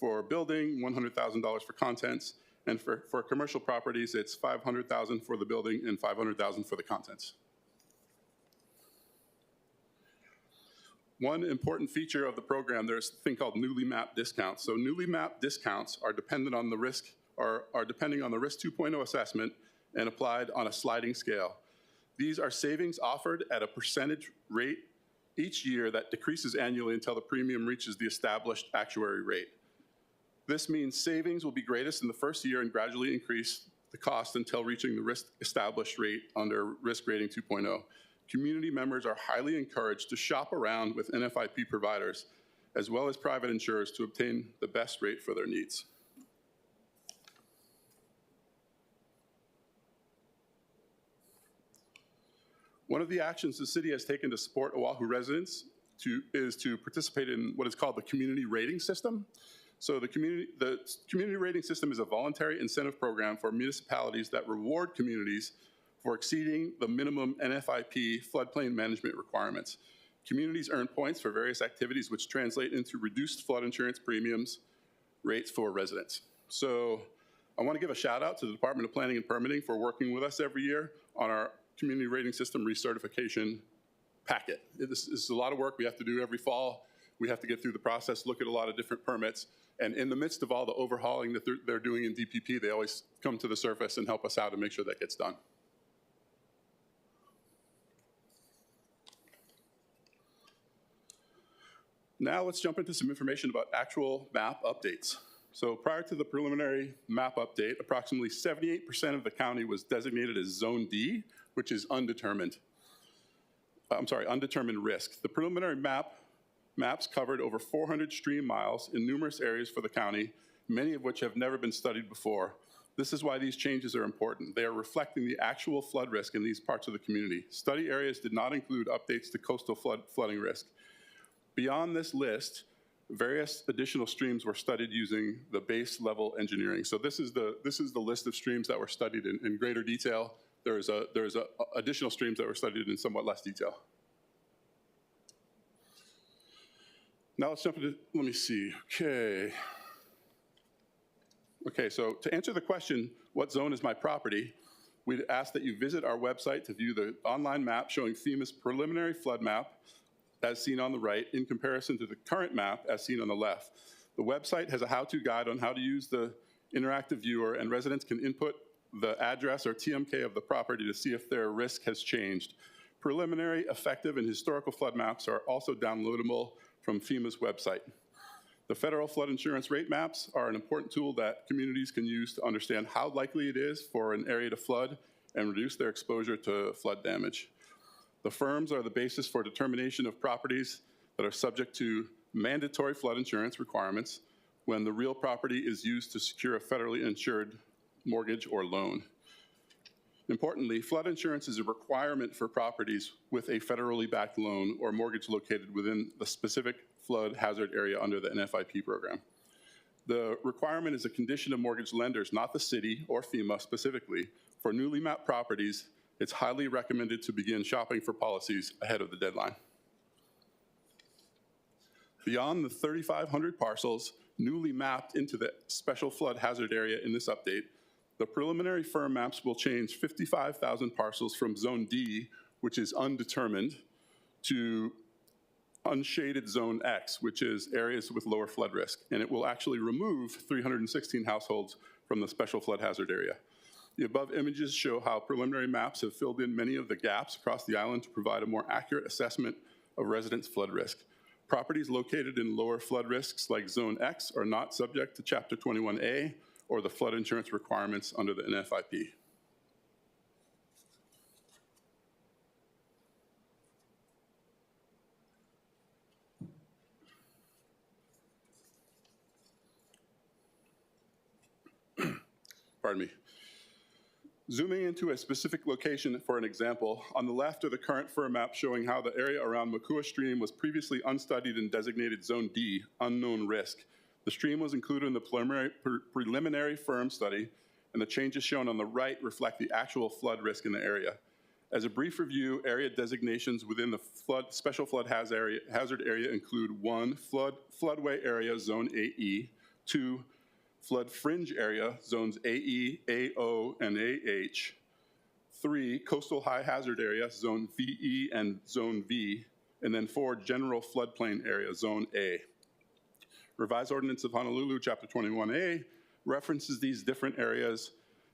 for building, $100,000 for contents, and for commercial properties, it's $500,000 for the building and $500,000 for the contents. One important feature of the program, there's a thing called newly mapped discounts. So newly mapped discounts are dependent on the risk, are depending on the risk 2.0 assessment and applied on a sliding scale. These are savings offered at a percentage rate each year that decreases annually until the premium reaches the established actuary rate. This means savings will be greatest in the first year and gradually increase the cost until reaching the risk established rate under risk rating 2.0. Community members are highly encouraged to shop around with NFIP providers as well as private insurers to obtain the best rate for their needs. One of the actions the city has taken to support OʻAHU residents is to participate in what is called the community rating system. So the community rating system is a voluntary incentive program for municipalities that reward communities for exceeding the minimum NFIP floodplain management requirements. Communities earn points for various activities which translate into reduced flood insurance premiums rates for residents. So I want to give a shout out to the Department of Planning and Permitting for working with us every year on our community rating system recertification packet. This is a lot of work we have to do every fall. We have to get through the process, look at a lot of different permits, and in the midst of all the overhauling that they're doing in DPP, they always come to the surface and help us out and make sure that gets done. Now let's jump into some information about actual map updates. So prior to the preliminary map update, approximately 78% of the county was designated as Zone D, which is undetermined risk. The preliminary maps covered over 400 stream miles in numerous areas for the county, many of which have never been studied before. This is why these changes are important. They are reflecting the actual flood risk in these parts of the community. Study areas did not include updates to coastal flooding risk. Beyond this list, various additional streams were studied using the base level engineering. So this is the list of streams that were studied in greater detail. There's additional streams that were studied in somewhat less detail. Now let's jump into, let me see, Okay, so to answer the question, what zone is my property? We'd ask that you visit our website to view the online map showing FEMA's preliminary flood map as seen on the right in comparison to the current map as seen on the left. The website has a how-to guide on how to use the interactive viewer, and residents can input the address or TMK of the property to see if their risk has changed. Preliminary, effective, and historical flood maps are also downloadable from FEMA's website. The federal flood insurance rate maps are an important tool that communities can use to understand how likely it is for an area to flood and reduce their exposure to flood damage. The firms are the basis for determination of properties that are subject to mandatory flood insurance requirements when the real property is used to secure a federally insured mortgage or loan. Importantly, flood insurance is a requirement for properties with a federally backed loan or mortgage located within the specific flood hazard area under the NFIP program. The requirement is a condition of mortgage lenders, not the city or FEMA specifically, for newly mapped properties it's highly recommended to begin shopping for policies ahead of the deadline. Beyond the 3,500 parcels newly mapped into the special flood hazard area in this update, the preliminary firm maps will change 55,000 parcels from Zone D, which is undetermined, to unshaded Zone X, which is areas with lower flood risk. And it will actually remove 316 households from the special flood hazard area. The above images show how preliminary maps have filled in many of the gaps across the island to provide a more accurate assessment of residents' flood risk. Properties located in lower flood risks like Zone X are not subject to Chapter 21A or the flood insurance requirements under the NFIP. Pardon me. Zooming into a specific location for an example, on the left are the current firm map showing how the area around Makua Stream was previously unstudied and designated Zone D, unknown risk. The stream was included in the preliminary firm study, and the changes shown on the right reflect the actual flood risk in the area. As a brief review, area designations within the special flood hazard area include 1, floodway area, Zone AE, 2, flood fringe area, zones AE, AO, and AH. 3, coastal high hazard area, zone VE and zone V. And then 4, general floodplain area, zone A. Revised Ordinance of Honolulu, Chapter 21A, references these different areas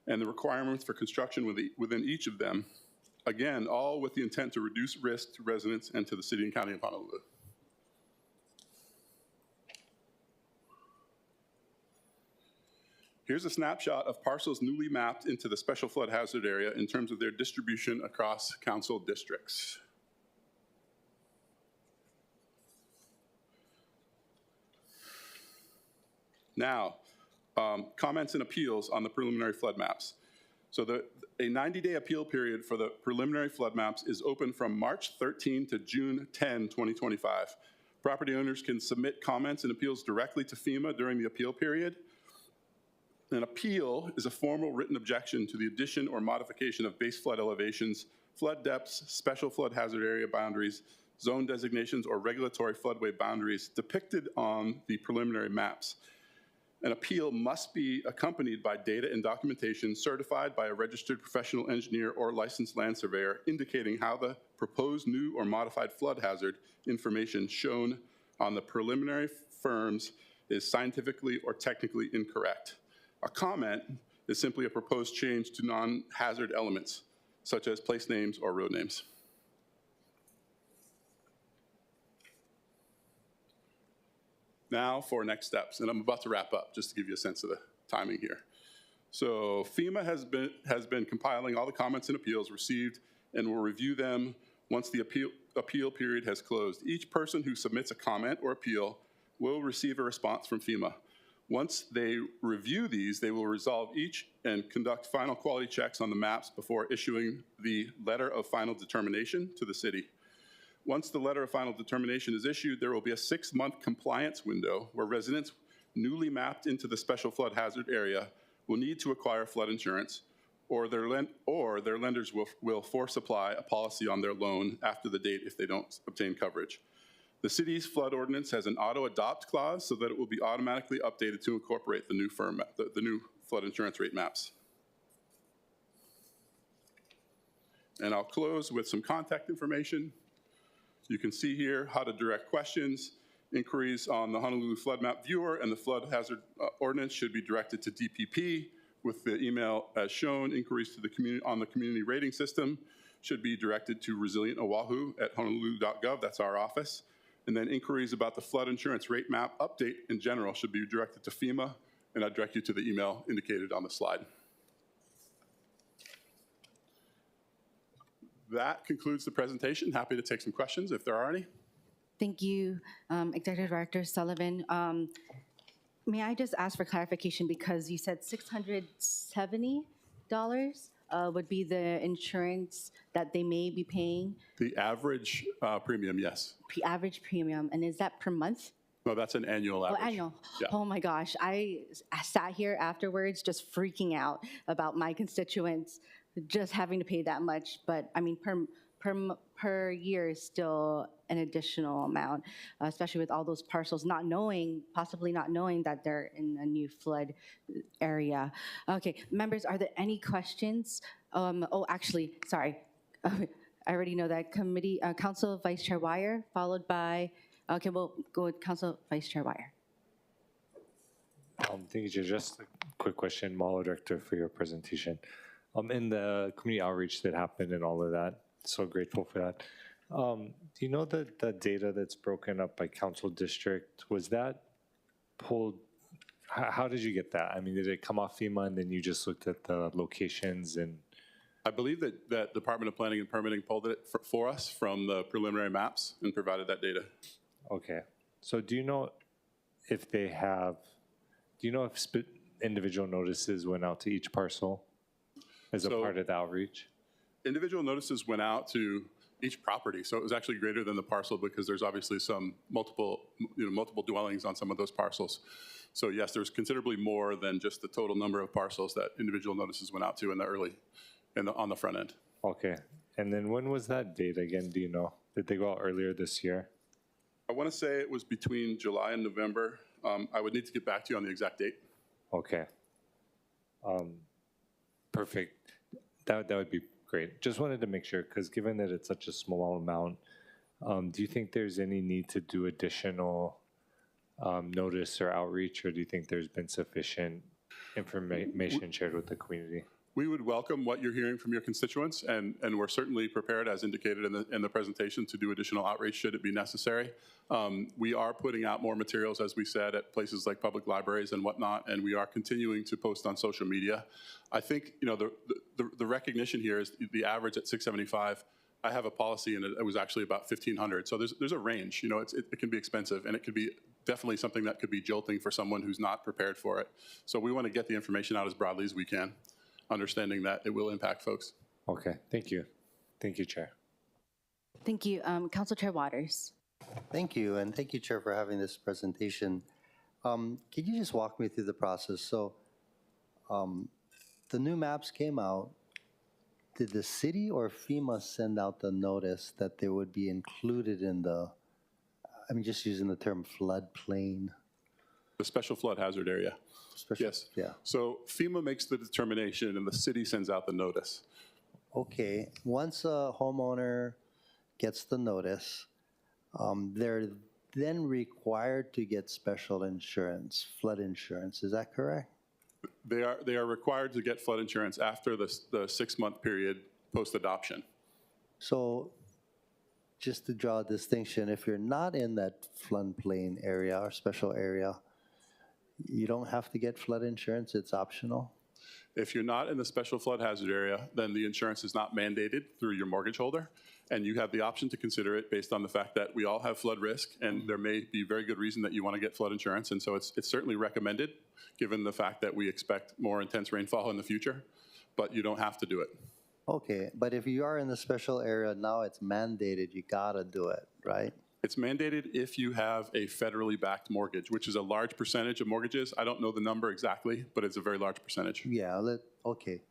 and the requirements for construction within each of them. Again, all with the intent to reduce risk to residents and to the city and county of Honolulu. Here's a snapshot of parcels newly mapped into the special flood hazard area in terms of their distribution across council districts. Now, comments and appeals on the preliminary flood maps. So a 90-day appeal period for the preliminary flood maps is open from March 13 to June 10, 2025. Property owners can submit comments and appeals directly to FEMA during the appeal period. An appeal is a formal written objection to the addition or modification of base flood elevations, flood depths, special flood hazard area boundaries, zone designations, or regulatory floodway boundaries depicted on the preliminary maps. An appeal must be accompanied by data and documentation certified by a registered professional engineer or licensed land surveyor indicating how the proposed new or modified flood hazard information shown on the preliminary firms is scientifically or technically incorrect. A comment is simply a proposed change to non-hazard elements, such as place names or road names. Now for next steps, and I'm about to wrap up just to give you a sense of the timing here. So FEMA has been compiling all the comments and appeals received and will review them once the appeal period has closed. Each person who submits a comment or appeal will receive a response from FEMA. Once they review these, they will resolve each and conduct final quality checks on the maps before issuing the letter of final determination to the city. Once the letter of final determination is issued, there will be a 6-month compliance window where residents newly mapped into the special flood hazard area will need to acquire flood insurance, or their lenders will force apply a policy on their loan after the date if they don't obtain coverage. The city's flood ordinance has an auto-adopt clause so that it will be automatically updated to incorporate the new the new flood insurance rate maps. And I'll close with some contact information. You can see here how to direct questions. Inquiries on the Honolulu Flood Map Viewer and the Flood Hazard Ordinance should be directed to DPP with the email as shown. Inquiries to the community rating system should be directed to Resilient OʻAHU at honolulu.gov. That's our office. And then inquiries about the flood insurance rate map update in general should be directed to FEMA, and I direct you to the email indicated on the slide. That concludes the presentation. Happy to take some questions if there are any. Thank you, Executive Director Sullivan. May I just ask for clarification because you said $670 would be the insurance that they may be paying? The average premium, yes. Average premium, and is that per month? No, that's an annual average. Oh, annual. Yeah. Oh my gosh, I sat here afterwards just freaking out about my constituents just having to pay that much, but I mean, per year is still an additional amount, especially with all those parcels possibly not knowing that they're in a new flood area. Okay, members, are there any questions? Oh, actually, sorry. I already know that committee, Council Vice Chair Wire, followed by, okay, we'll go with Council Vice Chair Wire. Thank you, Chair. Just a quick question, Mahalo Director, for your presentation. In the community outreach that happened and all of that, so grateful for that. Do you know the data that's broken up by council district, was that pulled, how did you get that? I mean, did it come off FEMA and then you just looked at the locations and? I believe that Department of Planning and Permitting pulled it for us from the preliminary maps and provided that data. Okay. So do you know if they have, do you know if individual notices went out to each parcel as a part of the outreach? Individual notices went out to each property, so it was actually greater than the parcel because there's obviously some multiple dwellings on some of those parcels. So yes, there's considerably more than just the total number of parcels that individual notices went out to in the on the front end. Okay, and then when was that date again, do you know? Did they go out earlier this year? I want to say it was between July and November. I would need to get back to you on the exact date. Okay. Perfect. That would be great. Just wanted to make sure, because given that it's such a small amount, do you think there's any need to do additional notice or outreach, or do you think there's been sufficient information shared with the community? We would welcome what you're hearing from your constituents, and we're certainly prepared, as indicated in the presentation, to do additional outreach should it be necessary. We are putting out more materials, as we said, at places like public libraries and whatnot, and we are continuing to post on social media. I think the recognition here is the average at 675. I have a policy, and it was actually about 1,500. So there's a range. It can be expensive, and it could be definitely something that could be jolting for someone who's not prepared for it. So we want to get the information out as broadly as we can, understanding that it will impact folks. Okay, thank you. Thank you, Chair. Thank you. Council Chair Waters. Thank you, and thank you, Chair, for having this presentation. Can you just walk me through the process? So the new maps came out. Did the city or FEMA send out the notice that they would be included in the, I'm just using the term floodplain? The special flood hazard area. Yes. Yeah. So FEMA makes the determination and the city sends out the notice. Okay. Once a homeowner gets the notice, they're then required to get special insurance, flood insurance. Is that correct? They are required to get flood insurance after the 6-month period post-adoption. So just to draw a distinction, if you're not in that floodplain area or special area, you don't have to get flood insurance, it's optional? If you're not in the special flood hazard area, then the insurance is not mandated through your mortgage holder, and you have the option to consider it based on the fact that we all have flood risk, and there may be very good reason that you want to get flood insurance, and so it's certainly recommended, given the fact that we expect more intense rainfall in the future, but you don't have to do it. Okay, but if you are in the special area, now it's mandated, you gotta do it, right? It's mandated if you have a federally backed mortgage, which is a large percentage of mortgages. I don't know the number exactly, but it's a very large percentage. Yeah, okay,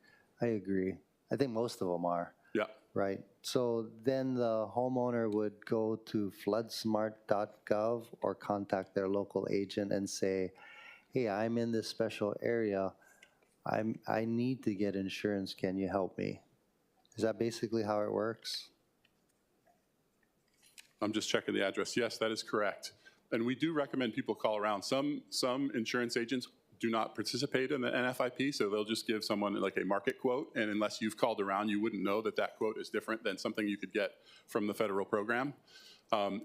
I agree. I think most of them are. Yeah. Right. So then the homeowner would go to floodsmart.gov or contact their local agent and say, hey, I'm in this special area. I need to get insurance. Can you help me? Is that basically how it works? I'm just checking the address. Yes, that is correct. And we do recommend people call around. Some insurance agents do not participate in the NFIP, so they'll just give someone like a market quote, and unless you've called around, you wouldn't know that that quote is different than something you could get from the federal program.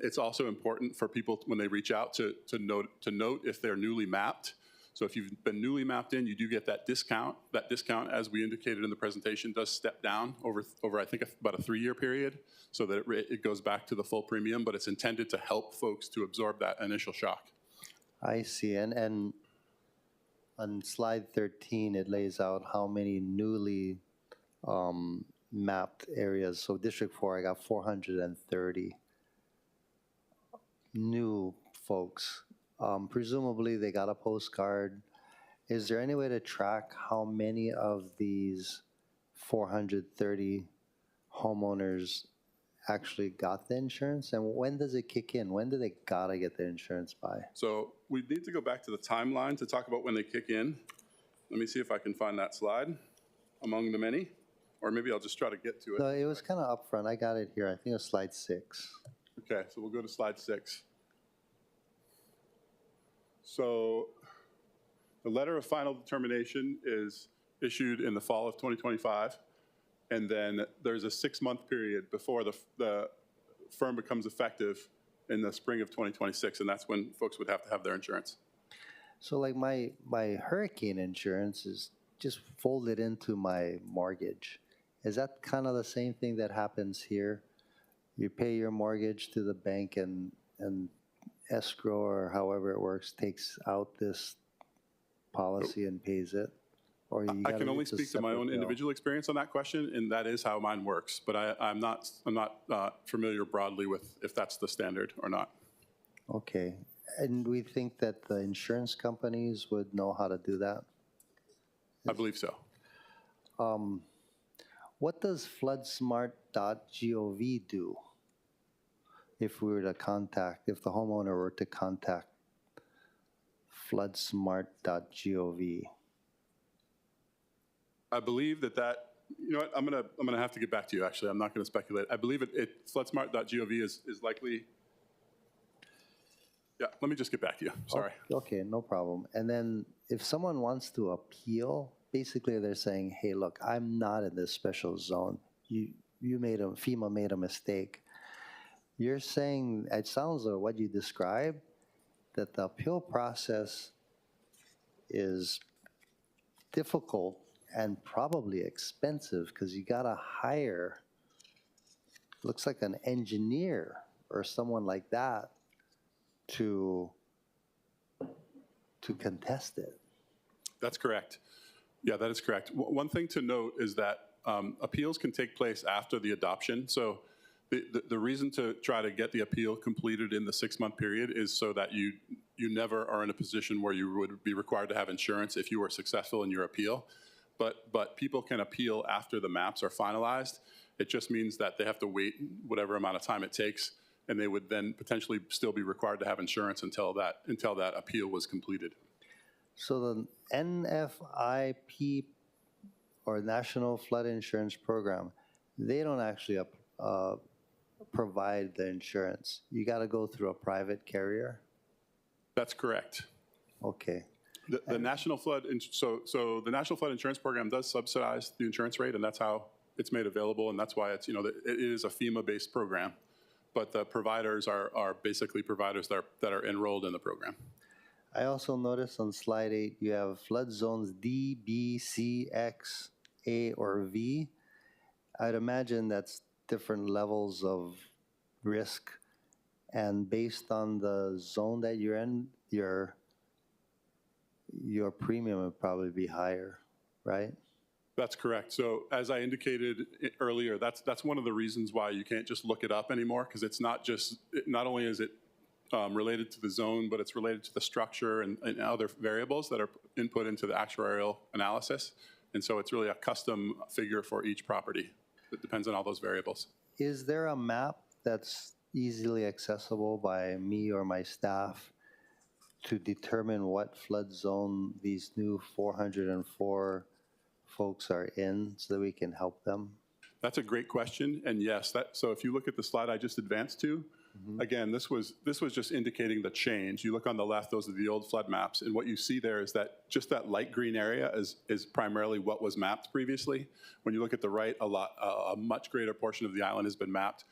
It's also important for people when they reach out to note if they're newly mapped. So if you've been newly mapped in, you do get that discount. That discount, as we indicated in the presentation, does step down over I think about a 3-year period, so that it goes back to the full premium, but it's intended to help folks to absorb that initial shock. I see. And on slide 13, it lays out how many newly mapped areas. So District 4, I got 430 new folks. Presumably they got a postcard. Is there any way to track how many of these 430 homeowners actually got the insurance? And when does it kick in? When do they gotta get their insurance by? So we need to go back to the timeline to talk about when they kick in. Let me see if I can find that slide among the many, or maybe I'll just try to get to it. No, it was kind of upfront. I got it here. I think it was slide 6. Okay, so we'll go to slide 6. So the letter of final determination is issued in the fall of 2025, and then there's a 6-month period before the firm becomes effective in the spring of 2026, and that's when folks would have to have their insurance. So like my hurricane insurance is just folded into my mortgage. Is that kind of the same thing that happens here? You pay your mortgage to the bank, and escrow, or however it works, takes out this policy and pays it? Or you I can only speak to my own individual experience on that question, and that is how mine works. But I'm not familiar broadly with if that's the standard or not. Okay. And we think that the insurance companies would know how to do that? I believe so. What does floodsmart.gov do if we were to contact, if the homeowner were to contact floodsmart.gov? I believe that, you know what, I'm gonna have to get back to you, actually. I'm not gonna speculate. I believe floodsmart.gov is likely. Yeah, let me just get back to you, sorry. Okay, no problem. And then if someone wants to appeal, basically they're saying, hey, look, I'm not in this special zone. FEMA made a mistake. You're saying, it sounds like what you described, that the appeal process is difficult and probably expensive because you gotta hire, looks like an engineer or someone like that to contest it. That's correct. Yeah, that is correct. One thing to note is that appeals can take place after the adoption. So the reason to try to get the appeal completed in the 6-month period is so that you never are in a position where you would be required to have insurance if you were successful in your appeal. But people can appeal after the maps are finalized. It just means that they have to wait whatever amount of time it takes, and they would then potentially still be required to have insurance until that appeal was completed. So the NFIP, or National Flood Insurance Program, they don't actually provide the insurance. You got to go through a private carrier? That's correct. Okay. The National Flood, so the National Flood Insurance Program does subsidize the insurance rate, and that's how it's made available, and that's why it's, it is a FEMA-based program. But the providers are basically providers that are enrolled in the program. I also noticed on slide 8, you have flood zones D, B, C, X, A, or V. I'd imagine that's different levels of risk, and based on the zone that you're in, your premium would probably be higher, right? That's correct. So as I indicated earlier, that's one of the reasons why you can't just look it up anymore, because it's not only is it related to the zone, but it's related to the structure and other variables that are input into the actuarial analysis. And so it's really a custom figure for each property that depends on all those variables. Is there a map that's easily accessible by me or my staff to determine what flood zone these new 404 folks are in so that we can help them? That's a great question, and yes, so if you look at the slide I just advanced to, again, this was just indicating the change. You look on the left, those are the old flood maps, and what you see there is that just that light green area is primarily what was mapped previously. When you look at the right, a much greater portion of the island has been mapped.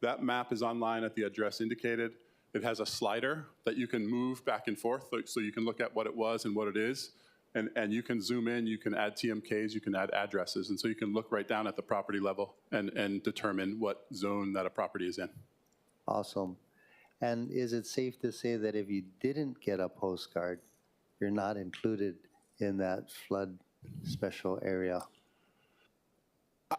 That map is online at the address indicated. It has a slider that you can move back and forth, so you can look at what it was and what it is. And you can zoom in, you can add TMKs, you can add addresses. And so you can look right down at the property level and determine what zone that a property is in. Awesome. And is it safe to say that if you didn't get a postcard, you're not included in that flood special area?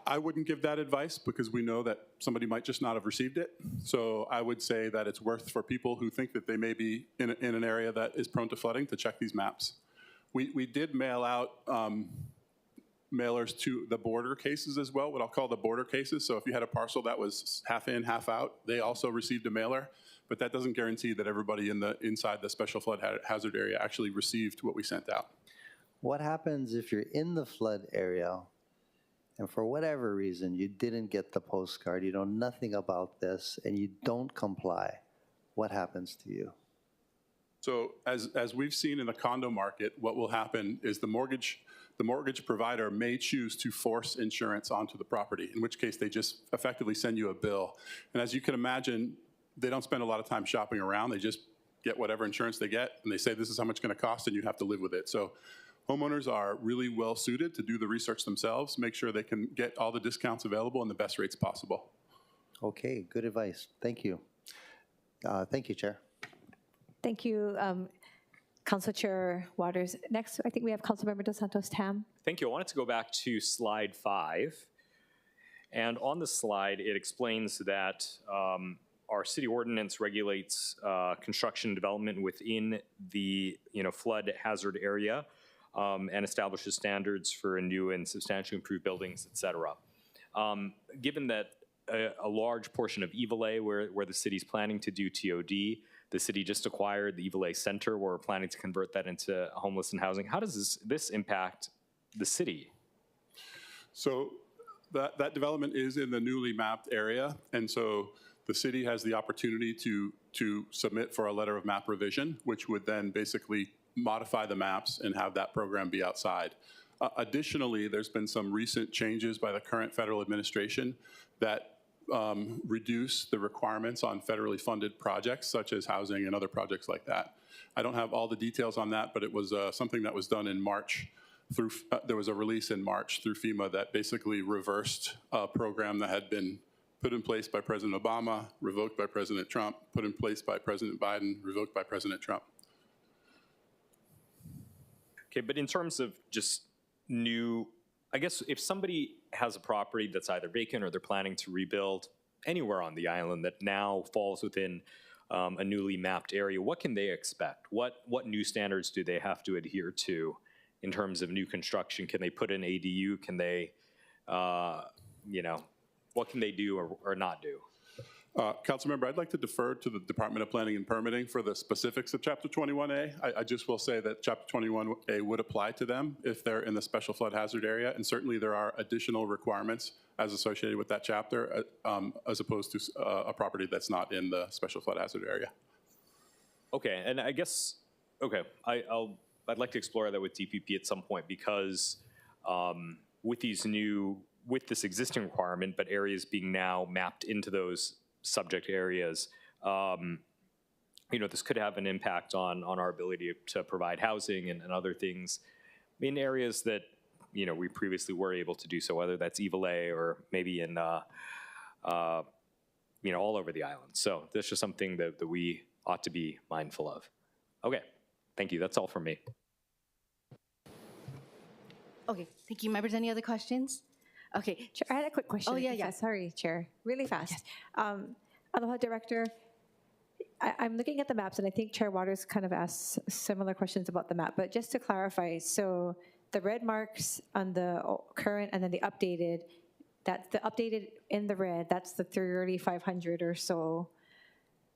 I wouldn't give that advice because we know that somebody might just not have received it. So I would say that it's worth for people who think that they may be in an area that is prone to flooding to check these maps. We did mail out mailers to the border cases as well, what I'll call the border cases. So if you had a parcel that was half in, half out, they also received a mailer. But that doesn't guarantee that everybody inside the special flood hazard area actually received what we sent out. What happens if you're in the flood area and for whatever reason you didn't get the postcard, you know nothing about this, and you don't comply? What happens to you? So as we've seen in the condo market, what will happen is the mortgage provider may choose to force insurance onto the property, in which case they just effectively send you a bill. And as you can imagine, they don't spend a lot of time shopping around. They just get whatever insurance they get, and they say this is how much it's going to cost, and you have to live with it. So homeowners are really well suited to do the research themselves, make sure they can get all the discounts available and the best rates possible. Okay, good advice. Thank you. Thank you, Chair. Thank you, Council Chair Waters. Next, I think we have Councilmember de Santos-Tam. Thank you. I wanted to go back to slide 5. And on the slide, it explains that our city ordinance regulates construction development within the flood hazard area and establishes standards for new and substantially improved buildings, et cetera. Given that a large portion of Evile, where the city's planning to do TOD, the city just acquired the Evile Center, where we're planning to convert that into homeless and housing. How does this impact the city? So that development is in the newly mapped area, and so the city has the opportunity to submit for a letter of map revision, which would then basically modify the maps and have that program be outside. Additionally, there's been some recent changes by the current federal administration that reduce the requirements on federally funded projects, such as housing and other projects like that. I don't have all the details on that, but it was something that was done in March. There was a release in March through FEMA that basically reversed a program that had been put in place by President Obama, revoked by President Trump, put in place by President Biden, revoked by President Trump. Okay, but in terms of just new, I guess if somebody has a property that's either vacant or they're planning to rebuild anywhere on the island that now falls within a newly mapped area, what can they expect? What new standards do they have to adhere to in terms of new construction? Can they put in ADU? Can they, what can they do or not do? Councilmember, I'd like to defer to the Department of Planning and Permitting for the specifics of Chapter 21A. I just will say that Chapter 21A would apply to them if they're in the special flood hazard area, and certainly there are additional requirements as associated with that chapter as opposed to a property that's not in the special flood hazard area. Okay, and I guess, okay, I'd like to explore that with DPP at some point because with this existing requirement, but areas being now mapped into those subject areas, this could have an impact on our ability to provide housing and other things in areas that, we previously were able to do so, whether that's Evile or maybe in, all over the island. So that's just something that we ought to be mindful of. Okay, thank you. That's all from me. Okay, thank you. Members, any other questions? Okay. Chair, I had a quick question. Oh, yeah. Sorry, Chair. Really fast. Yes. Aloha, Director. I'm looking at the maps, and I think Chair Waters kind of asked similar questions about the map. But just to clarify, so the red marks on the current and then the updated, that's the updated in the red, that's the 3,500 or so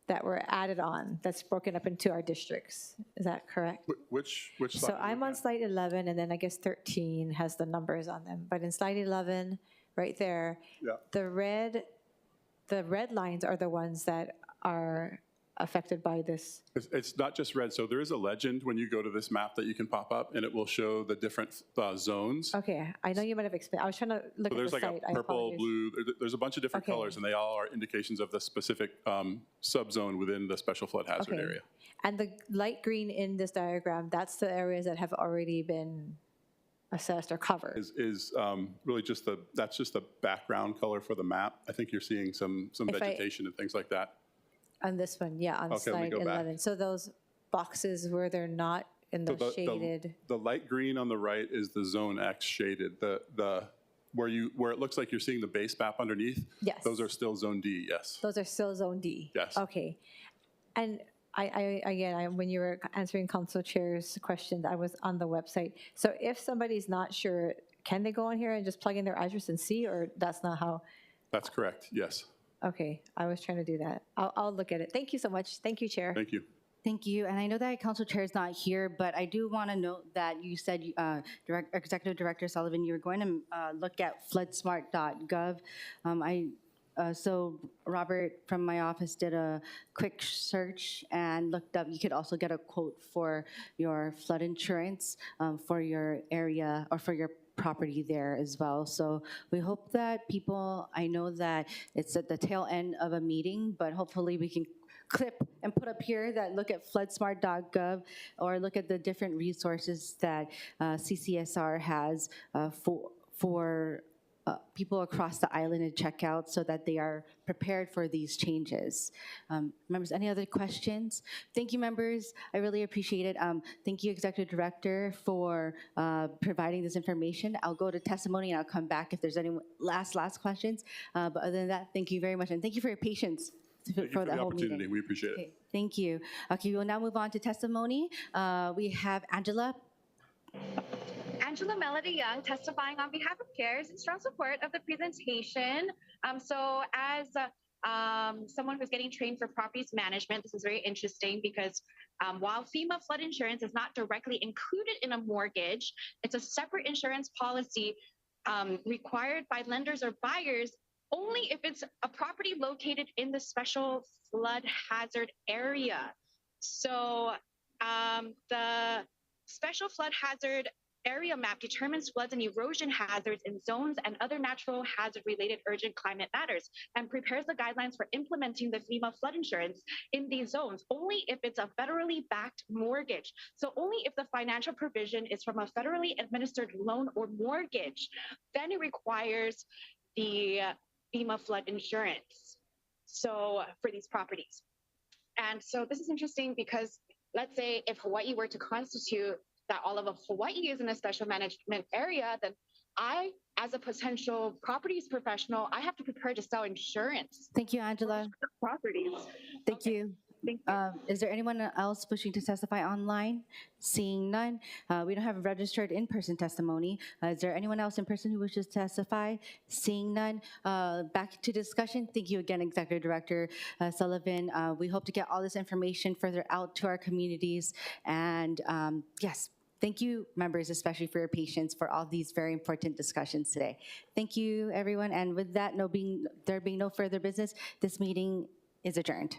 that were added on, that's broken up into our districts. Is that correct? Which slide? So I'm on slide 11, and then I guess 13 has the numbers on them. But in slide 11, right there, yeah. the red lines are the ones that are affected by this. It's not just red. So there is a legend when you go to this map that you can pop up, and it will show the different zones. Okay, I know you might have explained. I was trying to look So at there's the like site. a purple, blue, there's a bunch of different colors, and they all are indications of the specific subzone within the special flood hazard area. And the light green in this diagram, that's the areas that have already been assessed or covered. Is really just that's just the background color for the map. I think you're seeing some vegetation and things like that. On this one, yeah, on slide 11. So those boxes where they're not in the shaded. The light green on the right is the Zone X shaded. Where it looks like you're seeing the base map underneath. Yes. Those are still Zone D. Yes. Those are still Zone D. Yes. Okay, and again, when you were answering Council Chair's questions, I was on the website. So if somebody's not sure, can they go on here and just plug in their address and see, or that's not how? That's correct, yes. Okay, I was trying to do that. I'll look at it. Thank you so much. Thank you, Chair. Thank you. Thank you. And I know that Council Chair is not here, but I do want to note that you said, Executive Director Sullivan, you were going to look at floodsmart.gov. So Robert from my office did a quick search and looked up, you could also get a quote for your flood insurance for your area or for your property there as well. So we hope that people, I know that it's at the tail end of a meeting, but hopefully we can clip and put up here that look at floodsmart.gov or look at the different resources that CCSR has for people across the island to check out so that they are prepared for these changes. Members, any other questions? Thank you, members. I really appreciate it. Thank you, Executive Director, for providing this information. I'll go to testimony and I'll come back if there's any last questions. But other than that, thank you very much. And thank you for your patience. Thank you for the opportunity. We appreciate it. Okay, thank you. Okay, we will now move on to testimony. We have Angela. Angela Melody Young testifying on behalf of CARES in strong support of the presentation. So as someone who's getting trained for properties management, this is very interesting because while FEMA flood insurance is not directly included in a mortgage, it's a separate insurance policy required by lenders or buyers only if it's a property located in the special flood hazard area. So the special flood hazard area map determines floods and erosion hazards in zones and other natural hazard-related urgent climate matters and prepares the guidelines for implementing the FEMA flood insurance in these zones only if it's a federally backed mortgage. So only if the financial provision is from a federally administered loan or mortgage, then it requires the FEMA flood insurance. So for these properties. And so this is interesting because let's say if Hawaii were to constitute that all of Hawaii is in a special management area, then I, as a potential properties professional, I have to prepare to sell insurance. Thank you, Angela. Properties. Thank you. Thank you. Is there anyone else wishing to testify online? Seeing none, we don't have a registered in-person testimony. Is there anyone else in person who wishes to testify? Seeing none, back to discussion. Thank you again, Executive Director Sullivan. We hope to get all this information further out to our communities. And yes, thank you, members, especially for your patience for all these very important discussions today. Thank you, everyone. And with that, there being no further business, this meeting is adjourned.